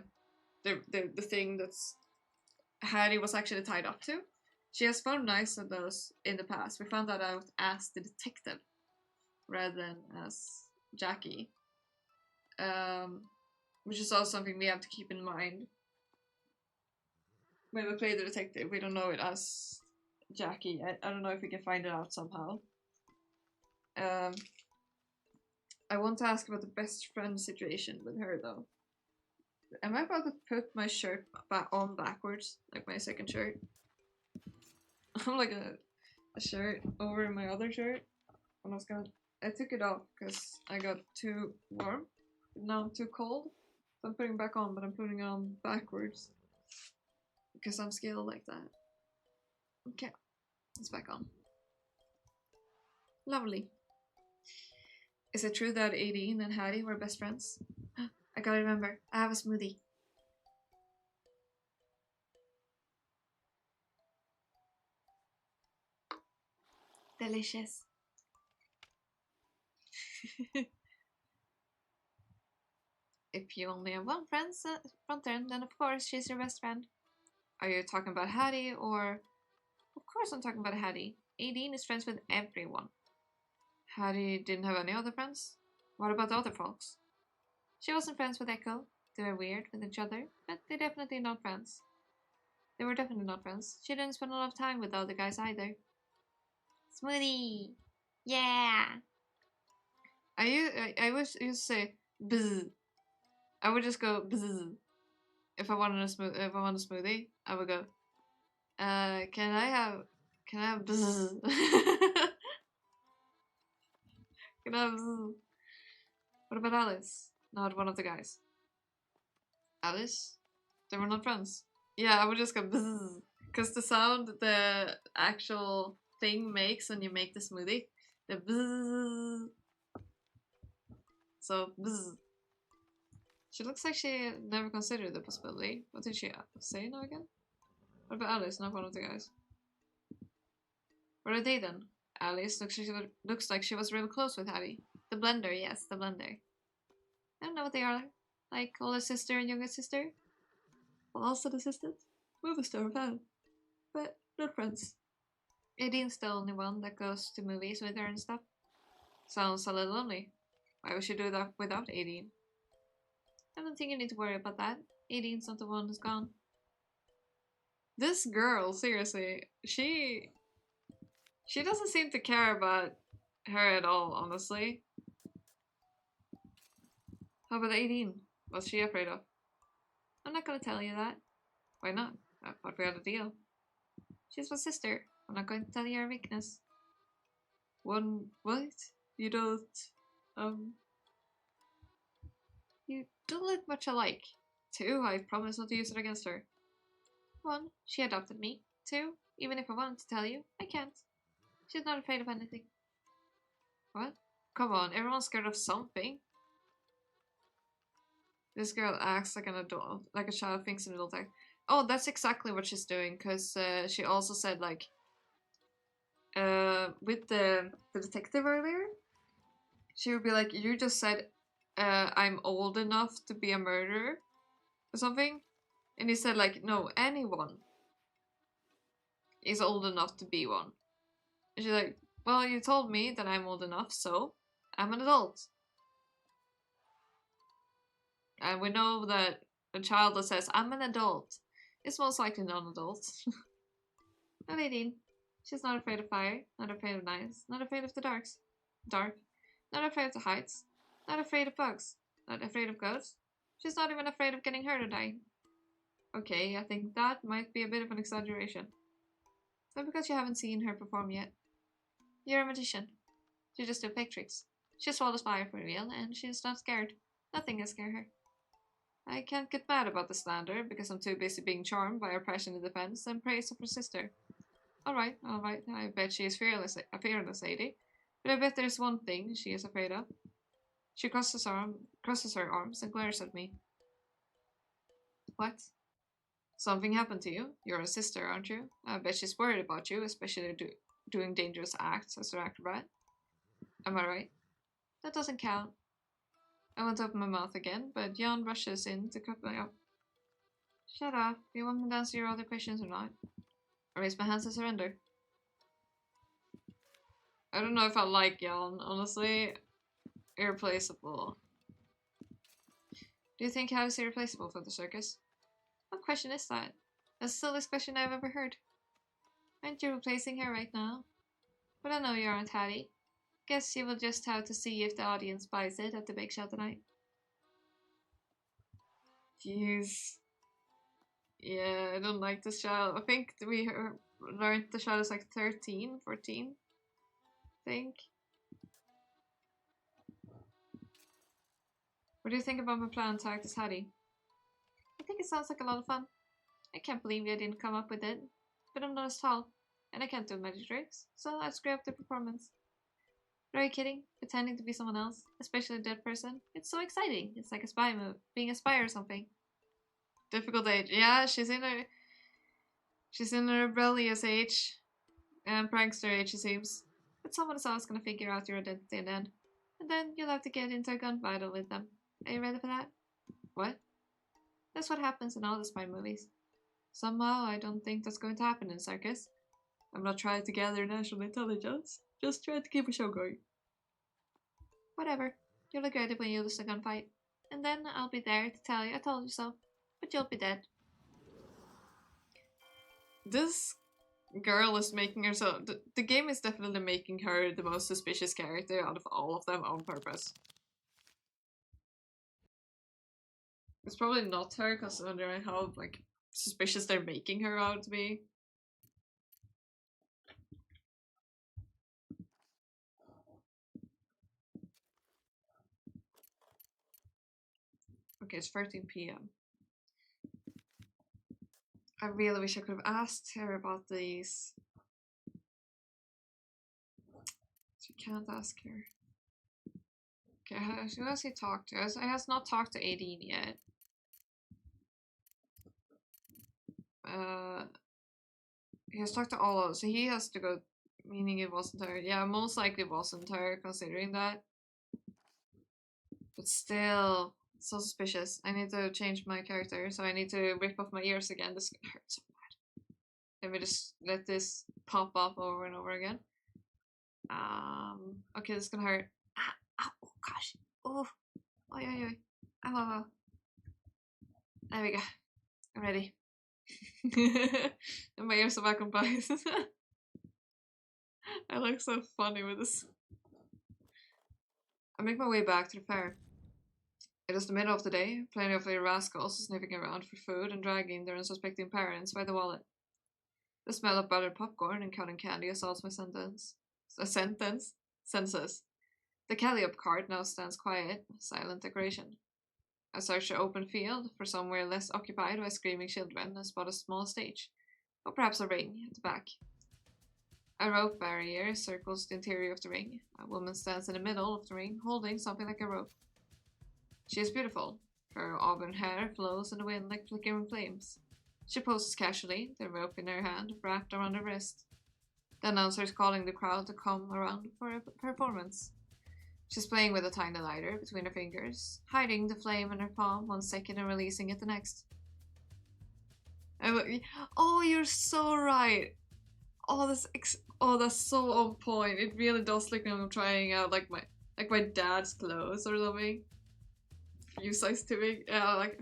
thing that's Harry was actually tied up to. She has thrown knives at those in the past. We found that out as the detective rather than as Jackie. Which is also something we have to keep in mind. When we play the detective, we don't know it as Jackie. I don't know if we can find it out somehow. I want to ask about the best friend situation with her though. Am I about to put my shirt on backwards, like my second shirt? I'm like a shirt over my other shirt. And I took it off because I got too warm. Now I'm too cold. So I'm putting it back on, but I'm putting it on backwards. Because I'm scaled like that. Okay, it's back on. Lovely. Is it true that Aideen and Hattie were best friends? I gotta remember, I have a smoothie. Delicious. If you only have one friend turn, then of course she's your best friend. Are you talking about Hattie or... Of course I'm talking about Hattie. Aideen is friends with everyone. Hattie didn't have any other friends? What about the other folks? She wasn't friends with Echo. They were weird with each other, but they're definitely not friends. They were definitely not friends. She didn't spend a lot of time with the other guys either. Smoothie! Yeah! I used to say bzz. I would just go bzz. If I want a smoothie, I would go, can I have bzz? Can I have bzz? What about Alice? Not one of the guys. Alice? They were not friends. Yeah, I would just go bzz. Because the sound the actual thing makes when you make the smoothie, the bzz. So, bzz. She looks like she never considered the possibility. What did she say now again? What about Alice, not one of the guys? What are they then? Alice looks like she was real close with Hattie. The blender, yes, the blender. I don't know what they are. Like older sister and younger sister? Well, also the assistant? Movie star fan. But not friends. Aideen's the only one that goes to movies with her and stuff. Sounds a little lonely. Why would she do that without Aideen? I don't think you need to worry about that. Aideen's not the one who's gone. This girl, seriously, she doesn't seem to care about her at all, honestly. How about Aideen? What's she afraid of? I'm not gonna tell you that. Why not? I thought we had a deal. She's my sister. I'm not going to tell you her weakness. One, what? You don't, you don't look much alike. 2, I promise not to use it against her. 1, she adopted me. 2, even if I wanted to tell you, I can't. She's not afraid of anything. What? Come on, everyone's scared of something. This girl acts like an adult, like a child thinks an adult act. Oh, that's exactly what she's doing, because she also said, like, with the detective earlier, she would be like, you just said, I'm old enough to be a murderer, or something. And he said, like, no, anyone is old enough to be one. And she's like, well, you told me that I'm old enough, so I'm an adult. And we know that a child that says, I'm an adult, is most likely non-adult. Not 18. She's not afraid of fire, not afraid of knives, not afraid of the dark, not afraid of the heights, not afraid of bugs, not afraid of ghosts. She's not even afraid of getting hurt or dying. Okay, I think that might be a bit of an exaggeration. But because you haven't seen her perform yet. You're a magician. You just do fake tricks. She swallows fire for real, and she's not scared. Nothing can scare her. I can't get mad about the slander, because I'm too busy being charmed by her passionate defense and praise of her sister. Alright, I bet she is a fearless lady. But I bet there's one thing she is afraid of. She crosses her arms and glares at me. What? Something happened to you? You're a sister, aren't you? I bet she's worried about you, especially doing dangerous acts as an acrobat. Am I right? That doesn't count. I want to open my mouth again, but Jan rushes in to cut me off. Shut up. Do you want me to answer your other questions or not? I raise my hands to surrender. I don't know if I like Jan, honestly. Irreplaceable. Do you think House is irreplaceable for the circus? What question is that? That's the silliest question I've ever heard. Aren't you replacing her right now? But I know you aren't, Hattie. Guess you will just have to see if the audience buys it at the big show tonight. Jeez. Yeah, I don't like this child. I think learned the shadows like 13, 14, I think. What do you think about my plan to act as Hattie? I think it sounds like a lot of fun. I can't believe I didn't come up with it. But I'm not as tall, and I can't do magic tricks, so I'd screw up the performance. But are you kidding? Pretending to be someone else, especially a dead person? It's so exciting. It's like a spy move, being a spy or something. Difficult age. Yeah, she's in a rebellious age. And prankster age, it seems. But someone is always gonna figure out your identity in the end. And then you'll have to get into a gun battle with them. Are you ready for that? What? That's what happens in all the spy movies. Somehow, I don't think that's going to happen in Circus. I'm not trying to gather national intelligence, just trying to keep a show going. Whatever. You'll regret it when you lose a gunfight. And then I'll be there to tell you I told you so. But you'll be dead. This girl is making her so... The game is definitely making her the most suspicious character out of all of them on purpose. It's probably not her, considering how, like, suspicious they're making her out to be. Okay, it's 13 p.m. I really wish I could have asked her about these. So you can't ask her. Okay, who has he talked to? I has not talked to Aideen yet. He has talked to all of us, so he has to go, meaning it wasn't her. Yeah, most likely it wasn't her, considering that. But still, so suspicious. I need to change my character, so I need to rip off my ears again. This hurts so bad. Let me just let this pop up over and over again. Okay, this is gonna hurt. Ah, ow, oh gosh. Oh, oi, oi, oi. Ow, ow, ow. There we go. I'm ready. And my ears are back on place. I look so funny with this. I make my way back to the fair. It is the middle of the day. Plenty of little rascals sniffing around for food and dragging their unsuspecting parents by the wallet. The smell of buttered popcorn and cotton candy assaults my senses. The Calliope cart now stands quiet, silent decoration. I search the open field for somewhere less occupied by screaming children and spot a small stage, or perhaps a ring at the back. A rope barrier circles the interior of the ring. A woman stands in the middle of the ring, holding something like a rope. She is beautiful. Her auburn hair flows in the wind like flickering flames. She poses casually, the rope in her hand wrapped around her wrist. The announcer is calling the crowd to come around for a performance. She's playing with a tiny lighter between her fingers, hiding the flame in her palm 1 second and releasing it the next. Oh, you're so right. Oh, that's so on point. It really does look like I'm trying out like my dad's clothes or something. A few sizes too big. Yeah, like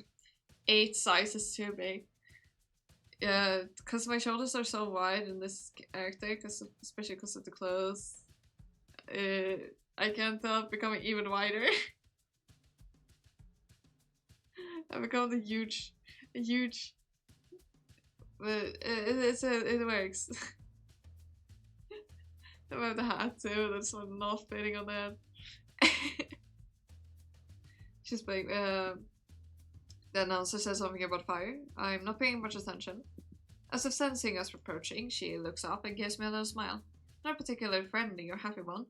8 sizes too big. Yeah, because my shoulders are so wide in this character, especially because of the clothes. I can't help becoming even wider. I become a huge, but it works. I have the hat too. That's not fitting on that. She's playing. The announcer says something about fire. I'm not paying much attention. As if sensing us approaching, she looks up and gives me a little smile. Not particularly friendly or happy one.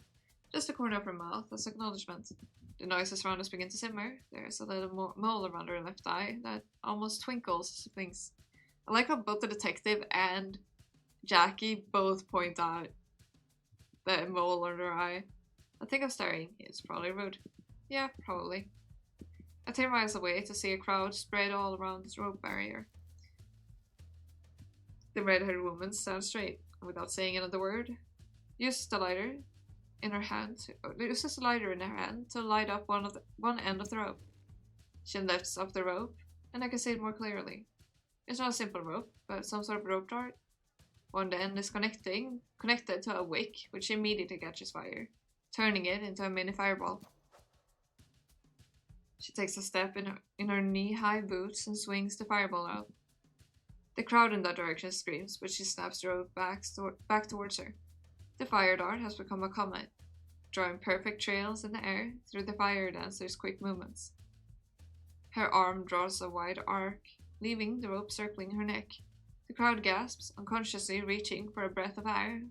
Just the corner of her mouth as acknowledgement. The noises around us begin to simmer. There's a little mole around her left eye that almost twinkles as she blinks. I like how both the detective and Jackie both point out the mole on her eye. I think I'm staring. It's probably rude. Yeah, probably. I turn my eyes away to see a crowd spread all around this rope barrier. The red-haired woman stands straight, without saying another word. Uses the lighter in her hand to light up one end of the rope. She lifts up the rope, and I can see it more clearly. It's not a simple rope, but some sort of rope dart. One end is connected to a wick, which immediately catches fire, turning it into a mini fireball. She takes a step in her knee-high boots and swings the fireball out. The crowd in that direction screams, but she snaps the rope back towards her. The fire dart has become a comet, drawing perfect trails in the air through the fire dancer's quick movements. Her arm draws a wide arc, leaving the rope circling her neck. The crowd gasps, unconsciously reaching for a breath of air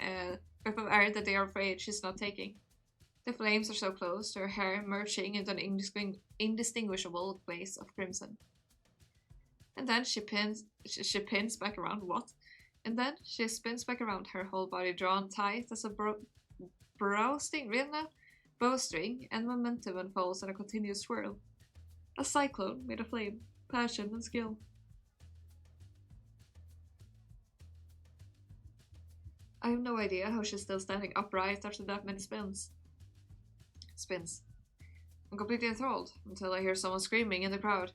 that they are afraid she's not taking. The flames are so close to her hair, merging into an indistinguishable blaze of crimson. And then she pins back around. What? And then she spins back around, her whole body drawn tight as a bowstring, and momentum unfolds in a continuous swirl. A cyclone made of flame, passion, and skill. I have no idea how she's still standing upright after that many spins. I'm completely enthralled until I hear someone screaming in the crowd.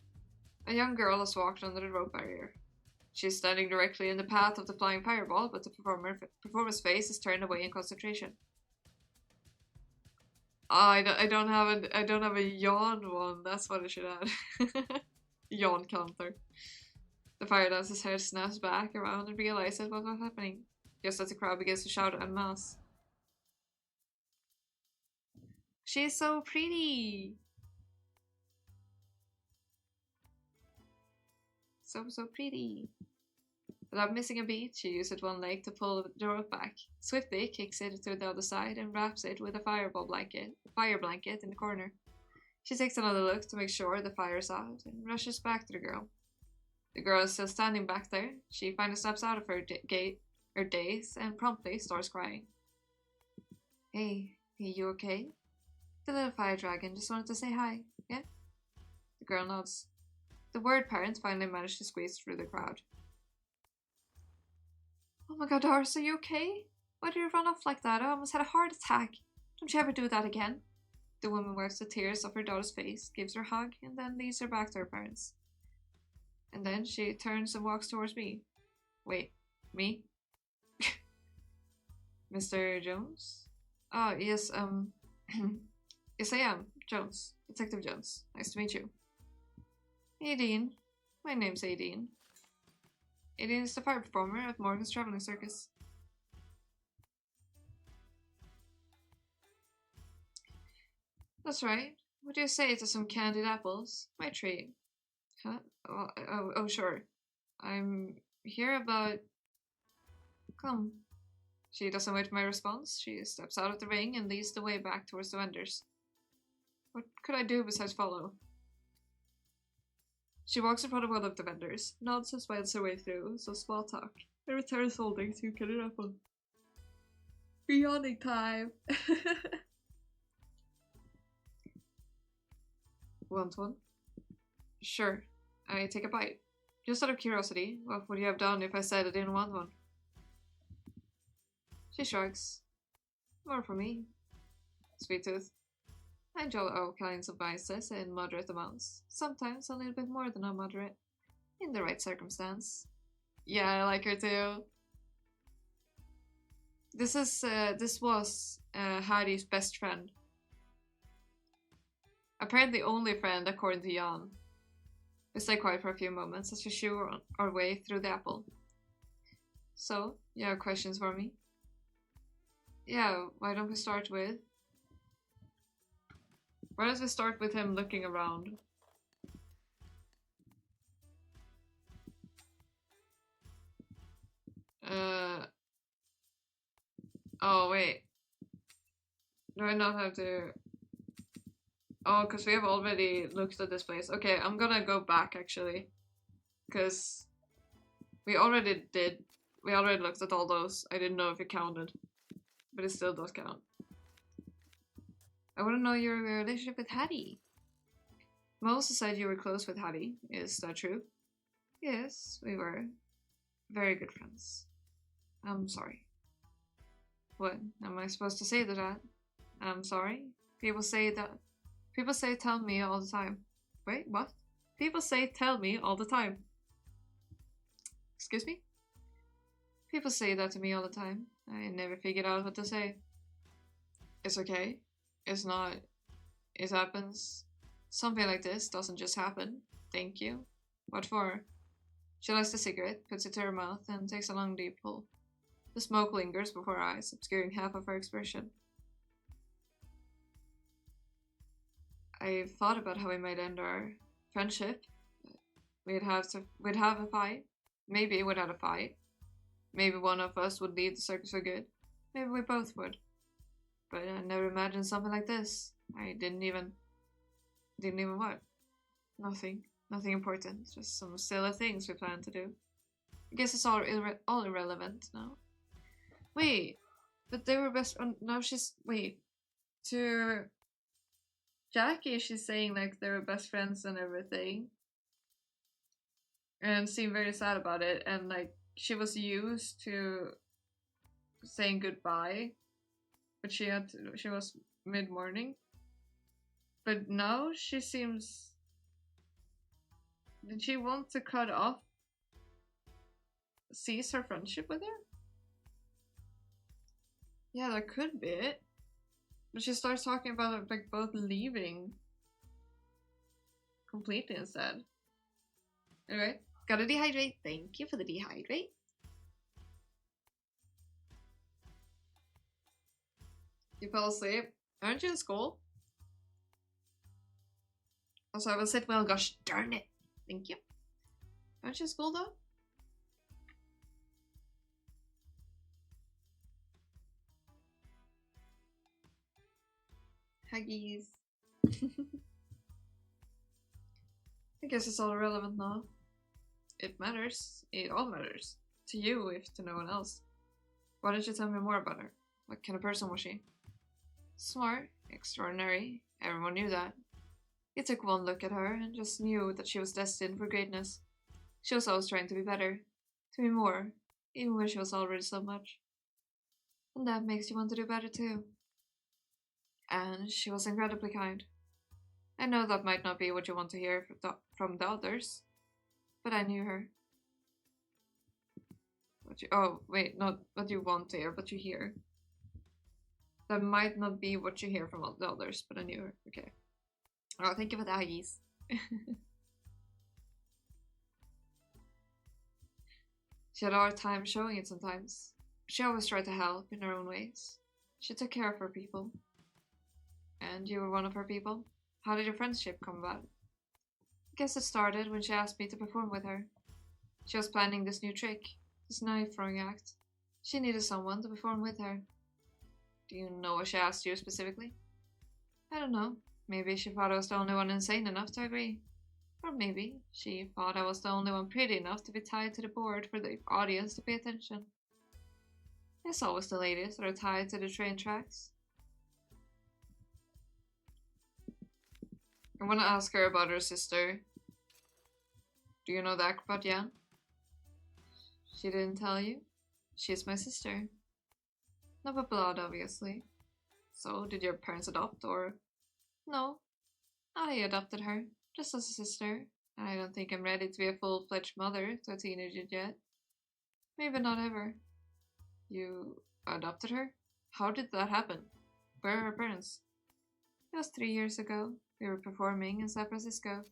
A young girl has walked under the rope barrier. She is standing directly in the path of the flying fireball, but the performer's face is turned away in concentration. I don't have a yawn one. That's what I should add. Yawn counter. The fire dancer's head snaps back around and realizes what's happening, just as the crowd begins to shout en masse. She's so pretty. So pretty. Without missing a beat, she uses one leg to pull the rope back. Swiftly kicks it to the other side and wraps it with a fire blanket in the corner. She takes another look to make sure the fire is out and rushes back to the girl. The girl is still standing back there. She finally snaps out of her daze and promptly starts crying. Hey, you okay? The little fire dragon just wanted to say hi, yeah? The girl nods. The word parents finally managed to squeeze through the crowd. Oh my god, Doris, are you okay? Why did you run off like that? I almost had a heart attack. Don't you ever do that again? The woman wipes the tears off her daughter's face, gives her a hug, and then leads her back to her parents. And then she turns and walks towards me. Wait, me? Mr. Jones? Oh, yes, yes I am, Jones. Detective Jones. Nice to meet you. Aideen. My name's Aideen. Aideen is the fire performer at Morgan's Traveling Circus. That's right. What do you say to some candied apples? My treat. Huh? Oh, sure. I'm here about... Come. She doesn't wait for my response. She steps out of the ring and leads the way back towards the vendors. What could I do besides follow? She walks in front of one of the vendors, nods and smiles her way through some small talk, and returns holding 2 candied apples. Yawning time! Want one? Sure. I take a bite. Just out of curiosity, what would you have done if I said I didn't want one? She shrugs. More for me. Sweet tooth. I enjoy all kinds of vices in moderate amounts. Sometimes a little bit more than a moderate. In the right circumstance. Yeah, I like her too. This was Harry's best friend. Apparently only friend according to Jan. We stay quiet for a few moments as we chew our way through the apple. So, you have questions for me? Yeah, why don't we start with... Why don't we start with him looking around? Oh wait. Do I not have to... Oh, because we have already looked at this place. Okay, I'm gonna go back actually. Because we already looked at all those. I didn't know if it counted. But it still does count. I want to know your relationship with Hattie. Melissa said you were close with Hattie. Is that true? Yes, we were. Very good friends. I'm sorry. What? Am I supposed to say to that? I'm sorry? People say tell me all the time. Wait, what? People say tell me all the time. Excuse me? People say that to me all the time. I never figured out what to say. It's okay. It's not. It happens. Something like this doesn't just happen. Thank you. What for? She lights the cigarette, puts it to her mouth, and takes a long deep pull. The smoke lingers before her eyes, obscuring half of her expression. I thought about how we might end our friendship. We'd have a fight. Maybe we'd have a fight. Maybe one of us would leave the circus for good. Maybe we both would. But I never imagined something like this. I didn't even what? Nothing important. Just some silly things we planned to do. I guess it's all irrelevant now. Wait, but they were best. Now she's wait. To Jackie, she's saying like they were best friends and everything, and seemed very sad about it. And like she was used to saying goodbye, but she was mid morning. But now she seems. Did she want to cut off? Cease her friendship with her? Yeah, that could be it. But she starts talking about like both leaving completely instead. Anyway, gotta dehydrate. Thank you for the dehydrate. You fell asleep. Aren't you in school? Also, I will sit well, gosh darn it. Thank you. Aren't you in school though? Huggies. I guess it's all irrelevant now. It matters. It all matters. To you, if to no one else. Why don't you tell me more about her? What kind of person was she? Smart. Extraordinary. Everyone knew that. You took one look at her and just knew that she was destined for greatness. She was always trying to be better. To be more. Even when she was already so much. And that makes you want to do better too. And she was incredibly kind. I know that might not be what you want to hear from the others, but I knew her. Oh, wait, not what you want to hear, but you hear. That might not be what you hear from all the others, but I knew her. Okay. Oh, thank you for the huggies. She had a hard time showing it sometimes. She always tried to help in her own ways. She took care of her people. And you were one of her people? How did your friendship come about? I guess it started when she asked me to perform with her. She was planning this new trick, this knife throwing act. She needed someone to perform with her. Do you know what she asked you specifically? I don't know. Maybe she thought I was the only one insane enough to agree. Or maybe she thought I was the only one pretty enough to be tied to the board for the audience to pay attention. It's always the ladies that are tied to the train tracks. I want to ask her about her sister. Do you know that about Jan? She didn't tell you? She's my sister. Not by blood, obviously. So, did your parents adopt, or? No. I adopted her, just as a sister. And I don't think I'm ready to be a full-fledged mother to a teenager yet. Maybe not ever. You adopted her? How did that happen? Where are her parents? It was 3 years ago. We were performing in San Francisco.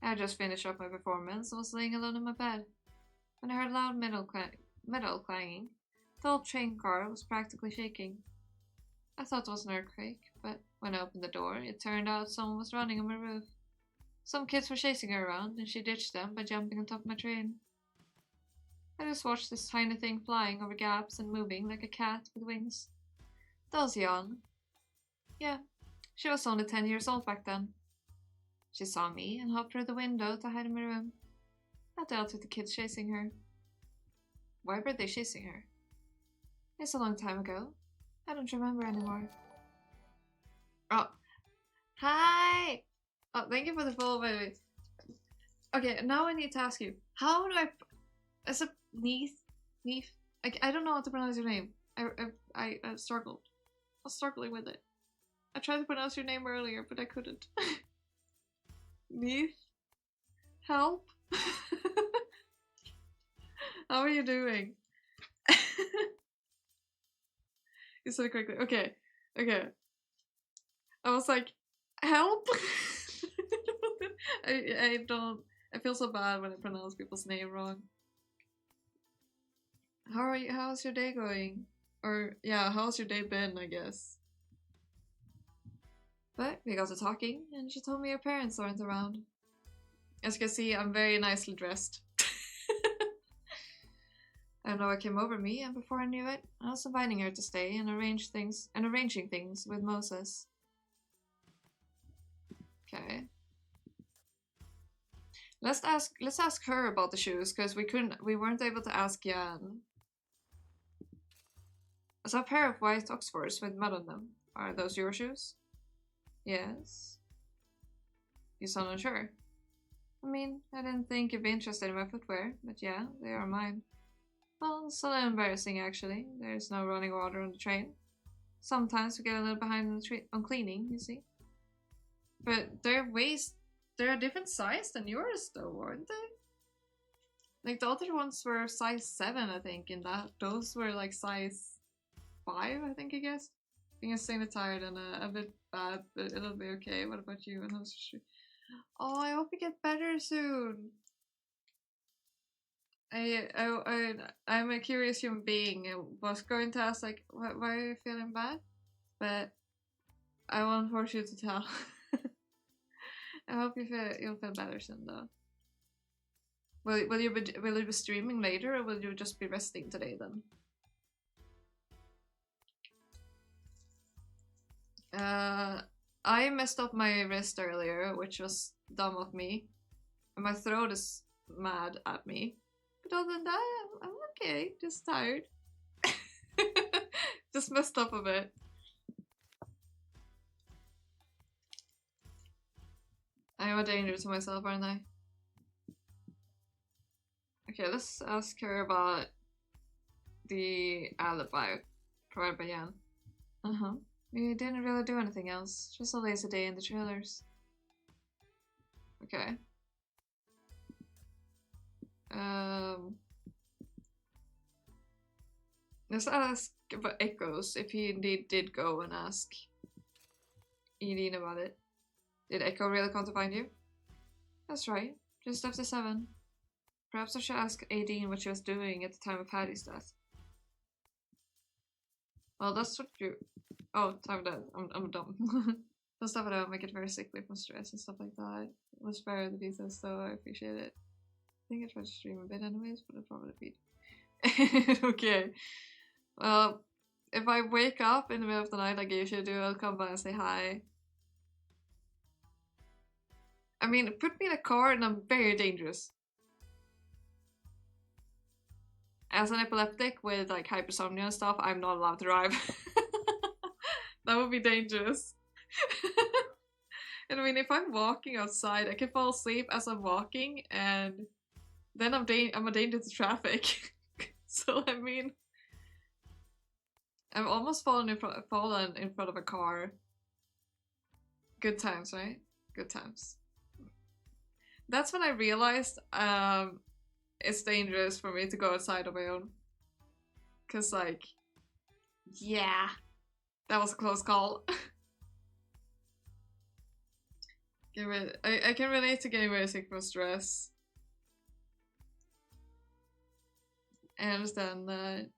I had just finished up my performance and was laying alone in my bed when I heard loud metal clanging. The old train car was practically shaking. I thought it was an earthquake, but when I opened the door, it turned out someone was running on my roof. Some kids were chasing her around, and she ditched them by jumping on top of my train. I just watched this tiny thing flying over gaps and moving like a cat with wings. That was Jan. Yeah. She was only 10 years old back then. She saw me and hopped through the window to hide in my room. I dealt with the kids chasing her. Why were they chasing her? It's a long time ago. I don't remember anymore. Oh. Hi! Oh, thank you for the follow, by the way. Okay, now I need to ask you. How do I... Is it Neith? I don't know how to pronounce your name. I struggled. I was struggling with it. I tried to pronounce your name earlier, but I couldn't. Neith? Help? How are you doing? You said it correctly. Okay. I was like, help? I don't... I feel so bad when I pronounce people's name wrong. How are you? How's your day going? Or yeah, how's your day been, I guess. But we got to talking, and she told me her parents aren't around. As you can see, I'm very nicely dressed. I don't know what came over me, and before I knew it, I was inviting her to stay and arranging things with Moses. Okay. Let's ask her about the shoes, because we weren't able to ask Jan. I saw a pair of white Oxfords with mud on them. Are those your shoes? Yes. You sound unsure. I mean, I didn't think you'd be interested in my footwear, but yeah, they are mine. Well, it's a little embarrassing actually. There's no running water on the train. Sometimes we get a little behind on cleaning, you see. But they're a different size than yours though, aren't they? Like the other ones were size 7, I think, and those were like size 5, I think, I guess. Being extremely tired and a bit bad, but it'll be okay. What about you? And oh, I hope you get better soon. I'm a curious human being. I was going to ask like, why are you feeling bad? But I won't force you to tell. I hope you'll feel better soon, though. Will you be streaming later, or will you just be resting today then? I messed up my wrist earlier, which was dumb of me. And my throat is mad at me. But other than that, I'm okay. Just tired. Just messed up a bit. I am a danger to myself, aren't I? Okay, let's ask her about the alibi provided by Jan. Uh-huh. We didn't really do anything else. Just a lazy day in the trailers. Okay. Let's ask about Echoes, if he indeed did go and ask Edine about it. Did Echo really come to find you? That's right, just after 7. Perhaps I should ask Edine what she was doing at the time of Hattie's death. Well, that's what you... Oh, time of death. I'm dumb. Don't stuff it out, make it very sickly from stress and stuff like that. It was fair the details though, I appreciate it. I think I tried to stream a bit anyways, but it'll probably beat. Okay. Well, if I wake up in the middle of the night like I usually do, I'll come by and say hi. I mean, put me in a car and I'm very dangerous. As an epileptic with like hypersomnia and stuff, I'm not allowed to drive. That would be dangerous. And I mean, if I'm walking outside, I can fall asleep as I'm walking, and then I'm a danger to traffic. So I mean, I've almost fallen in front of a car. Good times, right? Good times. That's when I realized it's dangerous for me to go outside on my own. Cause like, yeah, that was a close call. I can relate to getting very sick from stress. I understand that.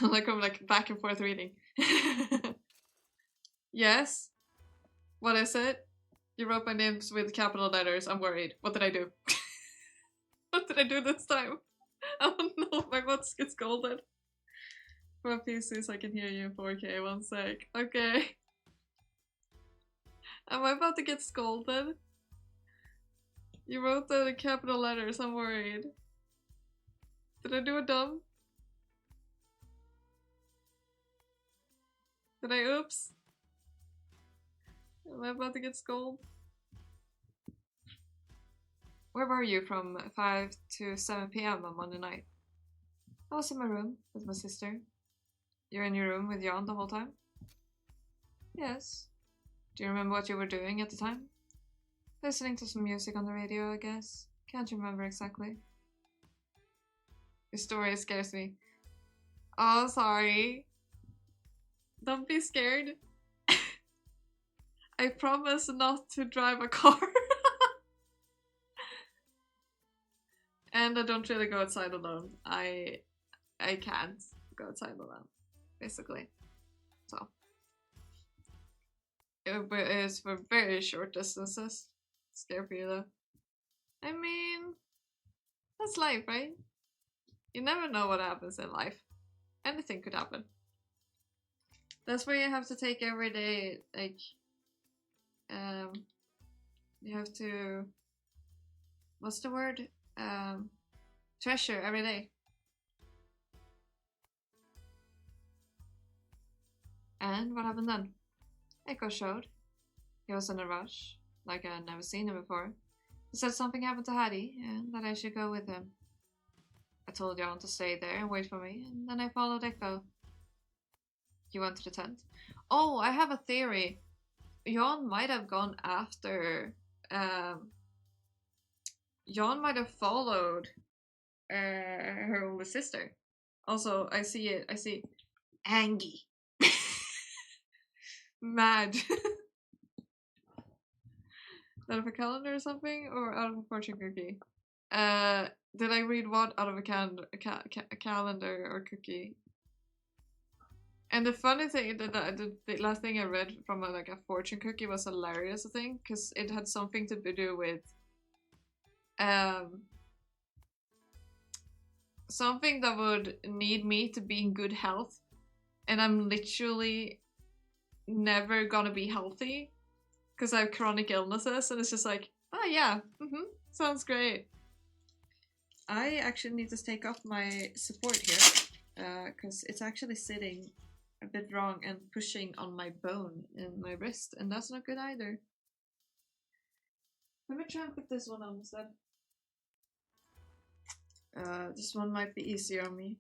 Like I'm like back and forth reading. Yes? What is it? You wrote my names with capital letters. I'm worried. What did I do? What did I do this time? I don't know. My voice gets scolded. For PC so I can hear you in 4K. One sec. Okay. Am I about to get scolded? You wrote that in capital letters. I'm worried. Did I do a dumb? Did I oops? Am I about to get scolded? Where were you from 5 to 7 p.m. on Monday night? I was in my room with my sister. You're in your room with Jan the whole time? Yes. Do you remember what you were doing at the time? Listening to some music on the radio, I guess. Can't remember exactly. Your story scares me. Oh, sorry. Don't be scared. I promise not to drive a car. And I don't really go outside alone. I can't go outside alone, basically. So it is for very short distances. Scary for you though. I mean, that's life, right? You never know what happens in life. Anything could happen. That's why you have to take every day, like, you have to, what's the word? Treasure every day. And what happened then? Echo showed. He was in a rush, like I had never seen him before. He said something happened to Hattie, and that I should go with him. I told Jan to stay there and wait for me, and then I followed Echo. He went to the tent. Oh, I have a theory. Jan might have gone after... Jan might have followed her older sister. Also, I see it. I see Angie. Mad. Out of a calendar or something? Or out of a fortune cookie? Did I read what out of a calendar or cookie? And the funny thing, the last thing I read from a fortune cookie was hilarious, I think, because it had something to do with something that would need me to be in good health, and I'm literally never gonna be healthy because I have chronic illnesses, and it's just like, oh yeah, sounds great. I actually need to take off my support here because it's actually sitting a bit wrong and pushing on my bone in my wrist, and that's not good either. Let me try and put this one on instead. This one might be easier on me.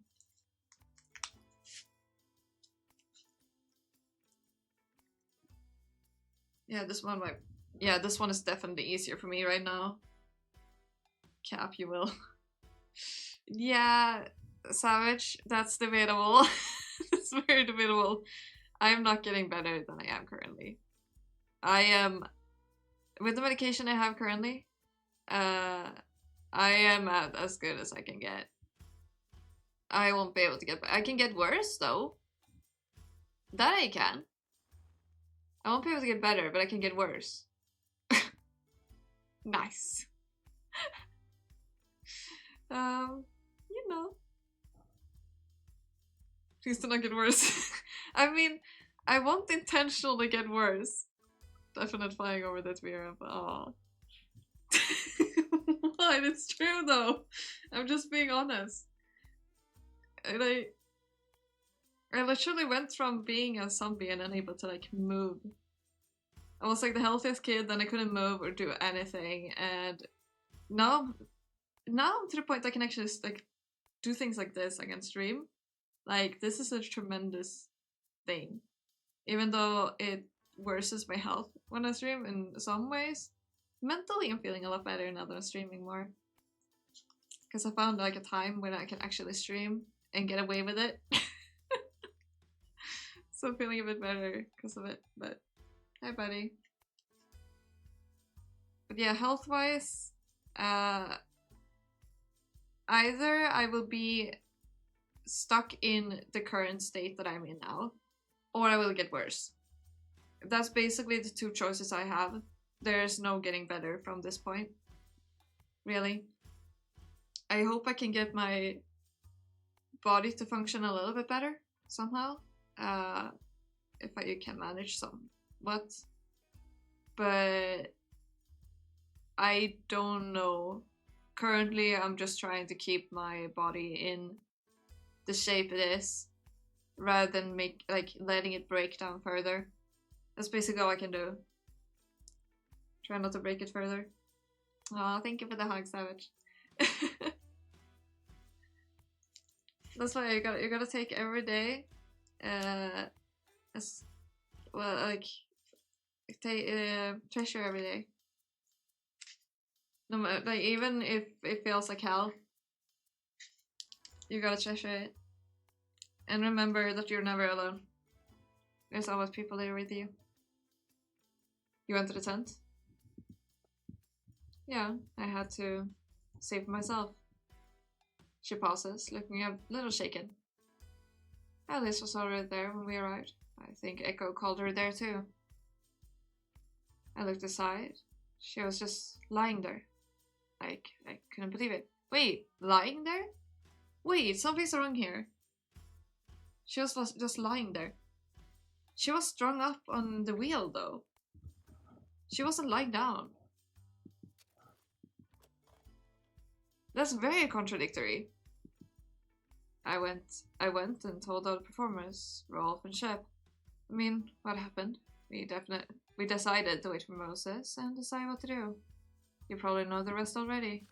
Yeah, this one might... Yeah, this one is definitely easier for me right now. Cap, you will. Yeah, Savage, that's debatable. That's very debatable. I'm not getting better than I am currently. I am... With the medication I have currently, I am at as good as I can get. I won't be able to get better. I can get worse, though. That I can. I won't be able to get better, but I can get worse. Nice. You know. Please do not get worse. I mean, I won't intentionally get worse. Definite flying over that mirror, but aw. What? It's true though. I'm just being honest. And I literally went from being a zombie and unable to like move. I was like the healthiest kid, then I couldn't move or do anything, and now I'm to the point I can actually like do things like this. I can stream. Like, this is a tremendous thing. Even though it worsens my health when I stream in some ways, mentally I'm feeling a lot better now that I'm streaming more. Because I found like a time when I can actually stream and get away with it. So I'm feeling a bit better because of it, but hi buddy. But yeah, health-wise, either I will be stuck in the current state that I'm in now, or I will get worse. That's basically the two choices I have. There's no getting better from this point. Really. I hope I can get my body to function a little bit better somehow. If I can manage somewhat. But I don't know. Currently, I'm just trying to keep my body in the shape it is, rather than letting it break down further. That's basically all I can do. Try not to break it further. Aw, thank you for the hug, Savage. That's why you gotta take every day, as well, like take treasure every day. No matter, like, even if it feels like hell. You gotta treasure it. And remember that you're never alone. There's always people there with you. You went to the tent? Yeah, I had to save myself. She pauses, looking a little shaken. Alice was already there when we arrived. I think Echo called her there too. I looked aside. She was just lying there. I couldn't believe it. Wait, lying there? Wait, something's wrong here. She was just lying there. She was strung up on the wheel though. She wasn't lying down. That's very contradictory. I went and told all the performers, Rolf and Shep. I mean, what happened? We decided to wait for Moses and decide what to do. You probably know the rest already.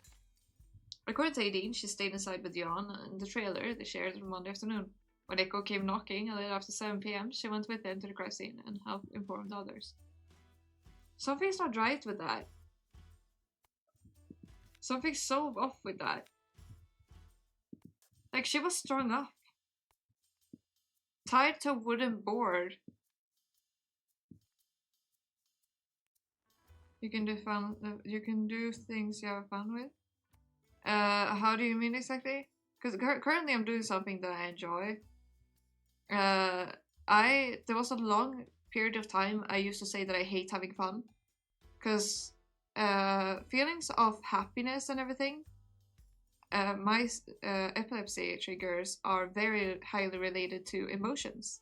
According to Aideen, she stayed inside with Jan in the trailer they shared on Monday afternoon. When Echo came knocking a little after 7 p.m, she went with them to the crime scene and helped inform the others. Something's not right with that. Something's so off with that. Like, she was strung up. Tied to a wooden board. You can do things you have fun with. How do you mean exactly? Because currently I'm doing something that I enjoy. There was a long period of time I used to say that I hate having fun. Because feelings of happiness and everything, my epilepsy triggers are very highly related to emotions.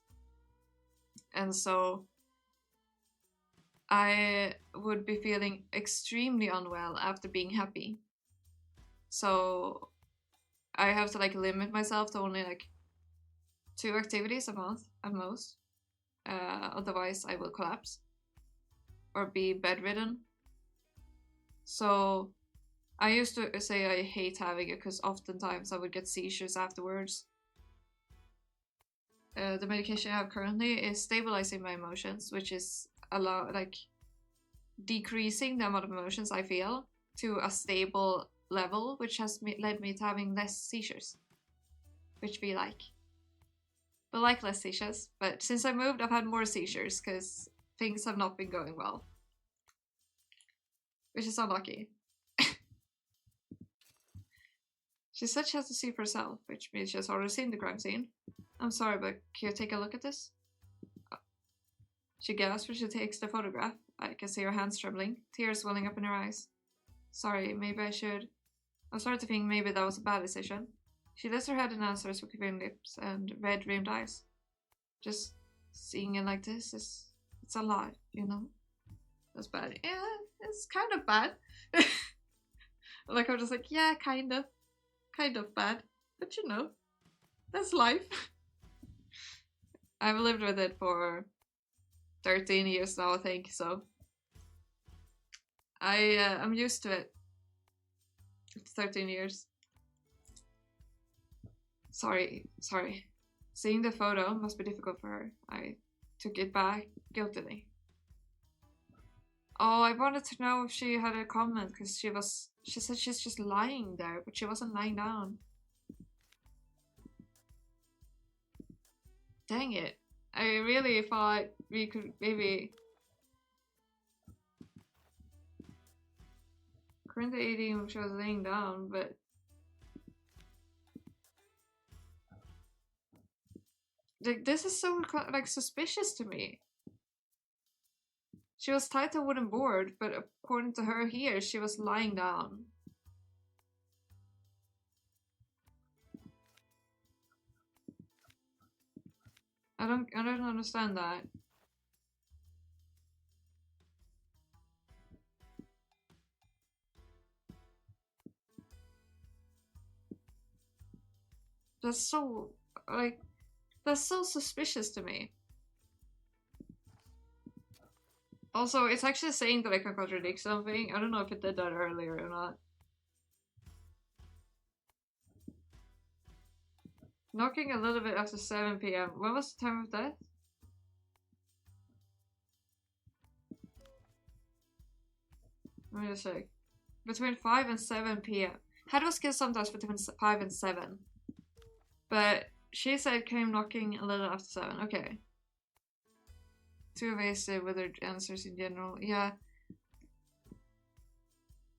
And so I would be feeling extremely unwell after being happy. So I have to like limit myself to only like 2 activities a month at most. Otherwise I will collapse or be bedridden. So I used to say I hate having it because oftentimes I would get seizures afterwards. The medication I have currently is stabilizing my emotions, which is decreasing the amount of emotions I feel to a stable level, which has led me to having less seizures, which we like. We like less seizures, but since I moved, I've had more seizures because things have not been going well, which is unlucky. She said she has to see for herself, which means she has already seen the crime scene. I'm sorry, but can you take a look at this? She gasps when she takes the photograph. I can see her hands trembling, tears welling up in her eyes. Sorry, maybe I should. I'm starting to think maybe that was a bad decision. She lifts her head and answers with quivering lips and red-rimmed eyes. Just seeing it like this it's a lot, you know? That's bad. Yeah, it's kind of bad. Like, I'm just like, yeah, kind of bad. But you know, that's life. I've lived with it for 13 years now, I think, so I'm used to it. 13 years. Sorry. Seeing the photo must be difficult for her. I took it back guiltily. Oh, I wanted to know if she had a comment because she said she's just lying there, but she wasn't lying down. Dang it. I really thought we could maybe... Currently 18 she was laying down, but... Like, this is so, like, suspicious to me. She was tied to a wooden board, but according to her here, she was lying down. I don't understand that. That's so, like, that's so suspicious to me. Also, it's actually saying that I can contradict something. I don't know if it did that earlier or not. Knocking a little bit after 7 p.m. When was the time of death? Let me just check. Between 5 and 7 p.m. How do I skill sometimes between 5 and 7? But she said came knocking a little after 7. Okay. Too evasive with her answers in general. Yeah.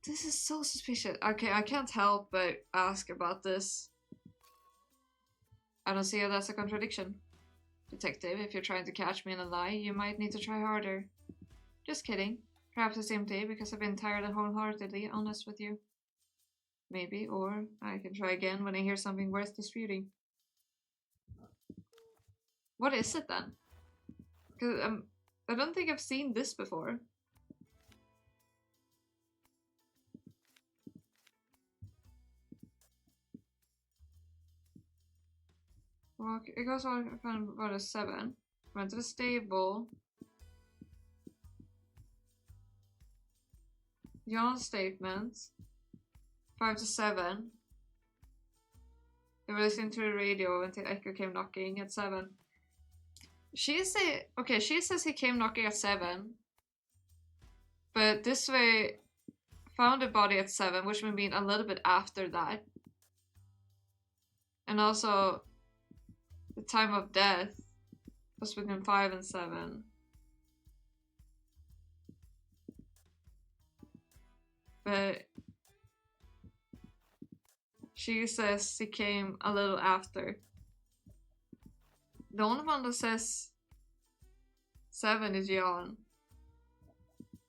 This is so suspicious. Okay, I can't help but ask about this. I don't see how that's a contradiction. Detective, if you're trying to catch me in a lie, you might need to try harder. Just kidding. Perhaps it's empty because I've been entirely wholeheartedly honest with you. Maybe, or I can try again when I hear something worth disputing. What is it then? Because I don't think I've seen this before. Well, it goes on about a 7. Went to the stable. Jan's statement. 5 to 7. They were listening to the radio until Echo came knocking at 7. She says he came knocking at 7. But this way found the body at 7, which would mean a little bit after that. And also the time of death was between 5 and 7. But she says he came a little after. The only one that says 7 is Jan.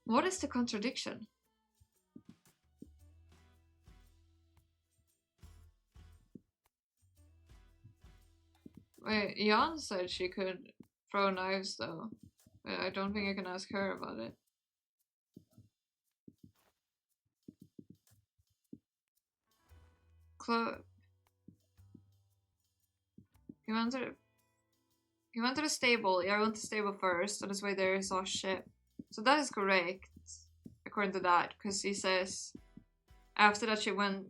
What is the contradiction? Wait, Jan said she could throw knives though. But I don't think I can ask her about it. He went to the stable. Yeah, I went to the stable first. On his way there, he saw shit. So that is correct, according to that, because he says after that she went.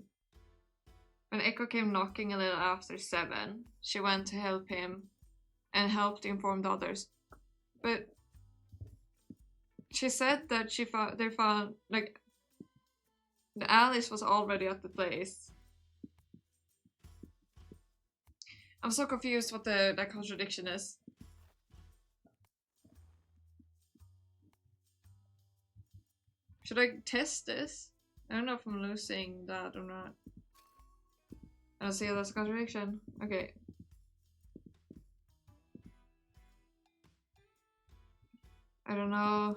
When Echo came knocking a little after 7, she went to help him and helped inform the others. But she said that they found like the Alice was already at the place. I'm so confused what that contradiction is. Should I test this? I don't know if I'm losing that or not. I don't see that's a contradiction. Okay. I don't know.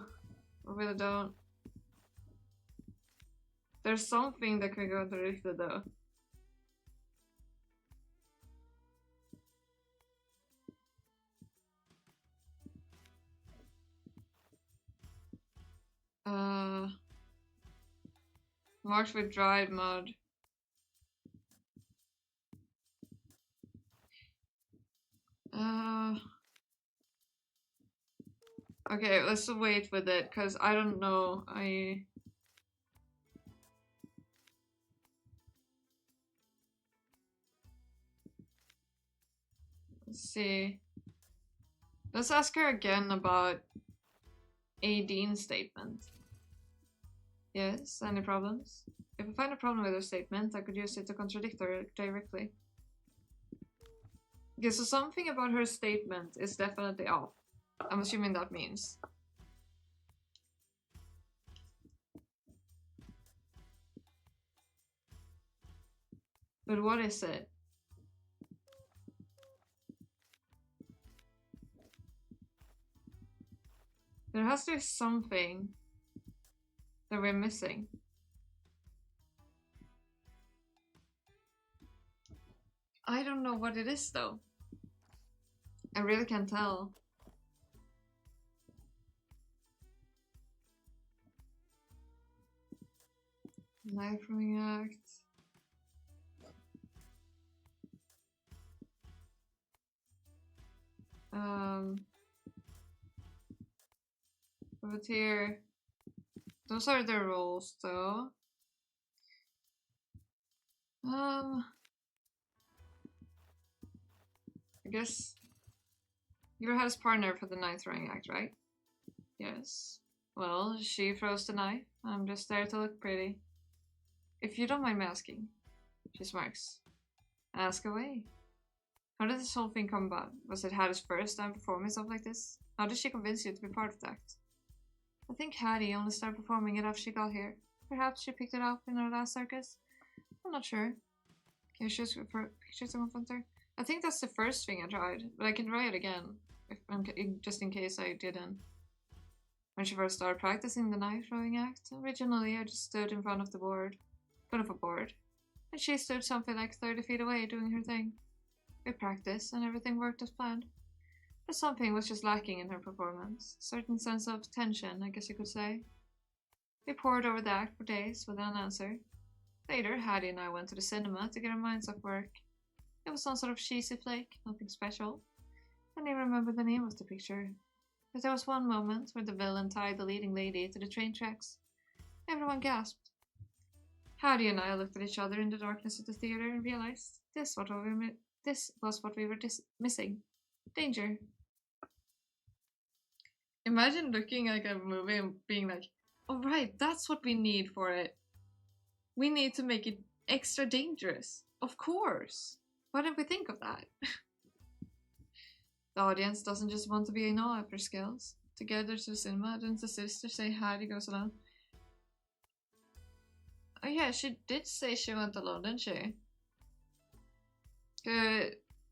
I really don't. There's something that can go contradicted though. Marked with dried mud. Okay, let's wait with it, because I don't know. Let's see. Let's ask her again about Dean's statement. Yes, any problems? If I find a problem with her statement, I could use it to contradict her directly. Okay, so something about her statement is definitely off. I'm assuming that means. But what is it? There has to be something that we're missing. I don't know what it is though. I really can't tell. Knife throwing act. But here, those are the rules though. I guess you're Hada's partner for the knife throwing act, right? Yes. Well, she throws the knife. I'm just there to look pretty. If you don't mind me asking. She smirks. Ask away. How did this whole thing come about? Was it Hattie's first time performing stuff like this? How did she convince you to be part of the act? I think Hattie only started performing it after she got here. Perhaps she picked it up in her last circus? I'm not sure. Can you choose for pictures of her? I think that's the first thing I tried, but I can try it again, just in case I didn't. When she first started practicing the knife throwing act, originally I just stood in front of a board, and she stood something like 30 feet away doing her thing. We practiced, and everything worked as planned. But something was just lacking in her performance, a certain sense of tension, I guess you could say. We pored over the act for days without an answer. Later, Hattie and I went to the cinema to get our minds off work. It was some sort of cheesy flick, nothing special. I don't even remember the name of the picture. But there was one moment where the villain tied the leading lady to the train tracks. Everyone gasped. Hattie and I looked at each other in the darkness of the theater and realized this was what we were missing. Danger. Imagine looking at a movie and being like, oh right, that's what we need for it. We need to make it extra dangerous. Of course. Why didn't we think of that? The audience doesn't just want to be in awe of her skills. Together to the cinema, didn't the sister say Hattie goes alone? Oh yeah, she did say she went alone, didn't she?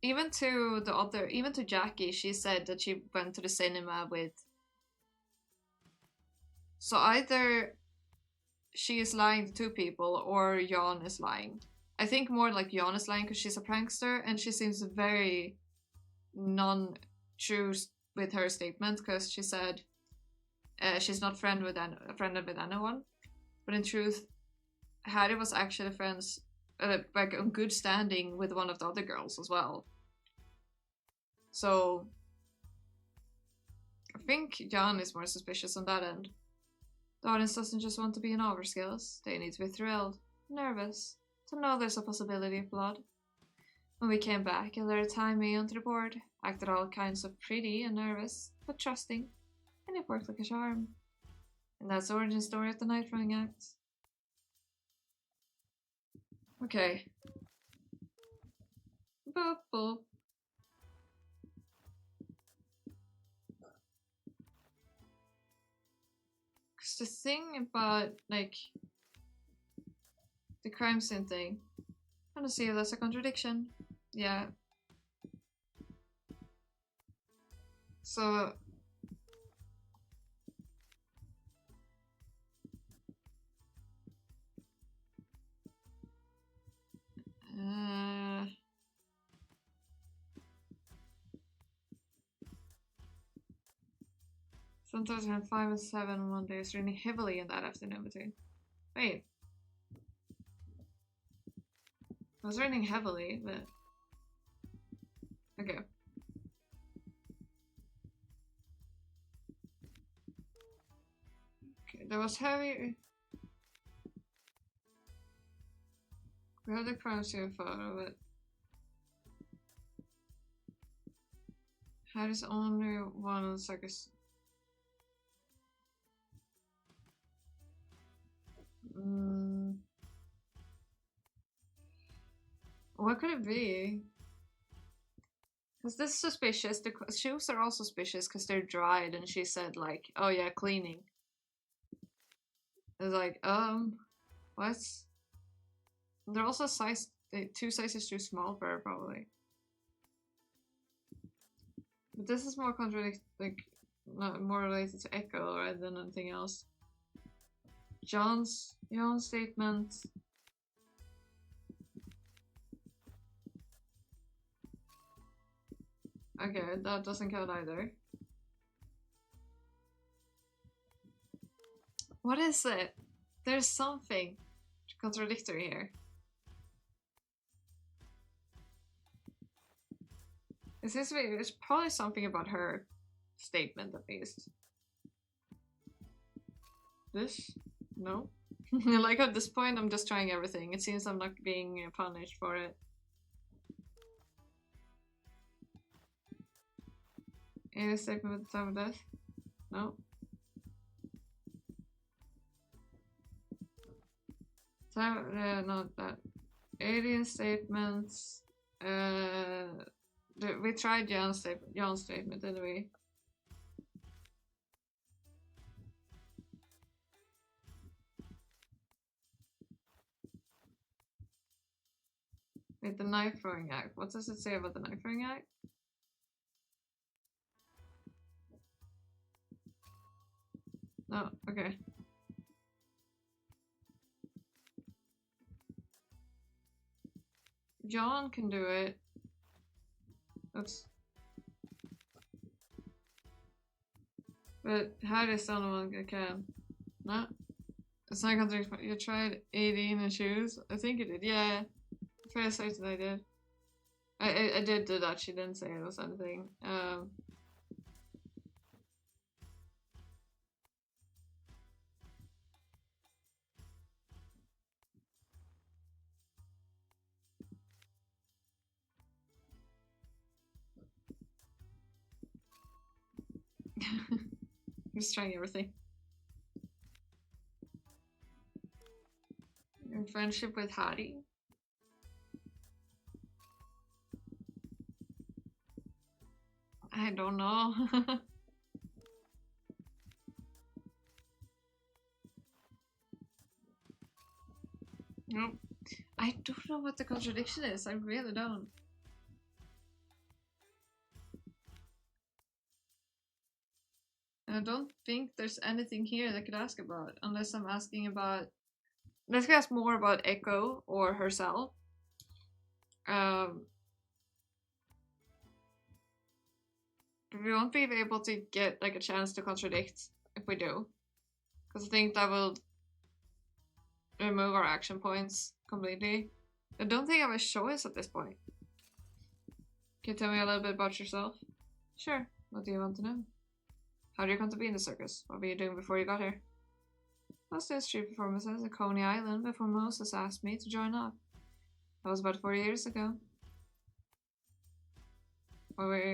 Even to Jackie, she said that she went to the cinema with. So either she is lying to two people or Jan is lying. I think more like Jan is lying because she's a prankster and she seems very non-true with her statement because she said she's not friended with anyone. But in truth, Hattie was actually friends, like on good standing with one of the other girls as well. So I think Jan is more suspicious on that end. The audience doesn't just want to be in awe of her skills, they need to be thrilled, nervous, to know there's a possibility of blood. When we came back, I let her tie me onto the board, acted all kinds of pretty and nervous, but trusting, and it worked like a charm. And that's the origin story of the knife throwing act. Okay. Boop boop. The thing about, like, the crime scene thing, I don't see if that's a contradiction. Yeah. So... Sometimes around 5 and 7 one day, it was raining heavily in that afternoon between. Wait. It was raining heavily, but... Okay. Okay, there was heavy... We have the crime scene photo, but... Had his only one on the circus. What could it be? Because this is suspicious. The shoes are all suspicious because they're dried, and she said like, "Oh yeah, cleaning." It's like, what? They're also two sizes too small for her probably. But this is more more related to Echo rather than anything else. John's statement. Okay, that doesn't count either. What is it? There's something contradictory here. It's probably something about her statement at least. This? No. Like at this point I'm just trying everything. It seems I'm not being punished for it. Any statement at the time of death? No. Not that. Alien statements. We tried Jan's statement, didn't we? Wait, the knife throwing act. What does it say about the knife throwing act? No, okay. John can do it. Oops. But Harry's the only one that can. No? It's not contradiction. You tried 18 and shoes? I think you did, yeah. Fair say that I did. I did do that. She didn't say it was anything. Just trying everything. In friendship with Hattie. I don't know. Nope. I don't know what the contradiction is. I really don't. I don't think there's anything here that I could ask about, unless I'm asking about. Let's ask more about Echo or herself. But we won't be able to get like a chance to contradict if we do, because I think that will remove our action points completely. I don't think I have a choice at this point. Can you tell me a little bit about yourself? Sure. What do you want to know? How did you come to be in the circus? What were you doing before you got here? I was doing street performances at Coney Island before Moses asked me to join up. That was about 4 years ago. Why were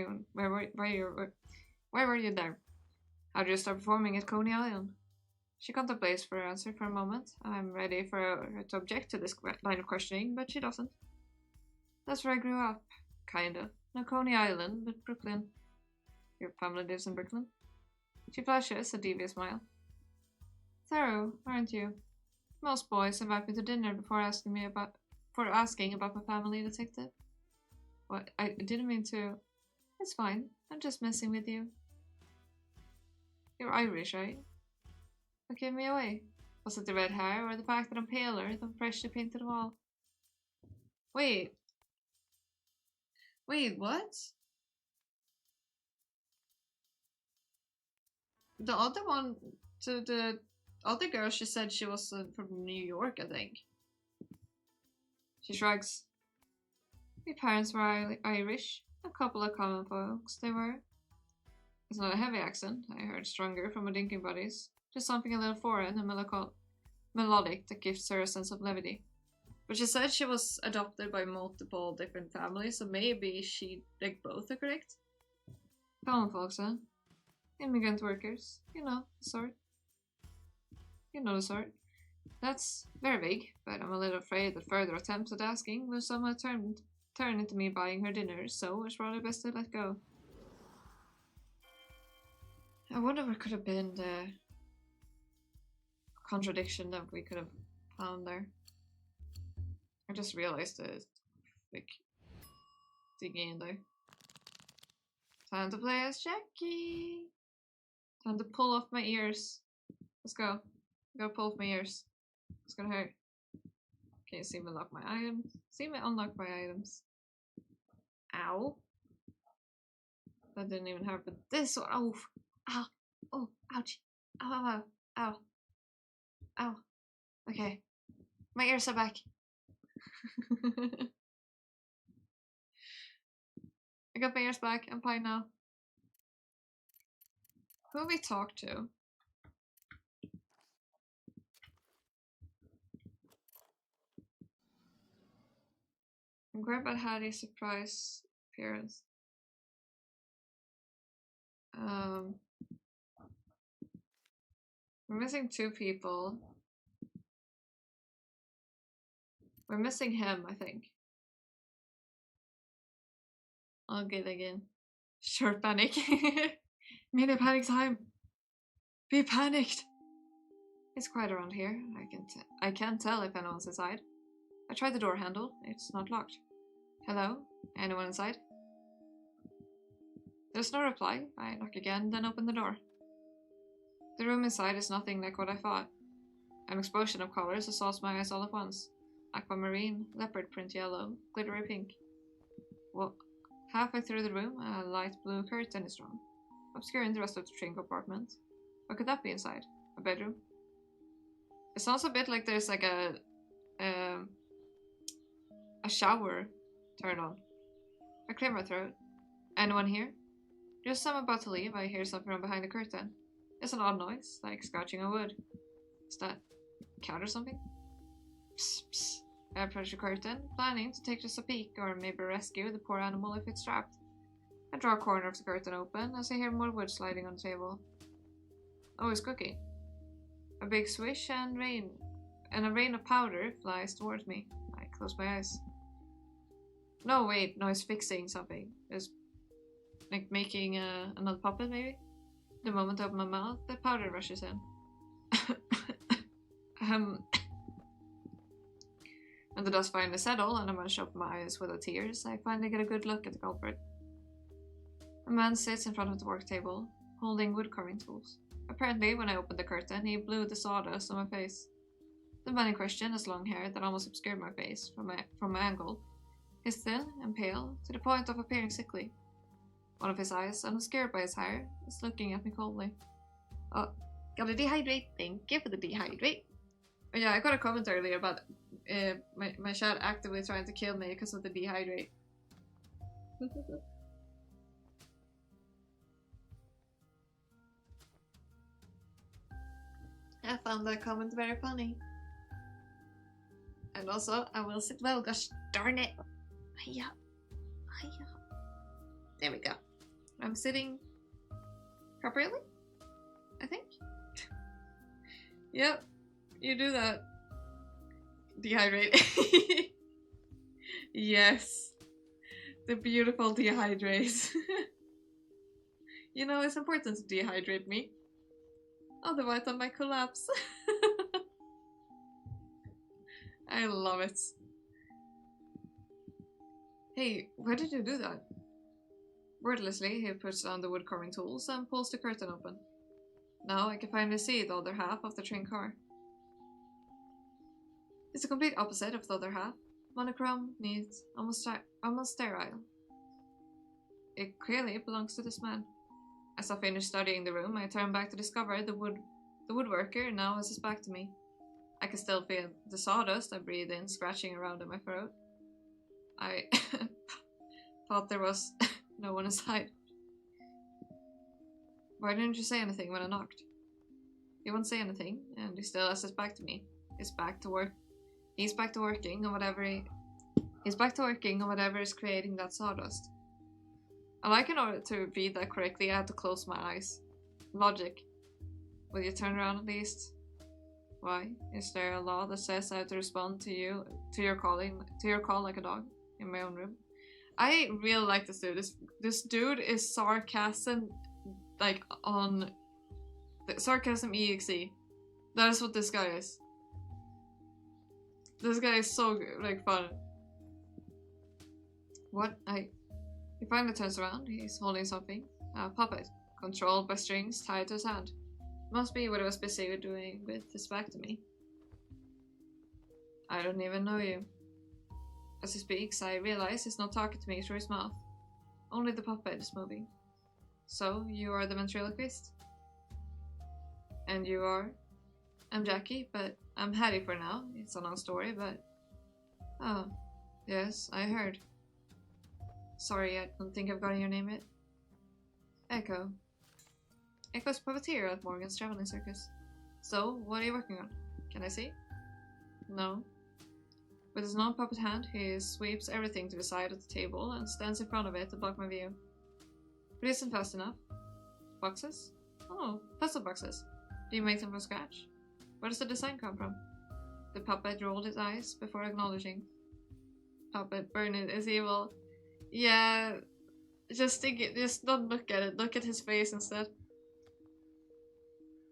you there? How did you start performing at Coney Island? She contemplates for her answer for a moment. I'm ready for her to object to this line of questioning, but she doesn't. That's where I grew up. Kinda. Not Coney Island, but Brooklyn. Your family lives in Brooklyn? She flashes a devious smile. Thorough, aren't you? Most boys invite me to dinner before asking about my family, detective. What? I didn't mean to. It's fine. I'm just messing with you. You're Irish, right? What gave me away? Was it the red hair or the fact that I'm paler than freshly painted wall? Wait, what? The other one, the other girl, she said she was from New York, I think. She shrugs. My parents were Irish. A couple of common folks, they were. It's not a heavy accent. I heard stronger from my drinking buddies. Just something a little foreign and melodic that gives her a sense of levity. But she said she was adopted by multiple different families, so maybe like both are correct. Common folks, huh? Immigrant workers. You know the sort. That's very vague, but I'm a little afraid that further attempts at asking will somehow turn into me buying her dinner, so it's probably best to let go. I wonder what could have been the contradiction that we could have found there. I just realized it, like, digging in there. Time to play as Jackie. Time to pull off my ears. Let's go. I gotta pull off my ears. It's gonna hurt. Can you see me unlock my items? See me unlock my items. Ow. That didn't even hurt, but this one. Oh. Ow. Oh. Ouch. Ow. Ow. Ow. Okay. My ears are back. I got my ears back. I'm fine now. Who have we talked to? I'm great about Hattie's surprise appearance. We're missing 2 people. We're missing him, I think. I'll get again. Short panic. Mini panic time. Be panicked. It's quiet around here. I can't tell if anyone's inside. I tried the door handle. It's not locked. Hello? Anyone inside? There's no reply. I knock again, then open the door. The room inside is nothing like what I thought. An explosion of colors assaults my eyes all at once. Aquamarine, leopard print yellow, glittery pink. Well, halfway through the room, a light blue curtain is drawn, obscuring the rest of the train compartment. What could that be inside? A bedroom? It sounds a bit like there's like a shower turned on. I clear my throat. Anyone here? Just as I'm about to leave, I hear something from behind the curtain. It's an odd noise, like scratching on wood. Is that a cat or something? Psst, psst. I approach the curtain, planning to take just a peek, or maybe rescue the poor animal if it's trapped. I draw a corner of the curtain open as I hear more wood sliding on the table. Oh, it's cooking. A big swish and a rain of powder flies towards me. I close my eyes. No, wait, no, it's fixing something. It's like making another puppet, maybe? The moment I open my mouth, the powder rushes in. When the dust finally settles and I manage to open my eyes without tears, I finally get a good look at the culprit. A man sits in front of the work table, holding wood carving tools. Apparently, when I opened the curtain, he blew the sawdust on my face. The man in question has long hair that almost obscured my face from my angle. He's thin and pale, to the point of appearing sickly. One of his eyes, unobscured by his hair, is looking at me coldly. Oh, gotta dehydrate. Thank you for the dehydrate. Oh, yeah, I got a comment earlier about my chat actively trying to kill me because of the dehydrate. I found that comment very funny. And also, I will sit well, gosh darn it. Hiya. Hiya. There we go. I'm sitting properly, I think. Yep, you do that. Dehydrate. Yes. The beautiful dehydrate. You know, it's important to dehydrate me. Otherwise I might collapse. I love it. Hey, why did you do that? Wordlessly, he puts down the wood carving tools and pulls the curtain open. Now I can finally see the other half of the train car. It's the complete opposite of the other half. Monochrome, neat, almost sterile. It clearly belongs to this man. As I finish studying the room, I turn back to discover the woodworker now has his back to me. I can still feel the sawdust I breathe in scratching around in my throat. I thought there was no one inside. Why didn't you say anything when I knocked? He won't say anything, and he still has his back to me. He's back to work. He's back to working on whatever is creating that sawdust. And like, in order to read that correctly, I had to close my eyes. Logic. Will you turn around at least? Why? Is there a law that says I have to respond to your call like a dog in my own room? I really like this dude. This dude is sarcasm, like on the sarcasm exe. That is what this guy is. This guy is so good, like fun. What? He finally turns around. He's holding something. A puppet, controlled by strings tied to his hand. Must be what he was busy doing with his back to me. I don't even know you. As he speaks, I realize he's not talking to me through his mouth. Only the puppet is moving. So, you are the ventriloquist? And you are? I'm Jackie, but I'm Hattie for now. It's a long story, but... Oh, yes, I heard. Sorry, I don't think I've gotten your name yet. Echo. Echo's puppeteer at Morgan's Traveling Circus. So, what are you working on? Can I see? No. With his non-puppet hand, he sweeps everything to the side of the table and stands in front of it to block my view. It isn't fast enough. Boxes? Oh, puzzle boxes. Do you make them from scratch? Where does the design come from? The puppet rolled his eyes before acknowledging. Puppet, burn it, is evil. Yeah, Just think it, just don't look at it. Look at his face instead.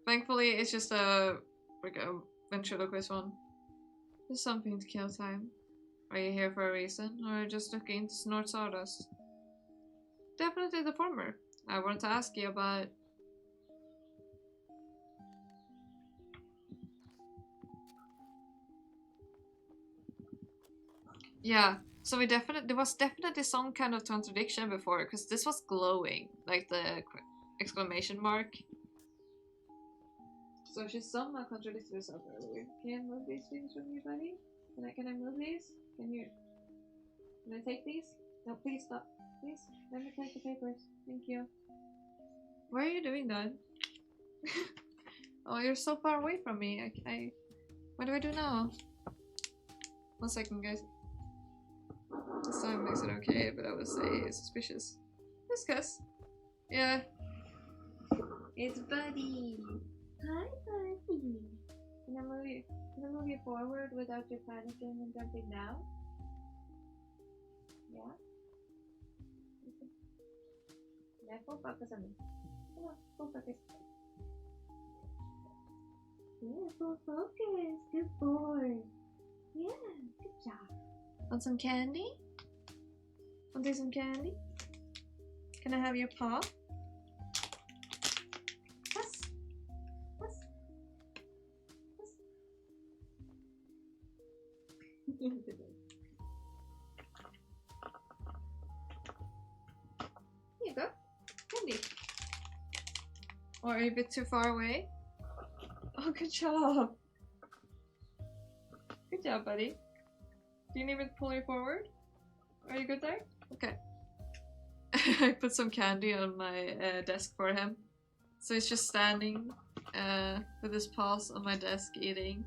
Thankfully, it's just like a ventriloquist one. Just something to kill time. Are you here for a reason, or just looking to snort sawdust? Definitely the former. I wanted to ask you about. Yeah, so there was definitely some kind of contradiction before, because this was glowing, like the exclamation mark. So she somehow contradicted herself earlier. Can you move these things from you, buddy? Can I move these? Can I take these? No, please stop. Please, let me take the papers. Thank you. Why are you doing that? Oh, you're so far away from me. What do I do now? 1 second, guys. This time makes it okay, but I would say suspicious. Discuss. Yeah. It's Buddy. Hi, Buddy. Can I move you forward without you panicking and jumping down? Yeah. Yeah, full focus on me. Come on, full focus. Yeah, full focus. Good boy. Yeah, good job. Want some candy? Want to take some candy? Can I have your paw? Yes. Yes. Yes. Here you go. Candy. Or are you a bit too far away? Oh, good job. Good job, buddy. Do you need me to pull you forward? Are you good there? Okay. I put some candy on my desk for him. So he's just standing with his paws on my desk eating.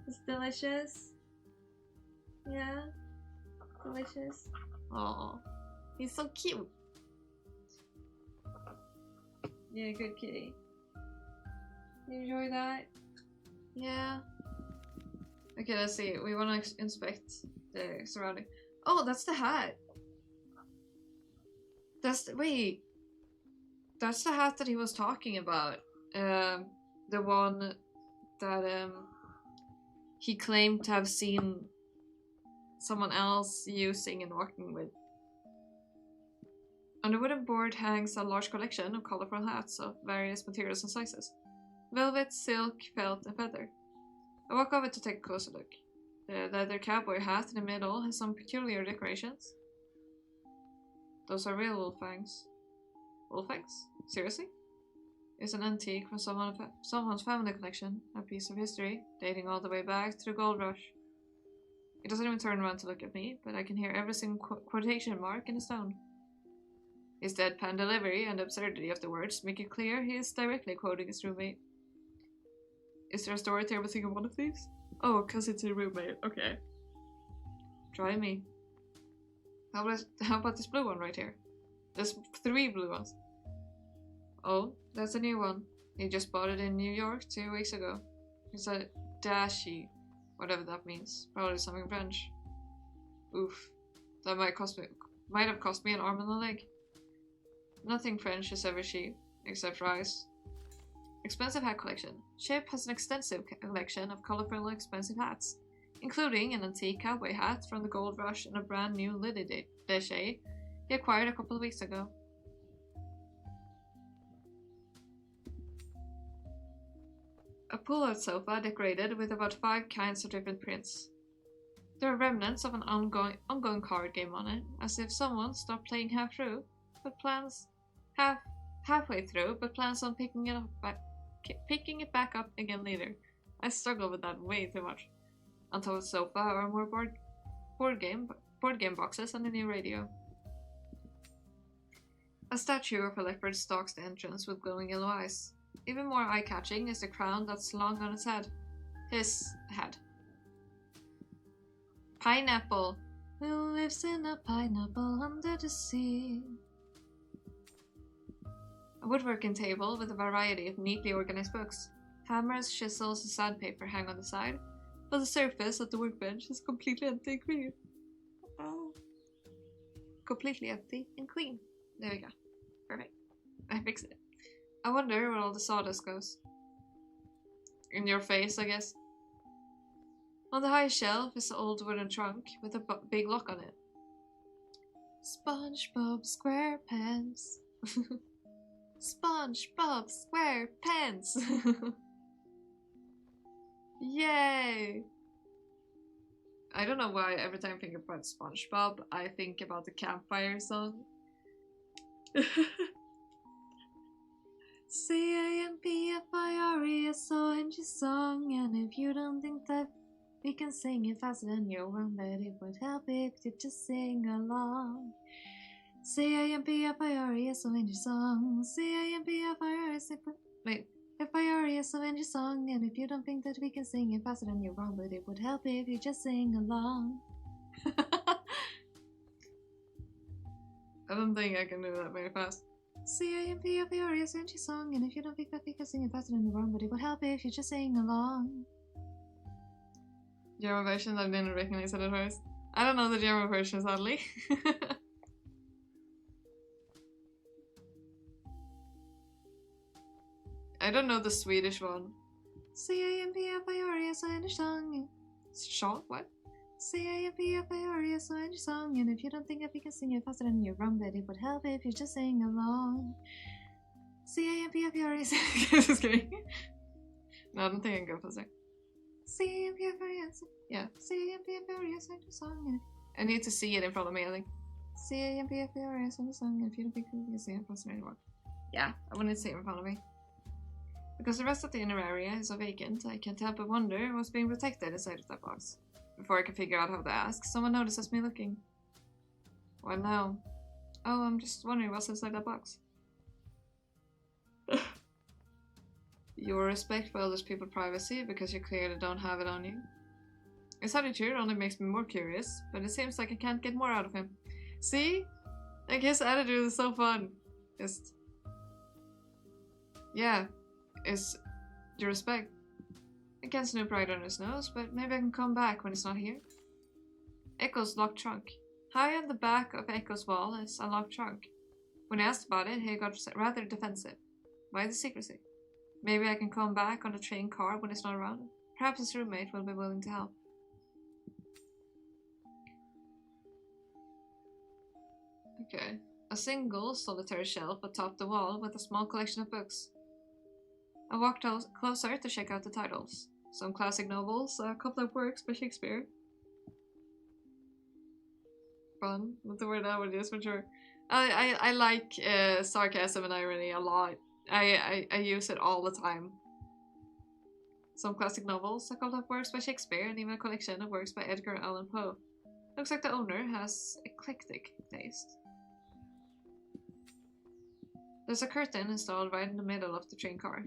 It's delicious. Yeah. Delicious. Oh, he's so cute. Yeah, good kitty. You enjoy that? Yeah. Okay, let's see. We want to inspect the surrounding. Oh, that's the hat. Wait. That's the hat that he was talking about. The one that he claimed to have seen someone else using and walking with. On the wooden board hangs a large collection of colorful hats of various materials and sizes. Velvet, silk, felt, and feather. I walk over to take a closer look. The leather cowboy hat in the middle has some peculiar decorations. Those are real wolf fangs. Wolf fangs? Seriously? It's an antique from someone's family collection, a piece of history dating all the way back to the gold rush. He doesn't even turn around to look at me, but I can hear every single quotation mark in his tone. His deadpan delivery and the absurdity of the words make it clear he is directly quoting his roommate. Is there a story to every single one of these? Oh, cause it's a roommate. Okay. Try me. How about this blue one right here? There's 3 blue ones. Oh, that's a new one. He just bought it in New York 2 weeks ago. It's a dashi, whatever that means. Probably something French. Oof. That might have cost me an arm and a leg. Nothing French is ever cheap, except rice. Expensive hat collection. Chip has an extensive collection of colorful and expensive hats, including an antique cowboy hat from the gold rush and a brand new lily déchet he acquired a couple of weeks ago. A pull-out sofa decorated with about 5 kinds of different prints. There are remnants of an ongoing card game on it, as if someone stopped playing halfway through, but plans on picking it back up again later. I struggle with that way too much. On top of the sofa are more board game boxes and a new radio. A statue of a leopard stalks the entrance with glowing yellow eyes. Even more eye-catching is the crown that's slung on its head. His head. Pineapple. Who lives in a pineapple under the sea? A woodworking table with a variety of neatly organized books. Hammers, chisels, and sandpaper hang on the side, but the surface of the workbench is completely empty and clear. completely empty and clean. There we go. Perfect. I fixed it. I wonder where all the sawdust goes. In your face, I guess. On the high shelf is an old wooden trunk with a big lock on it. SpongeBob SquarePants. SpongeBob SquarePants. Yay! I don't know why every time I think about SpongeBob, I think about the campfire song. C-A-M-P-F-I-R-E-S-O-N-G song, and if you don't think that we can sing it faster than your one, but it would help if you just sing along. C-A-M-P-F-I-R-E-S-O-N-G song, F-I-R-E-S-O-N-G song, and if you don't think that we can sing it faster than your wrong, but it would help if you just sing along. I don't think I can do that very fast. C-A-M-P-F-I-R-E-S-O-N-G song, and if you don't think that we can sing it faster than your wrong, but it would help if you just sing along. German version, I didn't recognize it at first. I don't know the German version, sadly. I don't know the Swedish one. C-A-M-P-F-I-R-E-S-O-N-G song. Song? What? C-A-M-P-F-I-R-E-S-O-N-G song, and if you don't think that we can sing it faster than your wrong, but it would help if you just sing along. C-A-M-P-F-I-R-E-S-O-N-G. Just kidding. No, I don't think I can go faster. C-A-M-P-F-I-R-E-S-O-N-G. Yeah. C-A-M-P-F-I-R-E-S-O-N-G song. I need to see it in front of me, I think. C-A-M-P-F-I-R-E-S-O-N-G song, and if you don't think we can sing it faster than your wrong. Yeah, I want to see it in front of me. Because the rest of the inner area is so vacant, I can't help but wonder what's being protected inside of that box. Before I can figure out how to ask, someone notices me looking. Well, no. Oh, I'm just wondering what's inside that box. Your respect for others people's privacy because you clearly don't have it on you. His attitude only makes me more curious, but it seems like I can't get more out of him. See? Like, his attitude is so fun. Just... yeah. Is your respect. I can't snoop right on his nose, but maybe I can come back when he's not here. Echo's locked trunk. High on the back of Echo's wall is a locked trunk. When I asked about it, he got rather defensive. Why the secrecy? Maybe I can come back on the train car when he's not around. Perhaps his roommate will be willing to help. Okay. A single, solitary shelf atop the wall with a small collection of books. I walked closer to check out the titles. Some classic novels, a couple of works by Shakespeare. Fun. Not the word I would use, for sure. I like sarcasm and irony a lot. I use it all the time. Some classic novels, a couple of works by Shakespeare, and even a collection of works by Edgar Allan Poe. Looks like the owner has eclectic taste. There's a curtain installed right in the middle of the train car.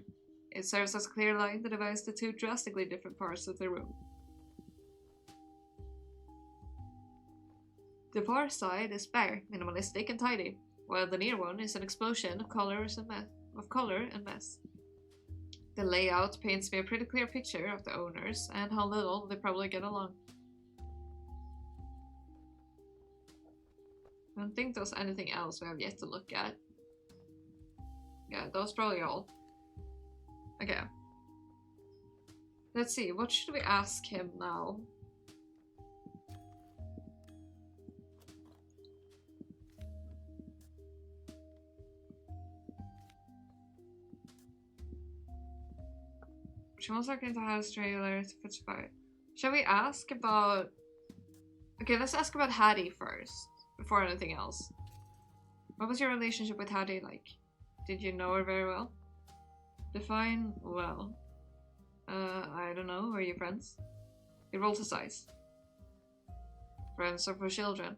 It serves as a clear line that divides the two drastically different parts of the room. The far side is bare, minimalistic, and tidy, while the near one is an explosion of color and mess. The layout paints me a pretty clear picture of the owners and how little they probably get along. I don't think there's anything else we have yet to look at. Yeah, that was probably all. Okay. Let's see, what should we ask him now? She wants to look into house trailer to fetch fire. Shall we ask about... Okay, let's ask about Hattie first, before anything else. What was your relationship with Hattie like? Did you know her very well? Define well. I don't know, were you friends? He rolled his eyes. Friends are for children.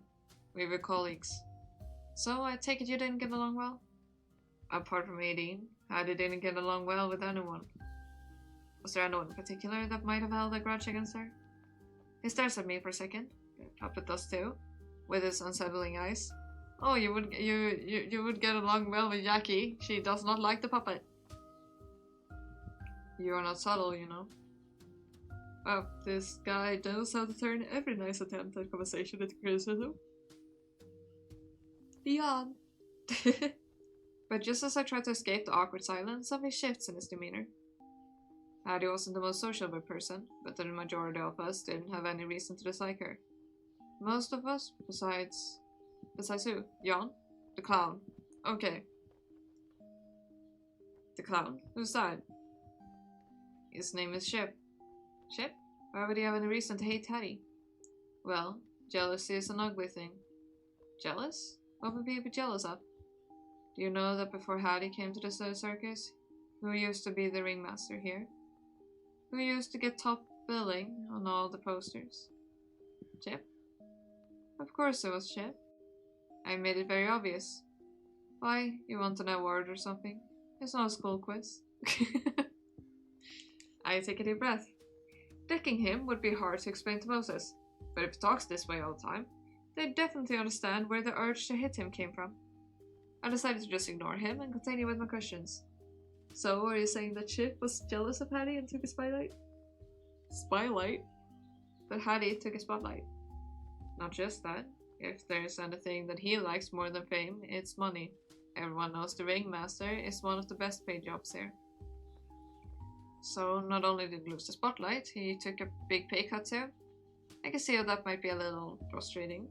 We were colleagues. So I take it you didn't get along well? Apart from Aideen, Hattie didn't get along well with anyone. Was there anyone in particular that might have held a grudge against her? He stares at me for a second. The puppet does too, with his unsettling eyes. Oh, you would get along well with Jackie. She does not like the puppet. You are not subtle, you know. Well, this guy knows how to turn every nice attempt at conversation into criticism. Leon! But just as I tried to escape the awkward silence, something shifts in his demeanor. Hattie wasn't the most sociable person, but the majority of us didn't have any reason to dislike her. Most of us, besides who? Jan? The clown. Okay. The clown? Who's that? His name is Shep. Shep? Why would he have any reason to hate Hattie? Well, jealousy is an ugly thing. Jealous? What would he be jealous of? Do you know that before Hattie came to the circus, who used to be the ringmaster here? Who used to get top billing on all the posters? Chip? Of course it was Chip. I made it very obvious. Why, you want an award or something? It's not a school quiz. I take a deep breath. Decking him would be hard to explain to Moses, but if he talks this way all the time, they'd definitely understand where the urge to hit him came from. I decided to just ignore him and continue with my questions. So, are you saying that Chip was jealous of Hattie and took his spotlight? Spotlight? But Hattie took his spotlight. Not just that. If there's anything that he likes more than fame, it's money. Everyone knows the ringmaster is one of the best paid jobs here. So, not only did he lose the spotlight, he took a big pay cut too. I can see how that might be a little frustrating.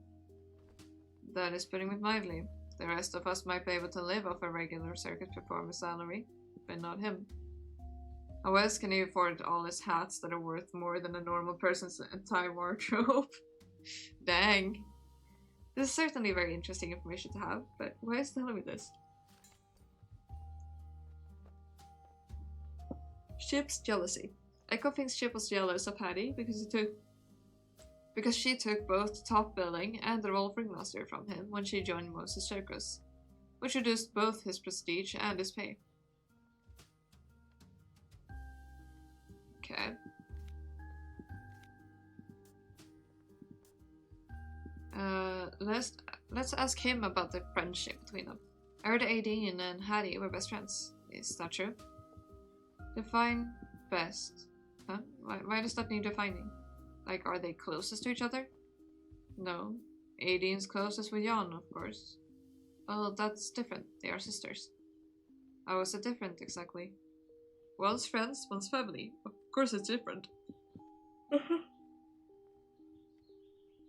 That is putting it mildly. The rest of us might be able to live off a regular circus performer salary, but not him. How else can he afford all his hats that are worth more than a normal person's entire wardrobe? Dang. This is certainly very interesting information to have, but why is he telling me this? Chip's jealousy. Echo thinks Chip was jealous of Hattie because she took both the top billing and the role of ringmaster from him when she joined Moses' circus, which reduced both his prestige and his pay. Okay. Let's ask him about the friendship between them. I heard Aideen and Hattie were best friends. Is that true? Define best. Huh? Why does that need defining? Like, are they closest to each other? No. Aideen's closest with Jan, of course. Well, that's different. They are sisters. How is it different, exactly? One's friends, one's family. Of course it's different.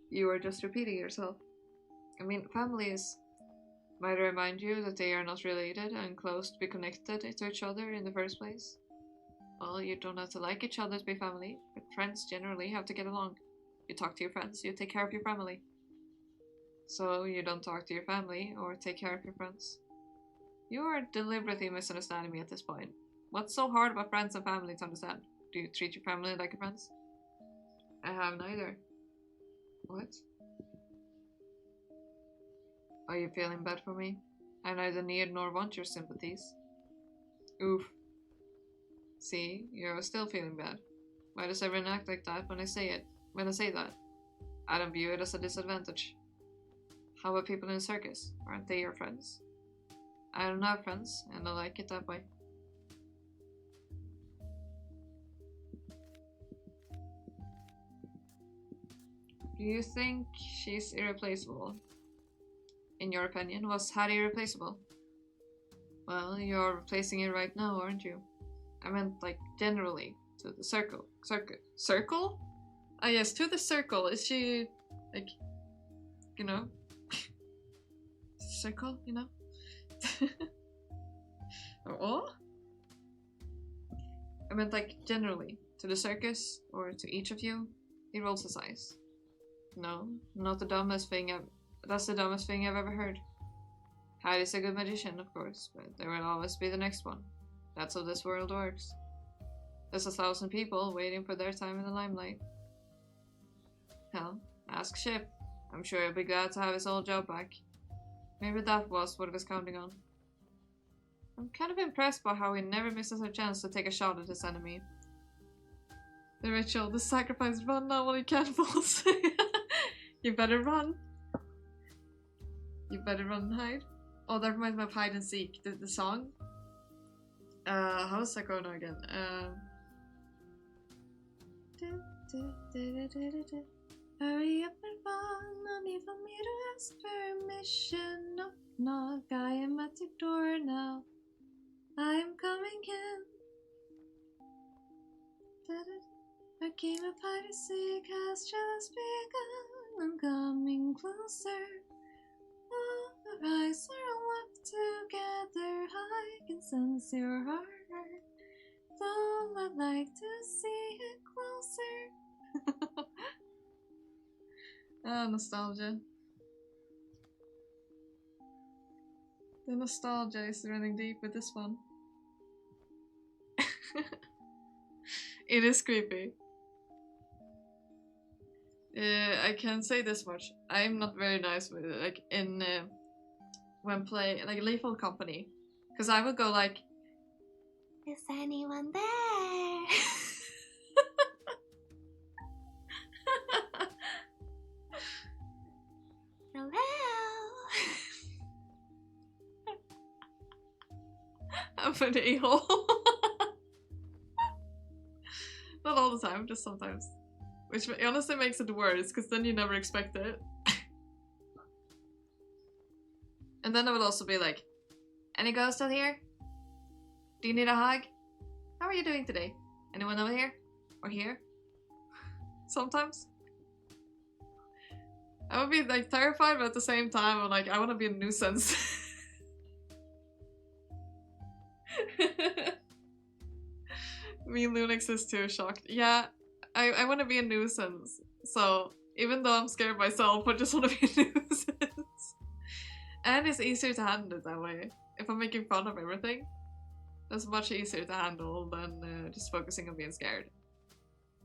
You are just repeating yourself. I mean, families might remind you that they are not related and close to be connected to each other in the first place. Well, you don't have to like each other to be family, but friends generally have to get along. You talk to your friends, you take care of your family. So you don't talk to your family or take care of your friends. You are deliberately misunderstanding me at this point. What's so hard about friends and family to understand? Do you treat your family like your friends? I have neither. What? Are you feeling bad for me? I neither need nor want your sympathies. Oof. See, you're still feeling bad. Why does everyone act like that when I say it? When I say that? I don't view it as a disadvantage. How about people in the circus? Aren't they your friends? I don't have friends, and I like it that way. Do you think she's irreplaceable? In your opinion, was Hattie irreplaceable? Well, you're replacing it right now, aren't you? I meant, like, generally, to the circle. Circle? Ah, yes, to the circle. Is she, like, you know? Circle, you know? Oh? I meant, like, generally, to the circus, or to each of you. He rolls his eyes. No, not the dumbest thing that's the dumbest thing I've ever heard. Hattie's a good magician, of course, but there will always be the next one. That's how this world works. There's 1,000 people waiting for their time in the limelight. Hell, ask Ship. I'm sure he'll be glad to have his old job back. Maybe that was what he was counting on. I'm kind of impressed by how he never misses a chance to take a shot at his enemy. The ritual, the sacrifice, run now while you can, fools. You better run. You better run and hide. Oh, that reminds me of hide and seek, the song. How does that go now again? Hurry up and run, no need for me to ask permission. Knock, knock, I am at your door now. I am coming in. I came up high to seek, has just begun. I'm coming closer. Our eyes are locked together. I can sense your heart. Though I'd like to see it closer. Ah, nostalgia. The nostalgia is running deep with this one. It is creepy. I can say this much. I'm not very nice with it. Like in when play like Lethal Company, because I would go like, "Is anyone there?" Hello. I'm an a-hole. Not all the time, just sometimes. Which honestly makes it worse, because then you never expect it. And then I would also be like, any ghosts out here? Do you need a hug? How are you doing today? Anyone over here? Or here? Sometimes. I would be like terrified, but at the same time I'm like, I want to be a nuisance. Me and Lunix is too shocked. Yeah, I want to be a nuisance. So even though I'm scared myself, I just want to be a nuisance. And it's easier to handle it that way. If I'm making fun of everything, that's much easier to handle than just focusing on being scared.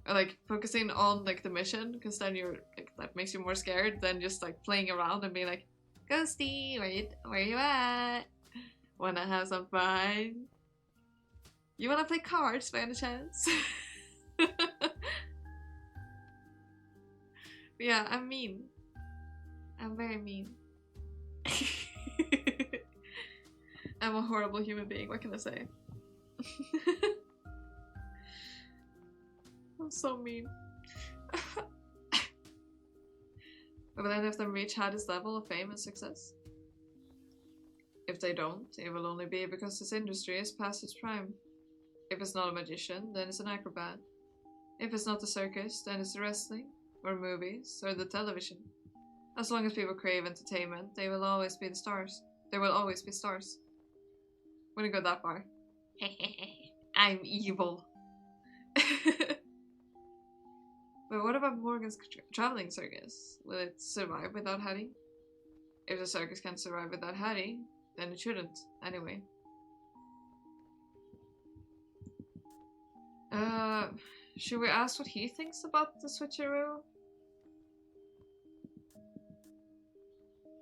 Or like focusing on like the mission, because then you're like, that makes you more scared than just like playing around and being like, Ghosty, where you at? Wanna have some fun? You wanna play cards by any chance? Yeah, I'm mean. I'm very mean. I'm a horrible human being, what can I say? I'm so mean. But then if them reach Hades' level of fame and success? If they don't, it will only be because this industry is past its prime. If it's not a magician, then it's an acrobat. If it's not the circus, then it's the wrestling, or movies, or the television. As long as people crave entertainment, they will always be the stars. There will always be stars. Wouldn't go that far. I'm evil. But what about Morgan's traveling circus? Will it survive without Hattie? If the circus can't survive without Hattie, then it shouldn't, anyway. Should we ask what he thinks about the switcheroo?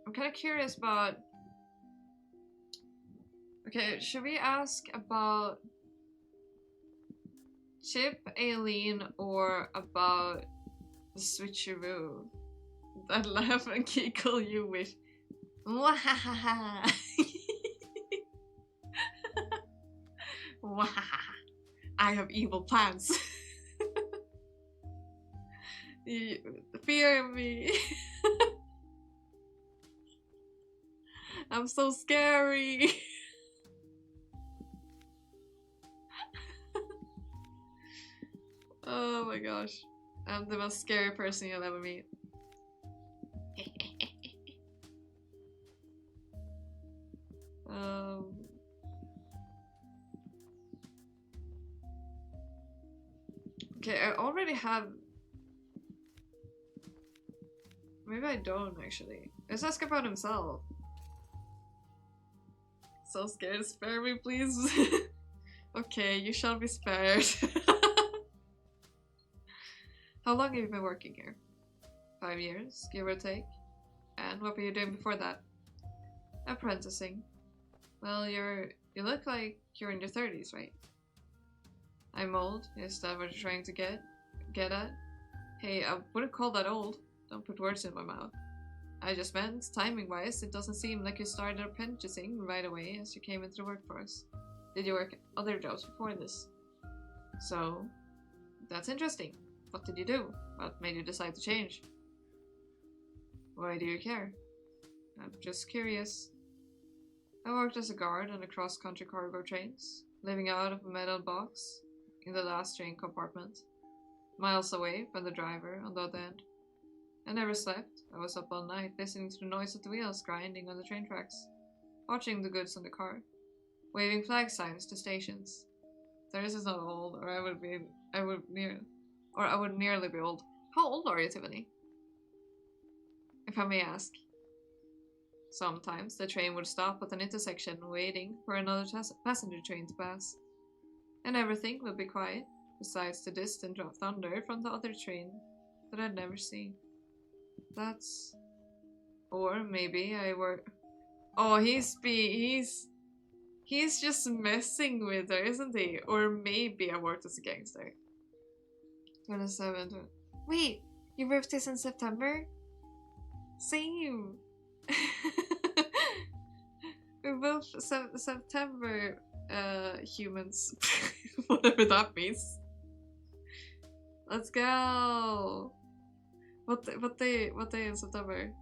I'm kind of curious about... Okay, should we ask about Chip, Aileen, or about the switcheroo? That laugh and giggle you with. Wahahaha. Wahahaha. I have evil plans. You fear me. I'm so scary. Oh my gosh. I'm the most scary person you'll ever meet. Okay, I already have... Maybe I don't actually. Let's ask about himself. So scared, spare me please. Okay, you shall be spared. How long have you been working here? 5 years, give or take. And what were you doing before that? Apprenticing. Well, you look like you're in your 30s, right? I'm old. Is that what you're trying to get at? Hey, I wouldn't call that old. Don't put words in my mouth. I just meant, timing-wise, it doesn't seem like you started apprenticing right away as you came into the workforce. Did you work at other jobs before this? So, that's interesting. What did you do? What made you decide to change? Why do you care? I'm just curious. I worked as a guard on the cross-country cargo trains, living out of a metal box in the last train compartment, miles away from the driver on the other end. I never slept. I was up all night, listening to the noise of the wheels grinding on the train tracks, watching the goods on the car, waving flag signs to stations. This is not old, or I would nearly be old. How old are you, Tiffany? If I may ask. Sometimes the train would stop at an intersection waiting for another passenger train to pass, and everything would be quiet, besides the distant thunder from the other train that I'd never seen. That's... Or maybe I were... Oh, he's just messing with her, isn't he? Or maybe I worked as a gangster. 27. Wait, your birthday's in September? Same. We're both September humans. Whatever that means. Let's go. What day in September?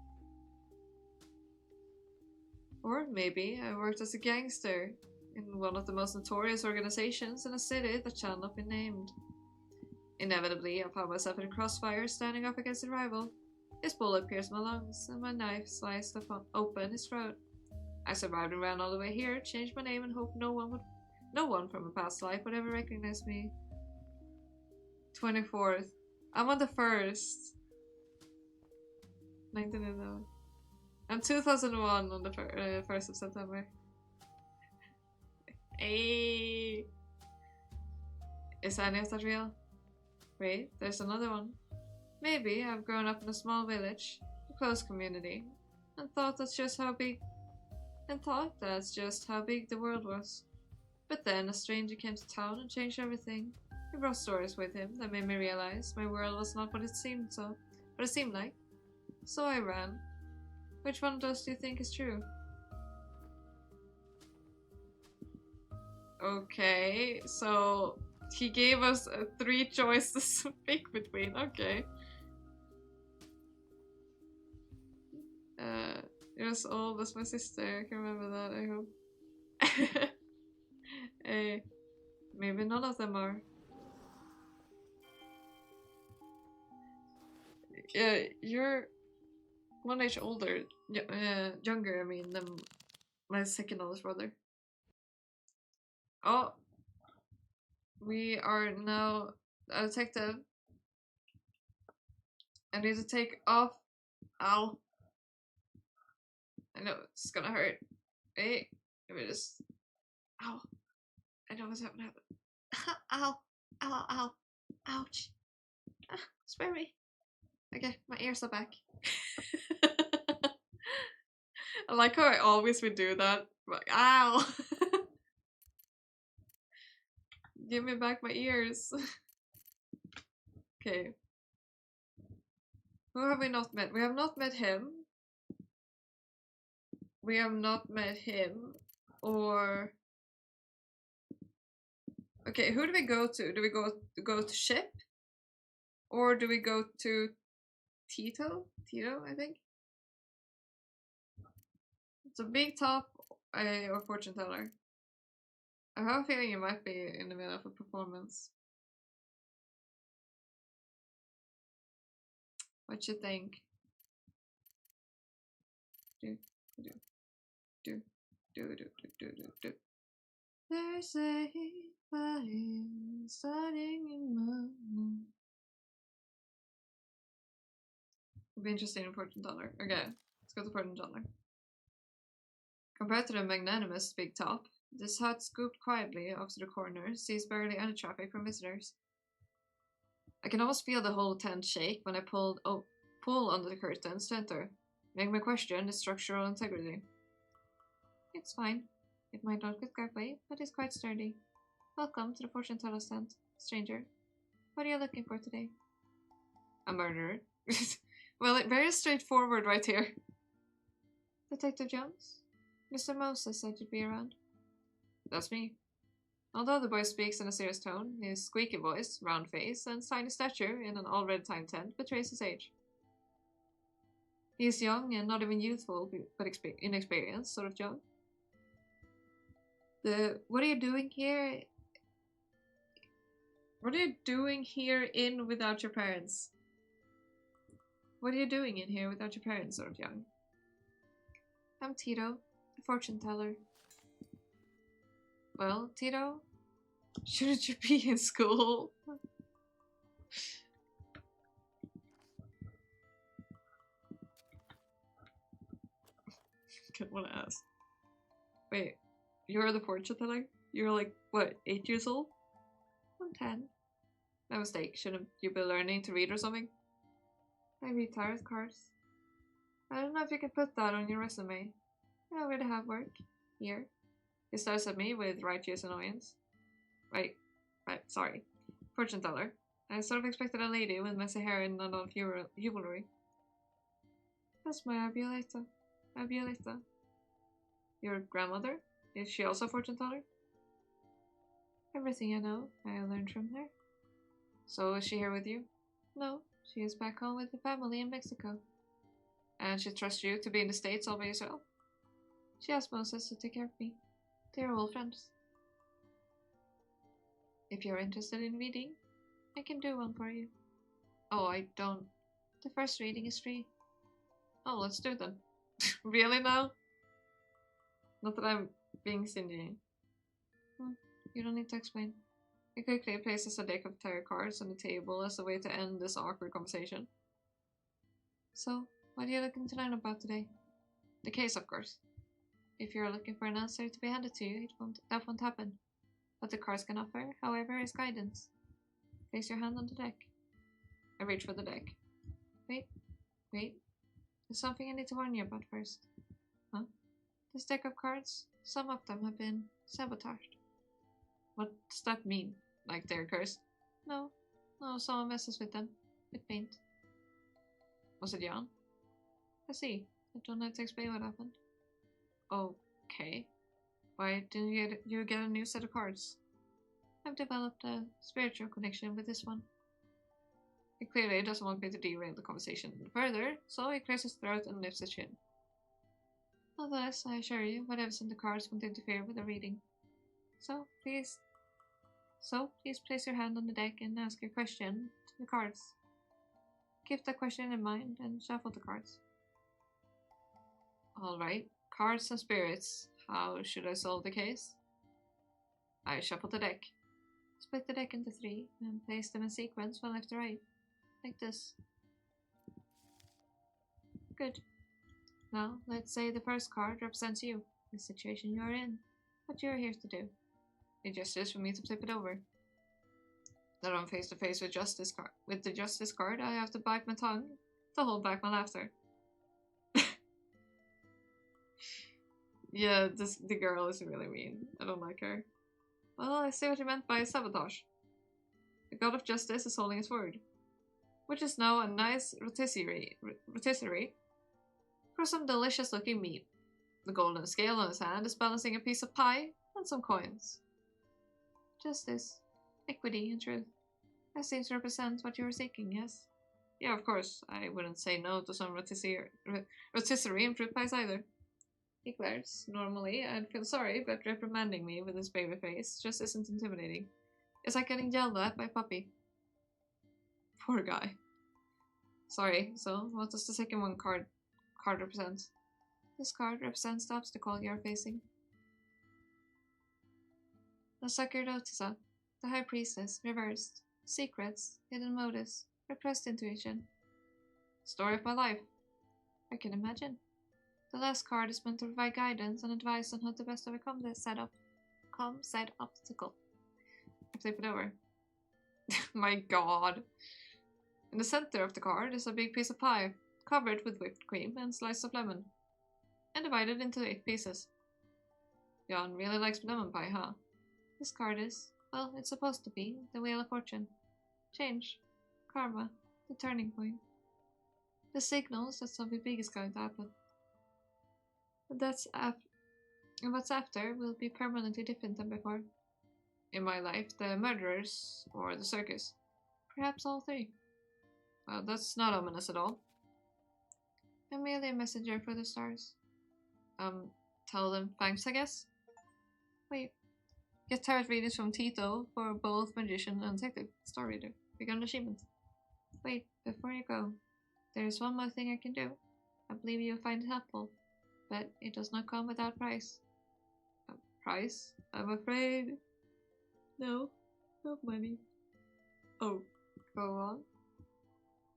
Or maybe I worked as a gangster in one of the most notorious organizations in a city that shall not be named. Inevitably, I found myself in a crossfire, standing up against a rival. His bullet pierced my lungs, and my knife sliced open his throat. I survived and ran all the way here, changed my name, and hoped no one from a past life would ever recognize me. 24th. I'm on the 1st. 1911. I'm 2001 on the 1st of September. Hey! Is any of that real? Wait, there's another one. Maybe I've grown up in a small village, a close community, and thought that's just how big the world was. But then a stranger came to town and changed everything. He brought stories with him that made me realize my world was not what it seemed like. So I ran. Which one of those do you think is true? Okay, so he gave us 3 choices to pick between. Okay. You're as old as my sister. I can remember that, I hope. Hey, maybe none of them are. Yeah, you're 1 age older, younger, I mean, than my second oldest brother. Oh, we are now a detective. I need to take off. Ow. I know it's gonna hurt. Wait, let me just. Ow. I know what's happening. Ow. Ow, ow. Ouch. Spare me. Okay, my ears are back. I like how I always would do that. Like, ow! Give me back my ears. Okay. Who have we not met? We have not met him. We have not met him. Or... Okay, who do we go to? Do we go to Ship? Or do we go to Tito? Tito, I think? It's a big top or fortune teller. I have a feeling you might be in the middle of a performance. What you think? Do. There's a fire starting in my mind. It'll be interesting in fortune teller. Okay, let's go to fortune teller. Compared to the magnanimous big top, this hut scooped quietly off to the corner sees barely any traffic from visitors. I can almost feel the whole tent shake when I pull under the curtains to enter, making me question its structural integrity. It's fine. It might not look that way, but it's quite sturdy. Welcome to the fortune teller's tent, stranger. What are you looking for today? A murderer. Well, very straightforward right here. Detective Jones? Mr. Moses said you'd be around. That's me. Although the boy speaks in a serious tone, his squeaky voice, round face, and tiny stature in an all-red time tent betrays his age. He is young and not even youthful, but inexperienced, sort of young. What are you doing here? What are you doing here without your parents? What are you doing in here without your parents, sort of young? I'm Tito, the fortune teller. Well, Tito, shouldn't you be in school? I want to ask. Wait, you're the fortune teller? You're like, what, 8 years old? I'm 10. My mistake. Shouldn't you be learning to read or something? I read tarot cards. I don't know if you can put that on your resume. I already have work. Here. He stares at me with righteous annoyance. Right, sorry. Fortune teller. I sort of expected a lady with messy hair and a lot of jewelry. That's my Abuelita. Abuelita. Your grandmother? Is she also a fortune teller? Everything I know, I learned from her. So is she here with you? No, she is back home with the family in Mexico. And she trusts you to be in the States all by yourself? She asked Moses to take care of me. They are all friends. If you're interested in reading, I can do one for you. Oh, I don't. The first reading is free. Oh, let's do it then. Really now? Not that I'm being stingy. You don't need to explain. He quickly places a deck of tarot cards on the table as a way to end this awkward conversation. So, what are you looking to learn about today? The case, of course. If you're looking for an answer to be handed to you, that won't happen. What the cards can offer, however, is guidance. Place your hand on the deck. I reach for the deck. Wait. There's something I need to warn you about first. Huh? This deck of cards, some of them have been sabotaged. What does that mean? Like they're cursed? No, someone messes with them. With paint. Was it Jan? I see. I don't have to explain what happened. Okay. Why didn't you get a new set of cards? I've developed a spiritual connection with this one. He clearly doesn't want me to derail the conversation further, so he clears his throat and lifts his chin. Nonetheless, I assure you, whatever's in the cards won't interfere with the reading. So please place your hand on the deck and ask your question to the cards. Keep the question in mind and shuffle the cards. Alright, cards and spirits. How should I solve the case? I shuffle the deck. Split the deck into 3 and place them in sequence from left to right. Like this. Good. Now, let's say the first card represents you, the situation you are in, what you are here to do. It gestures for me to flip it over. Then I'm face to face with the justice card, I have to bite my tongue to hold back my laughter. Yeah, the girl is really mean. I don't like her. Well, I see what you meant by sabotage. The god of justice is holding his word, which is now a nice rotisserie for some delicious looking meat. The golden scale on his hand is balancing a piece of pie and some coins. Justice, equity, and truth. That seems to represent what you were seeking, yes? Yeah, of course. I wouldn't say no to some rotisserie and fruit pies either. He glares. Normally, I'd feel sorry, but reprimanding me with his baby face just isn't intimidating. It's like getting yelled at by a puppy. Poor guy. Sorry, so what does the second card represent? This card represents the obstacle you're facing. The Sacerdotisa, the High Priestess, reversed. Secrets, hidden motives, repressed intuition. Story of my life. I can imagine. The last card is meant to provide guidance and advice on how to best overcome this said obstacle. I flip it over. My god. In the center of the card is a big piece of pie, covered with whipped cream and slices of lemon, and divided into 8 pieces. Jan really likes lemon pie, huh? This card is, well, it's supposed to be, the Wheel of Fortune. Change. Karma. The turning point. The signals that something big is going to happen. And what's after will be permanently different than before. In my life, the murderers, or the circus. Perhaps all 3. Well, that's not ominous at all. I'm merely a messenger for the stars. Tell them thanks, I guess? Wait. Get tarot readings from Tito for both magician and detective. Star reader. Begun achievement. Wait, before you go, there is one more thing I can do. I believe you'll find it helpful, but it does not come without price. A price? I'm afraid. No, not money. Oh, go on.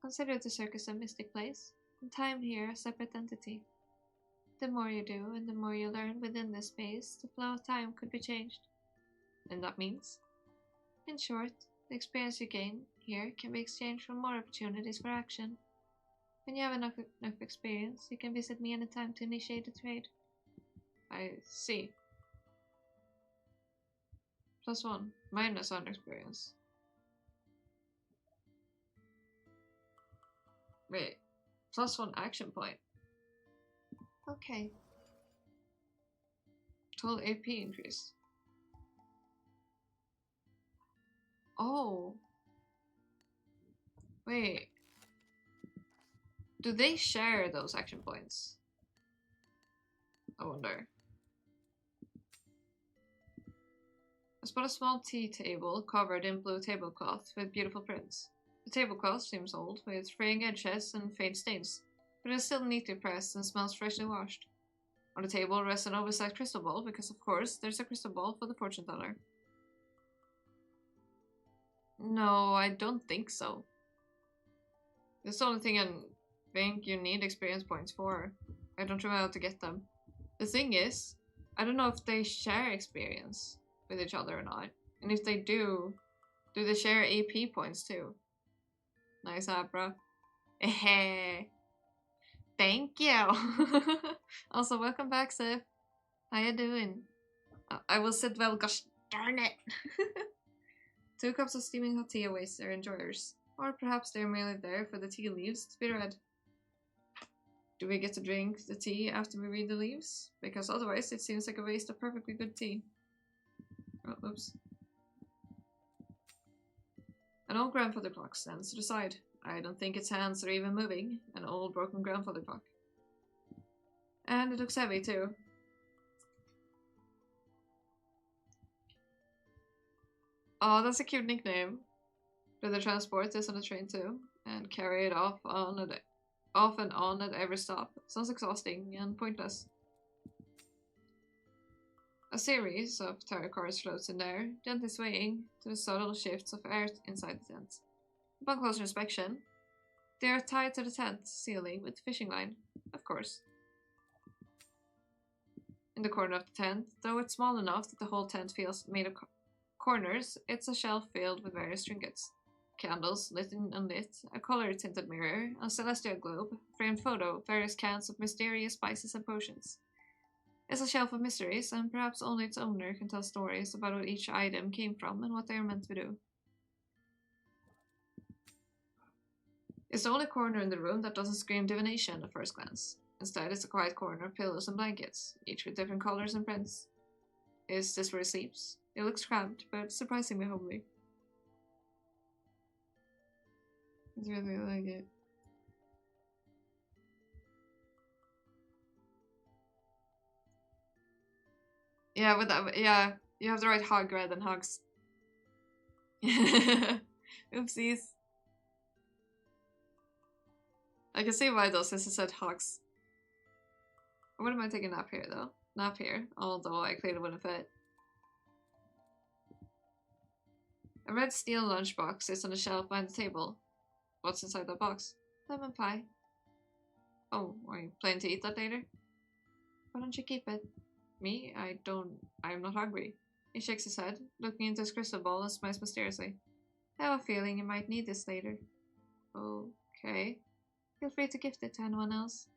Consider the circus a mystic place, and time here a separate entity. The more you do, and the more you learn within this space, the flow of time could be changed. And that means? In short, the experience you gain here can be exchanged for more opportunities for action. When you have enough experience, you can visit me anytime to initiate a trade. I see. +1, -1 experience. Wait, +1 action point. Okay. Total AP increase. Oh. Wait. Do they share those action points? I wonder. I spot a small tea table covered in blue tablecloth with beautiful prints. The tablecloth seems old, with fraying edges and faint stains, but it is still neatly pressed and smells freshly washed. On the table rests an oversized crystal ball, because of course there's a crystal ball for the fortune teller. No, I don't think so. That's the only thing I think you need experience points for. I don't know how to get them. The thing is, I don't know if they share experience with each other or not. And if they do they share AP points too? Nice, Abra. Thank you. Also, welcome back, Sif. How you doing? I will sit well, gosh darn it. 2 cups of steaming hot tea awaits their enjoyers. Or perhaps they're merely there for the tea leaves to be read. Do we get to drink the tea after we read the leaves? Because otherwise it seems like a waste of perfectly good tea. Oh, oops. An old grandfather clock stands to the side. I don't think its hands are even moving. An old broken grandfather clock. And it looks heavy too. Oh, that's a cute nickname. Do they transport this on the train too? And carry it off and on at every stop? Sounds exhausting and pointless. A series of tarot cards floats in there, gently swaying to the subtle shifts of air inside the tent. Upon closer inspection, they are tied to the tent ceiling with fishing line, of course. In the corner of the tent, though it's small enough that the whole tent feels made of corners, it's a shelf filled with various trinkets. Candles, lit and unlit, a color-tinted mirror, a celestial globe, framed photo, various cans of mysterious spices and potions. It's a shelf of mysteries, and perhaps only its owner can tell stories about what each item came from and what they are meant to do. It's the only corner in the room that doesn't scream divination at first glance. Instead, it's a quiet corner of pillows and blankets, each with different colors and prints. Is this where he sleeps? It looks cramped, but surprisingly homely. I really like it. Yeah, with that, yeah, you have to write hog rather than hogs. Oopsies. I can see why though, since it said hogs. I wouldn't mind taking a nap here though. Nap here, although I clearly wouldn't fit. A red steel lunchbox sits on the shelf behind the table. What's inside that box? Lemon pie. Oh, are you planning to eat that later? Why don't you keep it? Me? I'm not hungry. He shakes his head, looking into his crystal ball and smiles mysteriously. I have a feeling you might need this later. Okay. Feel free to gift it to anyone else.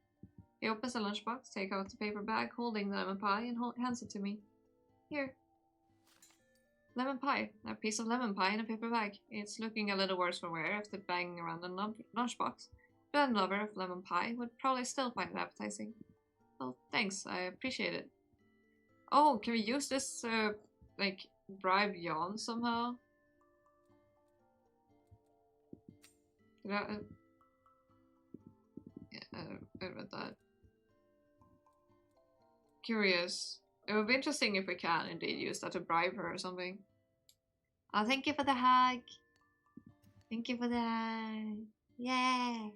He opens the lunchbox, takes out the paper bag holding the lemon pie, and hands it to me. Here. Lemon pie. A piece of lemon pie in a paper bag. It's looking a little worse for wear after banging around the lunchbox, but a lover of lemon pie would probably still find it appetizing. Well, thanks. I appreciate it. Oh, can we use this, like, bribe Jan somehow? Yeah, I read that. Curious. It would be interesting if we can indeed use that to bribe her or something. Oh, thank you for the hug. Thank you for the hug. Yeah.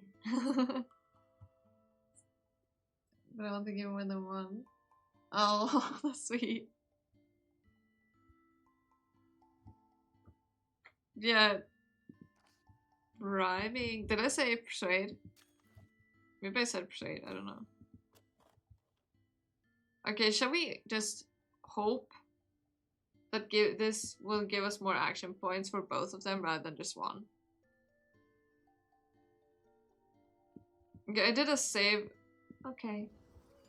But I want to give more than one. Oh, that's sweet. Yeah. Bribing. Did I say persuade? Maybe I said persuade. I don't know. Okay, shall we just hope that this will give us more action points for both of them rather than just one? Okay, I did a save. Okay.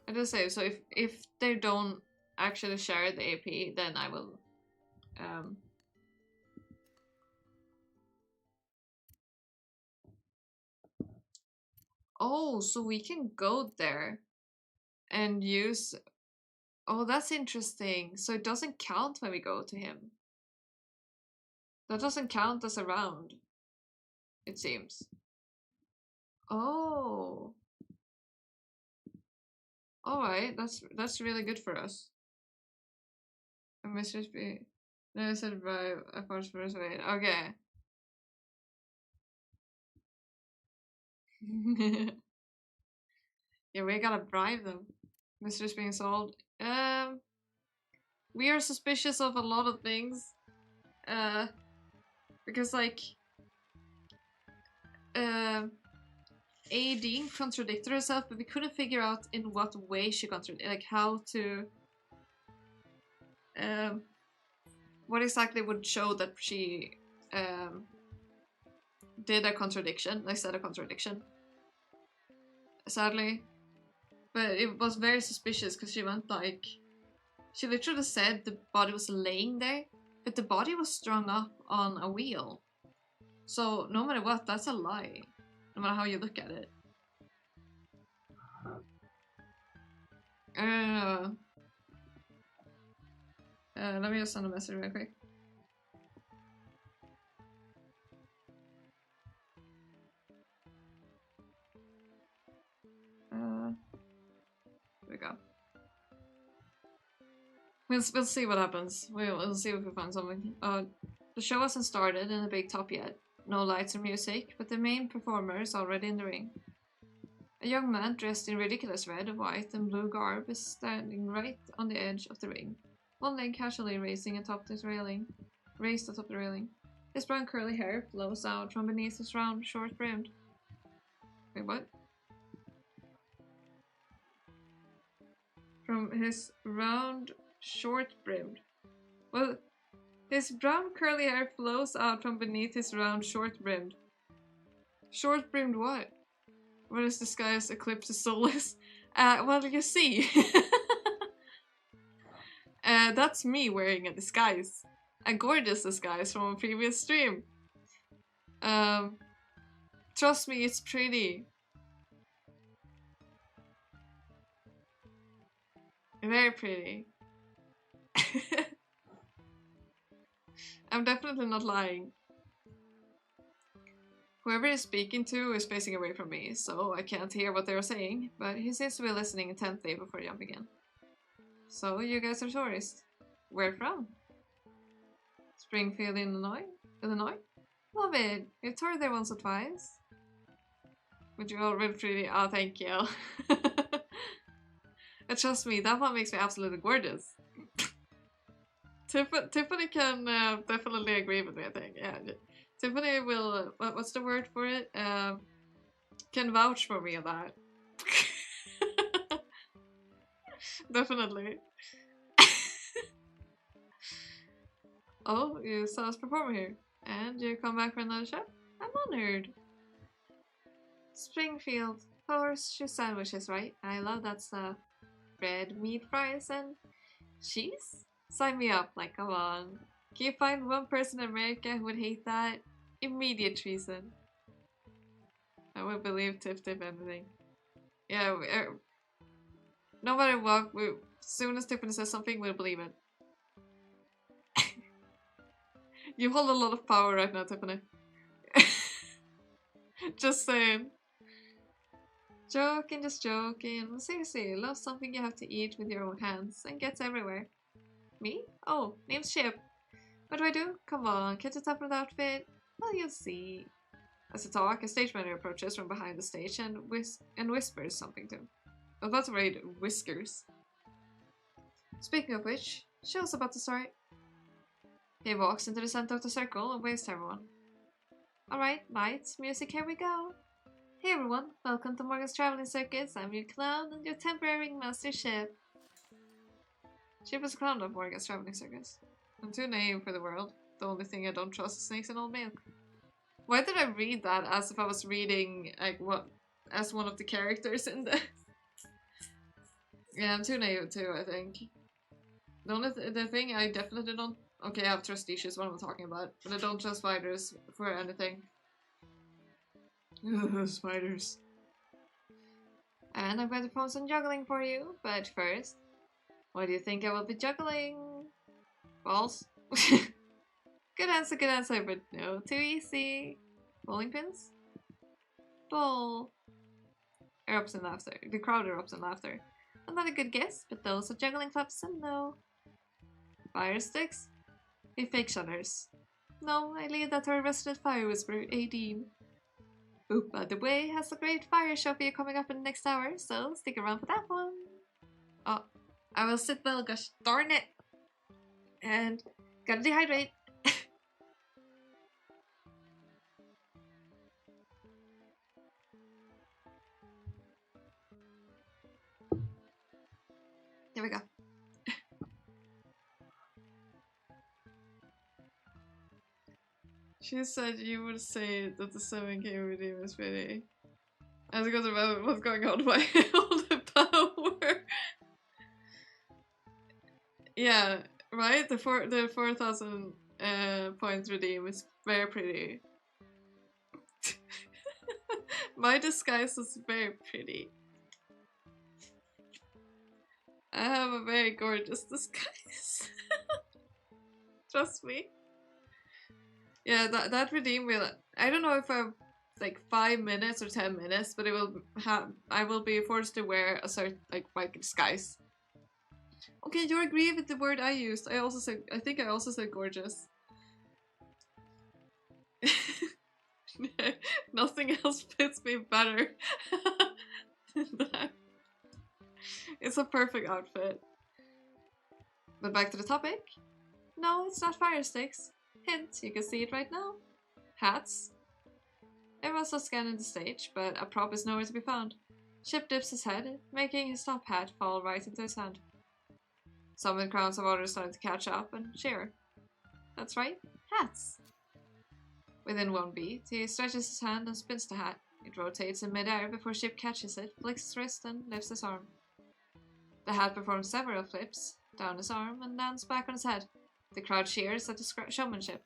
I did a save, so if they don't actually share the AP, then I will Oh, so we can go there and use... Oh, that's interesting. So it doesn't count when we go to him. That doesn't count as a round, it seems. Oh. Alright, that's really good for us. A mistress be... No, I said bribe, a force persuade. Okay. Yeah, we gotta bribe them. Mistress being sold. We are suspicious of a lot of things. Because like... Aideen contradicted herself, but we couldn't figure out in what way she contradicted, like how to... what exactly would show that she did a contradiction, like said a contradiction. Sadly. But it was very suspicious because she went like... She literally said the body was laying there, but the body was strung up on a wheel. So no matter what, that's a lie. No matter how you look at it. Let me just send a message real quick. There we go. We'll see what happens. We'll see if we find something. The show hasn't started in the big top yet. No lights or music, but the main performer is already in the ring. A young man dressed in ridiculous red, white, and blue garb is standing right on the edge of the ring. One leg casually raised atop the railing. His brown curly hair flows out from beneath his round, short-brimmed. Wait, what? From his round, short-brimmed. Well, his brown curly hair flows out from beneath his round, short-brimmed. Short-brimmed what? What is disguised eclipse is soulless? Well, you see. That's me wearing a disguise. A gorgeous disguise from a previous stream. Trust me, it's pretty. Very pretty. I'm definitely not lying. Whoever he's speaking to is facing away from me, so I can't hear what they're saying, but he seems to be listening intently before jumping in. So, you guys are tourists. Where from? Springfield, Illinois? Love it! We've toured there once or twice. But you're all real pretty. Oh, thank you. And trust me, that one makes me absolutely gorgeous. Tiffany can definitely agree with me, I think. Yeah, Tiffany will, what's the word for it? Can vouch for me on that. Definitely. Oh, you saw us perform here. And you come back for another show? I'm honored. Springfield. Horseshoe sandwiches, right? I love that stuff. Bread, meat, fries, and cheese? Sign me up, like, come on. Can you find one person in America who would hate that? Immediate treason. I would believe Tiff anything. Yeah, no matter what, as soon as Tiffany says something, we'll believe it. You hold a lot of power right now, Tiffany. Just saying. Joking, just joking. Seriously, love something you have to eat with your own hands and gets everywhere. Me? Oh, name's Chip. What do I do? Come on, can't you top of the outfit? Well, you'll see. As they talk, a stage manager approaches from behind the stage and whispers something to him. I was about to read whiskers. Speaking of which, show us about the story. He walks into the center of the circle and waves to everyone. Alright, lights, music, here we go. Hey everyone, welcome to Morgan's Traveling Circus. I'm your clown and your temporary master Chip. Chip is a clown of Morgan's Traveling Circus. I'm too naive for the world. The only thing I don't trust is snakes and old milk. Why did I read that as if I was reading like what as one of the characters in the Yeah, I'm too naive too, I think. The only the thing I definitely don't okay, I have trust issues, what am I talking about? But I don't trust spiders for anything. Spiders. And I'm going to perform some juggling for you, but first, what do you think I will be juggling? Balls? Good answer, but no, too easy. Bowling pins? Ball. Erupts in laughter. The crowd erupts in laughter. Another good guess, but those are juggling claps and no. Fire sticks? A fake shudders. No, I leave that to our resident fire whisperer, Adine. Who, by the way, has a great fire show for you coming up in the next hour, so stick around for that one. Oh, I will sit well, gosh darn it. And gotta dehydrate. There we go. She said you would say that the 7K redeem is pretty. As it goes about what's going on by all the power. Yeah, right? The 4,000 points redeem is very pretty. My disguise is very pretty. I have a very gorgeous disguise. Trust me. Yeah, that redeem will. I don't know if I have like 5 minutes or 10 minutes, but it will have. I will be forced to wear a certain like my disguise. Okay, you agree with the word I used. I also said. I think I also said gorgeous. Nothing else fits me better than that. It's a perfect outfit. But back to the topic. No, it's not fire sticks. Hint, you can see it right now. Hats. Everyone's still scanning the stage, but a prop is nowhere to be found. Chip dips his head, making his top hat fall right into his hand. Some in crowds of others starting to catch up and cheer. That's right, hats. Within one beat, he stretches his hand and spins the hat. It rotates in midair before Chip catches it, flicks his wrist, and lifts his arm. The hat performs several flips, down his arm, and lands back on his head. The crowd cheers at his showmanship.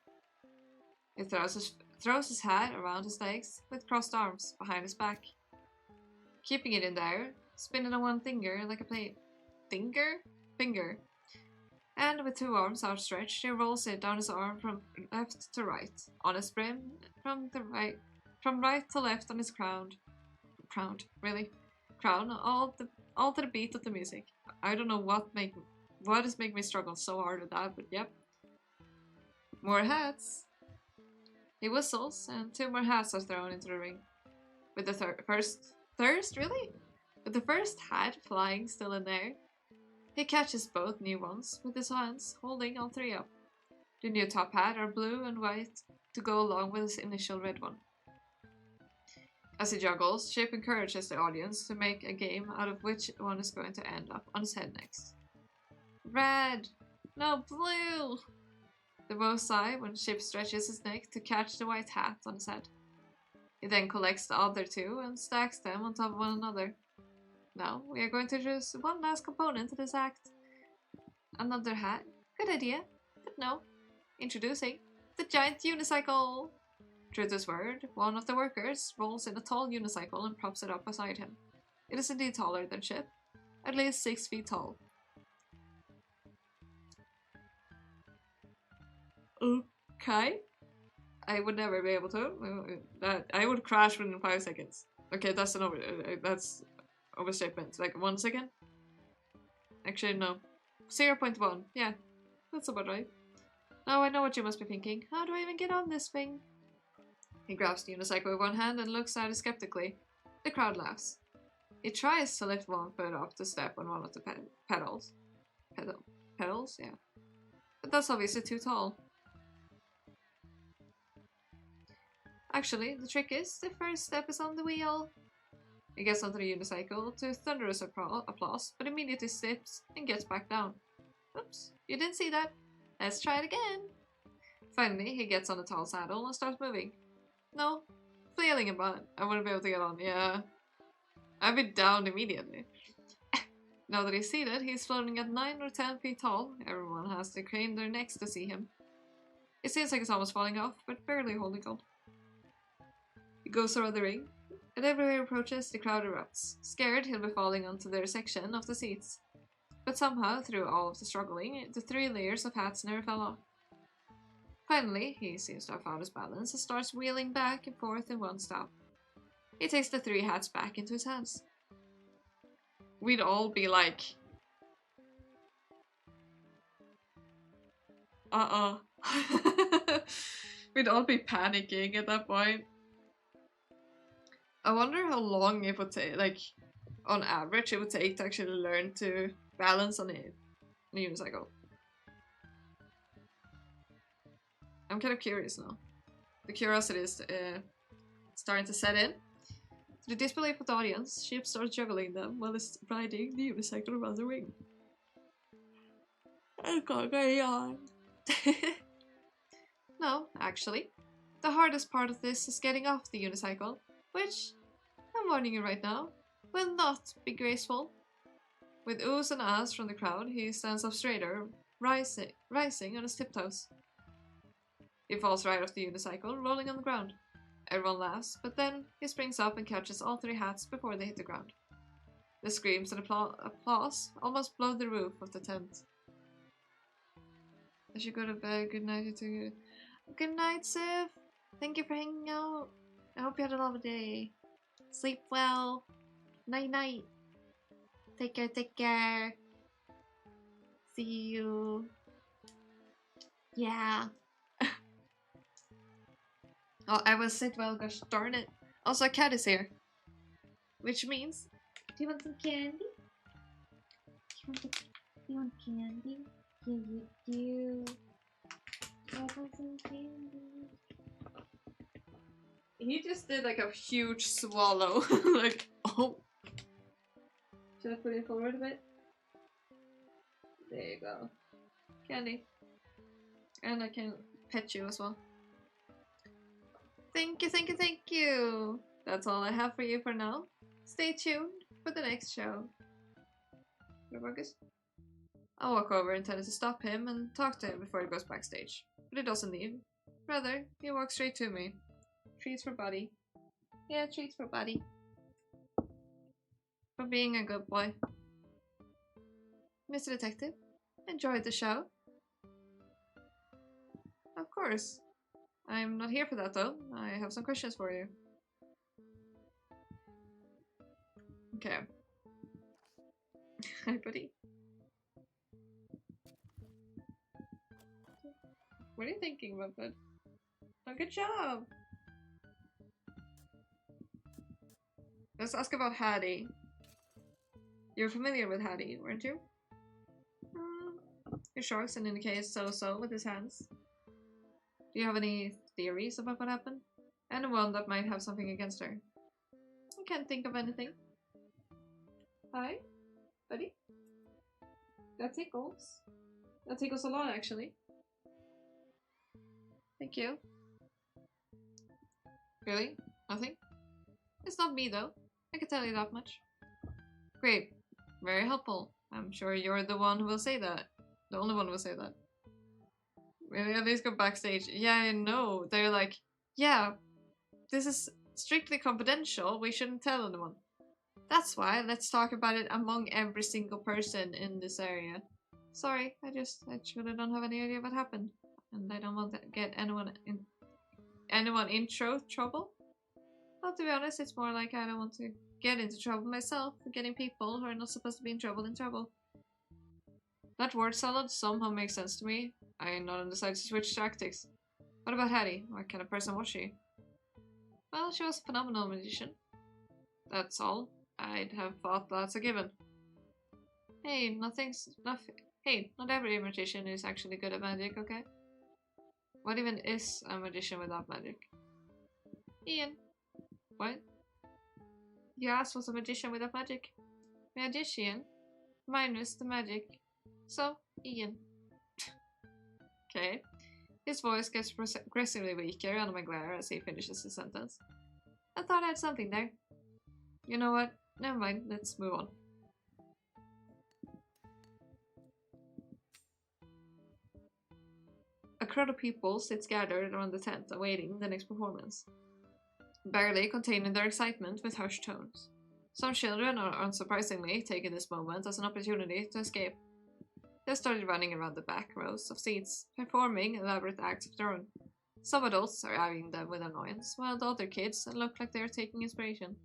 He throws his hat around his legs with crossed arms behind his back. Keeping it in the air, spinning on one finger like a plate. Finger. And with two arms outstretched, he rolls it down his arm from left to right, on his brim, from right to left on his crown, all to the beat of the music. I don't know what is making me struggle so hard with that, but yep. More hats. He whistles, and 2 more hats are thrown into the ring. With the With the first hat flying still in there, he catches both new ones with his hands, holding all 3 up. The new top hat are blue and white to go along with his initial red one. As he juggles, Chip encourages the audience to make a game out of which one is going to end up on his head next. Red! No, blue! They both sigh when Chip stretches his neck to catch the white hat on his head. He then collects the other 2 and stacks them on top of one another. Now, we are going to introduce one last component to this act. Another hat. Good idea. But no. Introducing the giant unicycle! True to his word, one of the workers rolls in a tall unicycle and props it up beside him. It is indeed taller than Chip, at least 6 feet tall. Okay. I would never be able to. I would crash within 5 seconds. Okay, that's an that's overstatement. Like 1 second? Actually, no. 0.1. Yeah, that's about right. Now I know what you must be thinking. How do I even get on this thing? He grabs the unicycle with one hand and looks at it skeptically. The crowd laughs. He tries to lift one foot off the step on one of the pedals. Pedals? Yeah. But that's obviously too tall. Actually, the trick is, the first step is on the wheel. He gets onto the unicycle to thunderous applause, but immediately slips and gets back down. Oops, you didn't see that. Let's try it again. Finally, he gets on the tall saddle and starts moving. No, flailing about. I wouldn't be able to get on, yeah. I'd be down immediately. Now that he's seated, he's floating at 9 or 10 feet tall. Everyone has to crane their necks to see him. It seems like he's almost falling off, but barely holding on. He goes around the ring, and everywhere he approaches, the crowd erupts. Scared, he'll be falling onto their section of the seats. But somehow, through all of the struggling, the 3 layers of hats never fell off. Finally, he seems to have found his balance and starts wheeling back and forth in one stop. He takes the 3 hats back into his hands. We'd all be like... We'd all be panicking at that point. I wonder how long it would take, like, on average, it would take to actually learn to balance on a unicycle. I'm kind of curious now. The curiosity is starting to set in. To the disbelief of the audience, Sheep starts juggling them while he's riding the unicycle around the ring. No, actually. The hardest part of this is getting off the unicycle, which, I'm warning you right now, will not be graceful. With oohs and ahs from the crowd, he stands up straighter, rising on his tiptoes. He falls right off the unicycle, rolling on the ground. Everyone laughs, but then he springs up and catches all 3 hats before they hit the ground. The screams and applause almost blow the roof of the tent. I should go to bed. Good night to you. Good night, Siv. Thank you for hanging out. I hope you had a lovely day. Sleep well. Night night. Take care, take care. See you. Yeah. Oh, I will sit well, gosh darn it. Also, a cat is here. Which means... Do you want some candy? You want candy? Yeah, you do. I want some candy. He just did like a huge swallow. Like, oh. Should I put it forward a bit? There you go. Candy. And I can pet you as well. Thank you, thank you, thank you! That's all I have for you for now. Stay tuned for the next show. Marcus? I'll walk over intending to stop him and talk to him before he goes backstage. But he doesn't leave. Rather, he walks straight to me. Treats for Buddy. Yeah, treats for Buddy. For being a good boy. Mr. Detective, enjoyed the show? Of course. I'm not here for that though. I have some questions for you. Okay. Hi, buddy. What are you thinking about that? Oh, good job! Let's ask about Hattie. You're familiar with Hattie, weren't you? He shrugs and indicates so with his hands. Do you have any theories about what happened? Anyone that might have something against her? I can't think of anything. Hi, buddy? That tickles. That tickles a lot, actually. Thank you. Really? Nothing? It's not me, though. I can tell you that much. Great. Very helpful. I'm sure you're the one who will say that. The only one who will say that. Maybe at least go backstage. Yeah, I know. They're like, yeah, this is strictly confidential. We shouldn't tell anyone. That's why. Let's talk about it among every single person in this area. Sorry, I truly don't have any idea what happened. And I don't want to get anyone in trouble. Well, to be honest, it's more like I don't want to get into trouble myself for getting people who are not supposed to be in trouble. That word salad somehow makes sense to me. I not decided to switch tactics. What about Hattie? What kind of person was she? Well, she was a phenomenal magician. That's all. I'd have thought that's a given. Hey, Hey, not every magician is actually good at magic, okay? What even is a magician without magic? Ian. What? You asked what's a magician without magic? Magician? Minus the magic. So, Ian. Okay. His voice gets progressively weaker under my glare as he finishes his sentence. I thought I had something there. You know what? Never mind, let's move on. A crowd of people sits gathered around the tent awaiting the next performance, barely containing their excitement with hushed tones. Some children are unsurprisingly taking this moment as an opportunity to escape. They started running around the back rows of seats, performing elaborate acts of their own. Some adults are eyeing them with annoyance, while the other kids look like they are taking inspiration.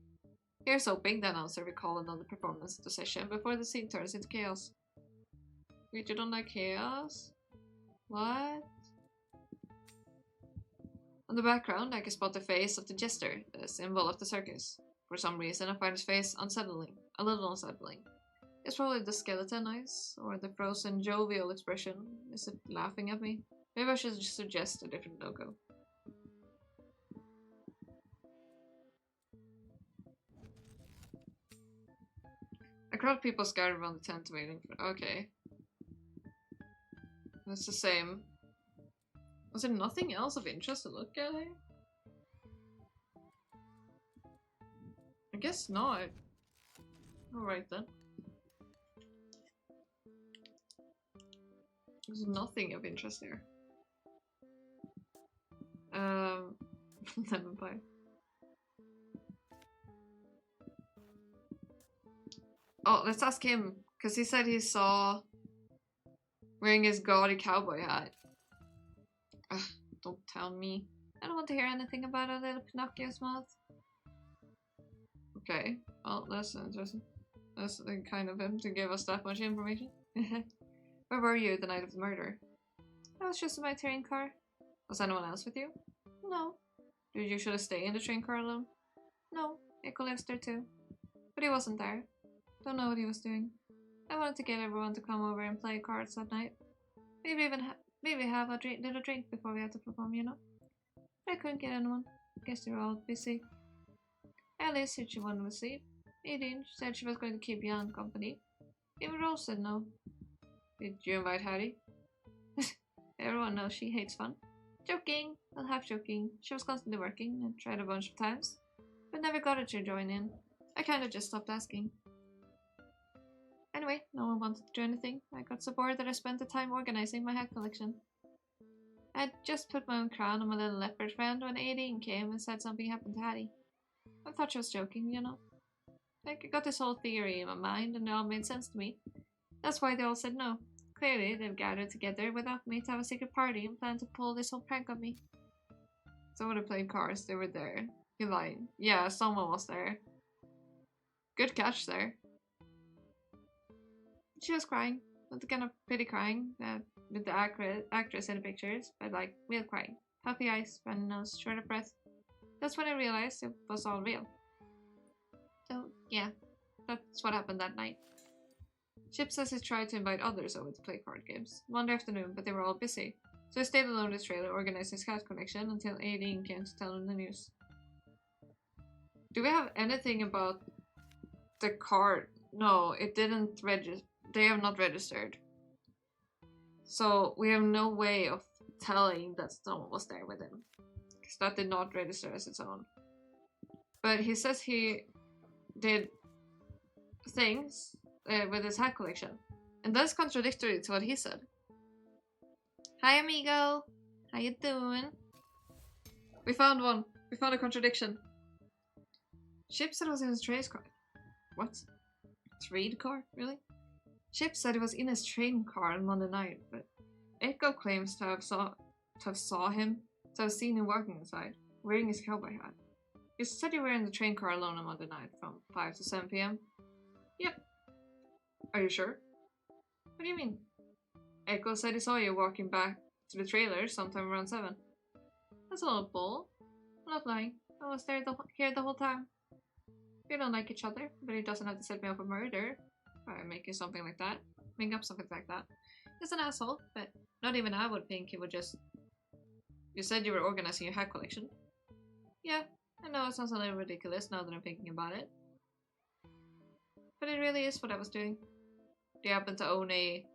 Here's hoping the announcer will call another performance of the session before the scene turns into chaos. Wait, you don't like chaos? What? On the background, I can spot the face of the jester, the symbol of the circus. For some reason, I find his face unsettling, a little unsettling. It's probably the skeleton eyes, or the frozen jovial expression. Is it laughing at me? Maybe I should suggest a different logo. A crowd of people scattered around the tent waiting for... Okay. That's the same. Was there nothing else of interest to look at here? I guess not. Alright then. There's nothing of interest there. Never mind. Oh, let's ask him, because he said he saw wearing his gaudy cowboy hat. Ugh, don't tell me. I don't want to hear anything about a little Pinocchio's mouth. Okay, well, that's interesting. That's kind of him to give us that much information. Where were you the night of the murder? I was just in my train car. Was anyone else with you? No. Do you usually stay in the train car alone? No, Echo lives there too. But he wasn't there. Don't know what he was doing. I wanted to get everyone to come over and play cards that night. Maybe even have a little drink before we had to perform, you know? But I couldn't get anyone. Guess they were all busy. Alice said she wanted to sleep. Nadine said she was going to keep Jan company. Even Rose said no. Did you invite Hattie? Everyone knows she hates fun. Joking. Well, half joking. She was constantly working and tried a bunch of times, but never got her to join in. I kinda just stopped asking. Anyway, no one wanted to do anything. I got so bored that I spent the time organizing my hat collection. I had just put my own crown on my little leopard friend when Aideen came and said something happened to Hattie. I thought she was joking, you know. Like, I got this whole theory in my mind and it all made sense to me. That's why they all said no. Clearly, they've gathered together without me to have a secret party and plan to pull this whole prank on me. Someone who played cards, they were there. You lied. Yeah, someone was there. Good catch there. She was crying. Not the kind of pretty crying that with the actress in the pictures, but like real crying. Puffy eyes, runny nose, short of breath. That's when I realized it was all real. So, yeah, that's what happened that night. Chip says he tried to invite others over to play card games Monday afternoon, but they were all busy. So he stayed alone in his trailer organizing his cat collection until Aideen came to tell him the news. Do we have anything about the card? No, it didn't register. They have not registered. So we have no way of telling that someone was there with him. Because that did not register as its own. But he says he did things with his hat collection. And that's contradictory to what he said. Hi amigo! How you doing? We found one. We found a contradiction. Chip said it was in his train car. What? Trade car? Really? Chip said it was in his train car on Monday night, but Echo claims to have seen him walking inside, wearing his cowboy hat. You said you were in the train car alone on Monday night from 5 to 7 p.m.? Yep. Are you sure? What do you mean? Echo said he saw you walking back to the trailer sometime around 7. That's a little bull. I'm not lying. I was here the whole time. We don't like each other, but he doesn't have to set me up for murder. Or making something like that. Making up something like that. He's an asshole, but not even I would think he would just... You said you were organizing your hat collection. Yeah, I know it sounds a little ridiculous now that I'm thinking about it. But it really is what I was doing. Do you happen to own a,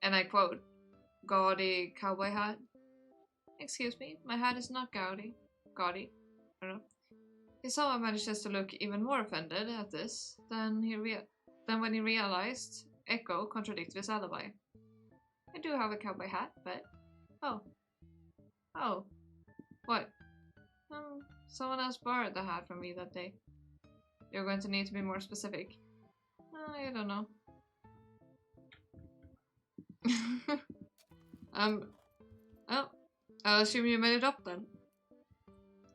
and I quote, gaudy cowboy hat? Excuse me, my hat is not gaudy. Gaudy? I don't know. He saw manages to look even more offended at this than when he realized Echo contradicted his alibi. I do have a cowboy hat, but... Oh. What? Someone else borrowed the hat from me that day. You're going to need to be more specific. I don't know. Oh, I'll assume you made it up then.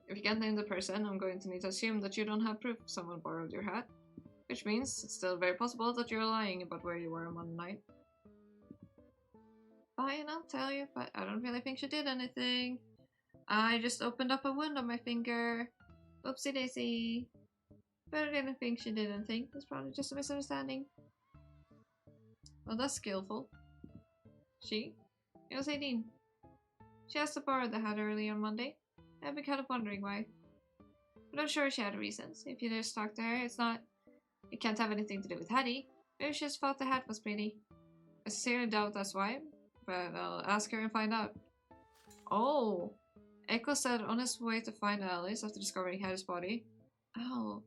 If you can't name the person, I'm going to need to assume that you don't have proof someone borrowed your hat. Which means it's still very possible that you're lying about where you were on Monday night. Fine, I'll tell you, but I don't really think she did anything. I just opened up a wound on my finger. Oopsie daisy. But I didn't think she did anything. It's probably just a misunderstanding. Well, that's skillful. She? It was 18. She asked to borrow the hat early on Monday. I've been kind of wondering why. But I'm sure she had reasons. If you just talk to her, it can't have anything to do with Hattie. Maybe she just thought the hat was pretty. I sincerely doubt that's why, but I'll ask her and find out. Oh! Echo said on his way to find Alice after discovering Hattie's body. Oh.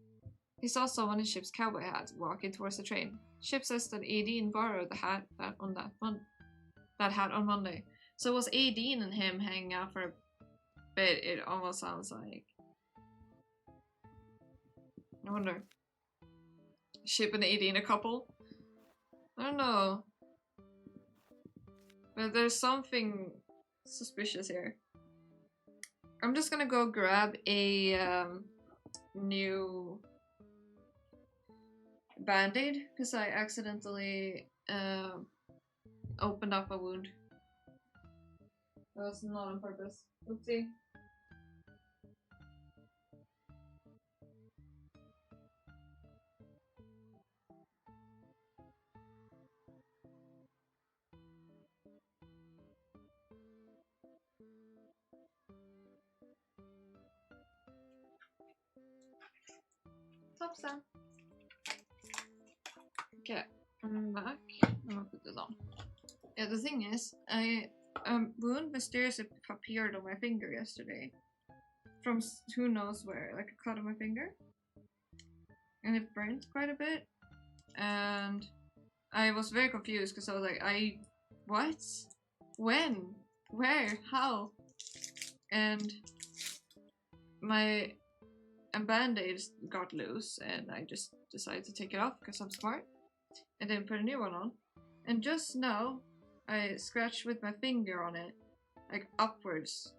He saw someone in Chip's cowboy hat walking towards the train. Chip says that Aideen borrowed the hat that hat on Monday. So it was Aideen and him hanging out for a bit. It almost sounds like. I wonder. Chip and Aideen a couple? I don't know. But there's something suspicious here. I'm just gonna go grab a new band-aid because I accidentally opened up a wound. That was not on purpose. Oopsie. Tops down. Okay, I'm back. I'm gonna put this on. Yeah, the thing is, wound mysteriously appeared on my finger yesterday. From who knows where, like a cut on my finger. And it burned quite a bit. And I was very confused because I was like, what? When? Where? How? And my band-aid got loose and I just decided to take it off because I'm smart. And then put a new one on. And just now, I scratched with my finger on it, like upwards.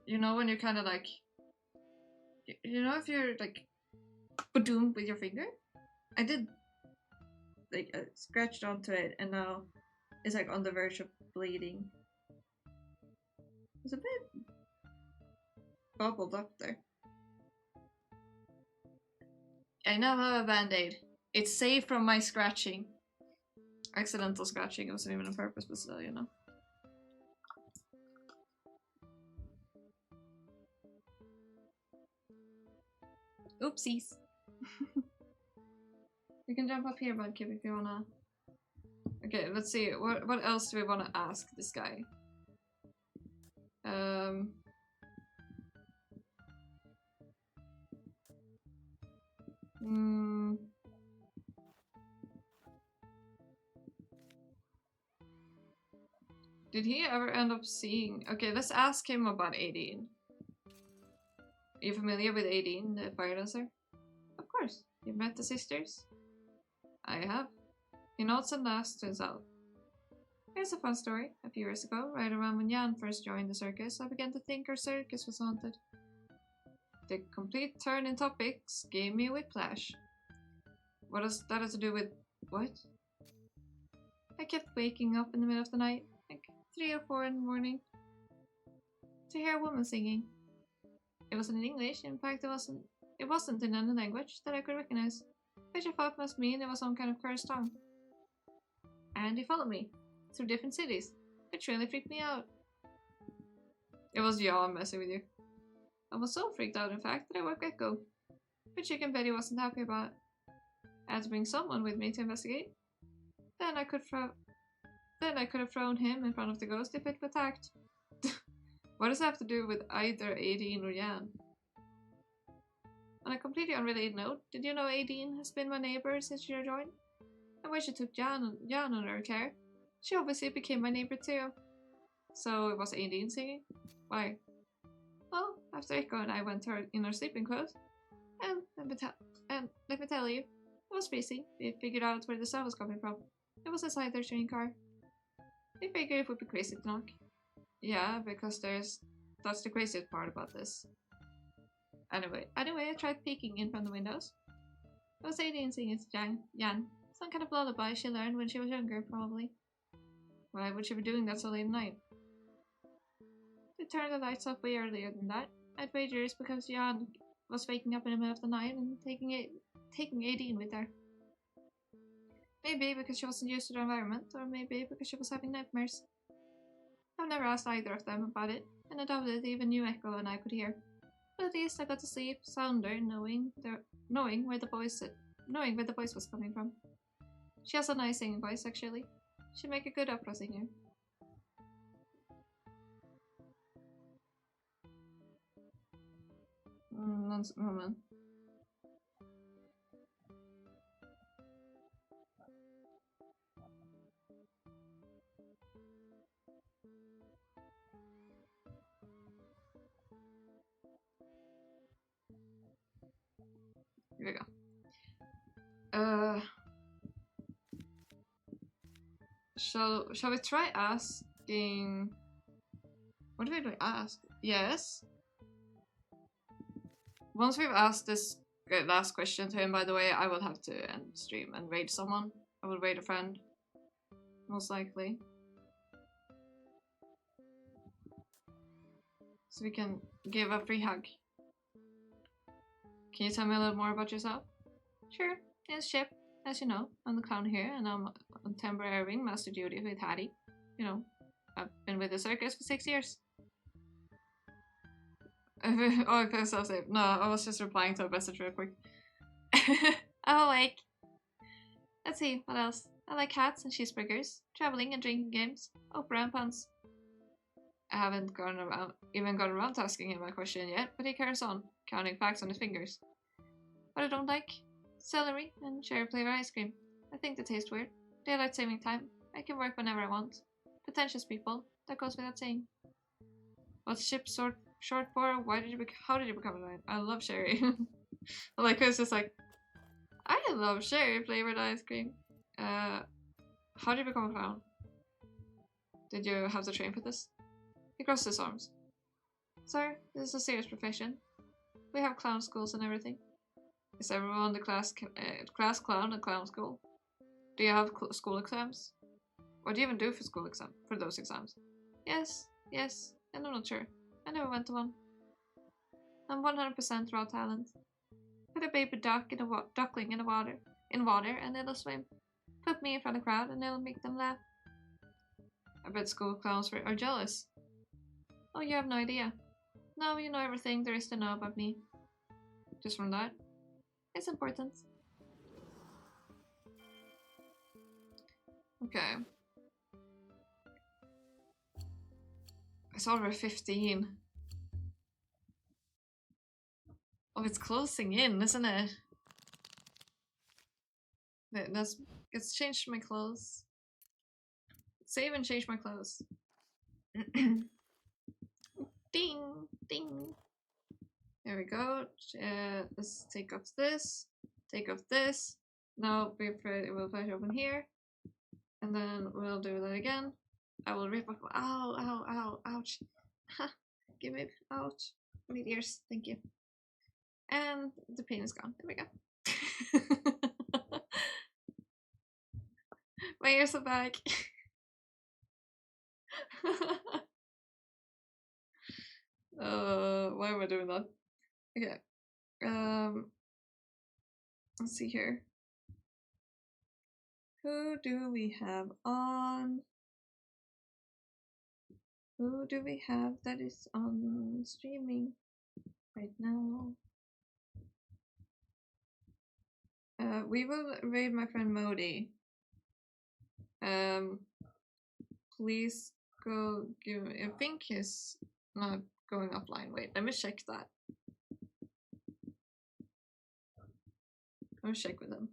You know when you're kind of like, you know if you're like, ba-doom with your finger? I did, like, I scratched onto it and now it's like on the verge of bleeding. It's a bit bubbled up there. I now have a band-aid. It's safe from my scratching. Accidental scratching, it wasn't even on purpose, but still, you know. Oopsies. You can jump up here, Budkip, if you wanna. Okay, let's see. What else do we wanna ask this guy? Did he ever end up seeing... Okay, let's ask him about Aideen. Are you familiar with Aideen, the fire dancer? Of course. You've met the sisters? I have. He nods and laughs to himself. Here's a fun story. A few years ago, right around when Jan first joined the circus, I began to think our circus was haunted. The complete turn in topics gave me whiplash. What does that have to do with what? I kept waking up in the middle of the night, like 3 or 4 in the morning, to hear a woman singing. It wasn't in English. In fact, it wasn't in any language that I could recognize, which I thought must mean it was some kind of cursed tongue. And he followed me through different cities, which really freaked me out. It was Jan messing with you. I was so freaked out, in fact, that I woke Echo, which you can bet he wasn't happy about. I had to bring someone with me to investigate. Then I could have thrown him in front of the ghost if it attacked. What does that have to do with either Aideen or Jan? On a completely unrelated note, did you know Aideen has been my neighbour since she joined? And when she took Jan under her care, she obviously became my neighbour too. So it was Aideen singing? Why? Well, after Echo and I went to her in our sleeping clothes, and let me tell you, it was busy. We figured out where the sound was coming from. It was inside their train car. We figured it would be crazy to knock. Yeah, because that's the craziest part about this. Anyway, I tried peeking in from the windows. It was Aideen singing to Jan. Some kind of lullaby she learned when she was younger, probably. Why would she be doing that so late at night? They turned the lights off way earlier than that. I'd wager it's because Jan was waking up in the middle of the night and taking Aideen with her. Maybe because she wasn't used to the environment, or maybe because she was having nightmares. I've never asked either of them about it, and I doubt it even knew Echo and I could hear. But at least I got to sleep sounder, knowing where the voice was coming from. She has a nice singing voice, actually. She'd make a good opera singer. Woman. Here we go. Shall we try asking? What do we ask? Yes. Once we've asked this last question to him, by the way, I will have to end stream and raid someone. I will raid a friend, most likely. So we can give a free hug. Can you tell me a little more about yourself? Sure, it's Chip. As you know, I'm the clown here, and I'm on temporary ringmaster duty with Hattie. You know, I've been with the circus for 6 years. Oh, I feel so safe. No, I was just replying to a message real quick. I'm awake. Let's see, what else? I like hats and cheeseburgers, traveling and drinking games, opera and puns. I haven't even gone around to asking him a question yet, but he carries on, counting facts on his fingers. What I don't like? Celery and cherry flavored ice cream. I think they taste weird. Daylight saving time. I can work whenever I want. Pretentious people. That goes without saying. What's chip short for? How did you become a knight? I love cherry. Like it's just like, I love cherry flavored ice cream. How did you become a clown? Did you have to train for this? He crossed his arms. Sir, this is a serious profession. We have clown schools and everything. Is everyone the class clown at clown school? Do you have school exams? What do you even do for those exams? Yes, and I'm not sure. I never went to one. I'm 100% raw talent. Put a baby duckling in water, and it'll swim. Put me in front of the crowd, and it'll make them laugh. I bet school clowns are jealous. Oh, you have no idea. No, you know everything there is to know about me. Just from that. It's important. Okay. It's already 15. Oh, it's closing in, isn't it? It's changed my clothes. Save and change my clothes. Ding, ding. There we go. Let's take off this. Take off this. Now we'll flash open here. And then we'll do that again. I will rip off. Ow, ow, ow, ouch. Ha! Give me. Ouch. I need ears. Thank you. And the pain is gone. There we go. My ears are back. Why am I doing that? Okay. Let's see here. Who do we have on? Who do we have that is on streaming right now? We will raid my friend Modi. Please go give me, I think he's not going offline. Wait, let me check that. Let me check with him.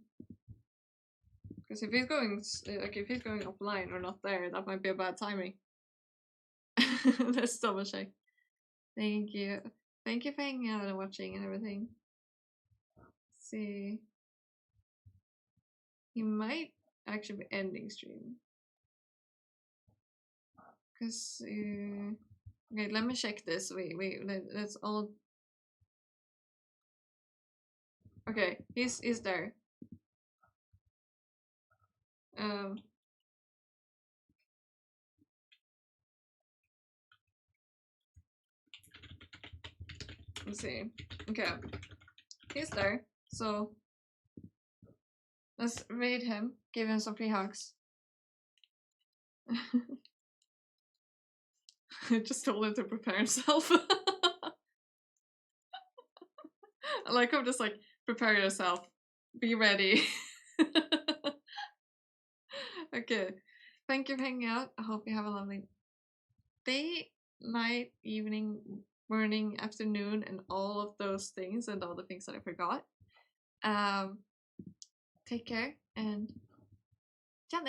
Because if he's going, like, if he's going offline or not there, that might be a bad timing. Let's double check. Thank you. Thank you for hanging out and watching and everything. Let's see. He might actually be ending stream. Because, okay, let me check this. Wait, let's all. Okay, he's there. Let's see. Okay, he's there. So let's raid him. Give him some free hugs. I just told him to prepare himself. Like, I'm just like, prepare yourself. Be ready. Okay. Thank you for hanging out. I hope you have a lovely day, night, evening, morning, afternoon, and all of those things and all the things that I forgot. Take care and ciao.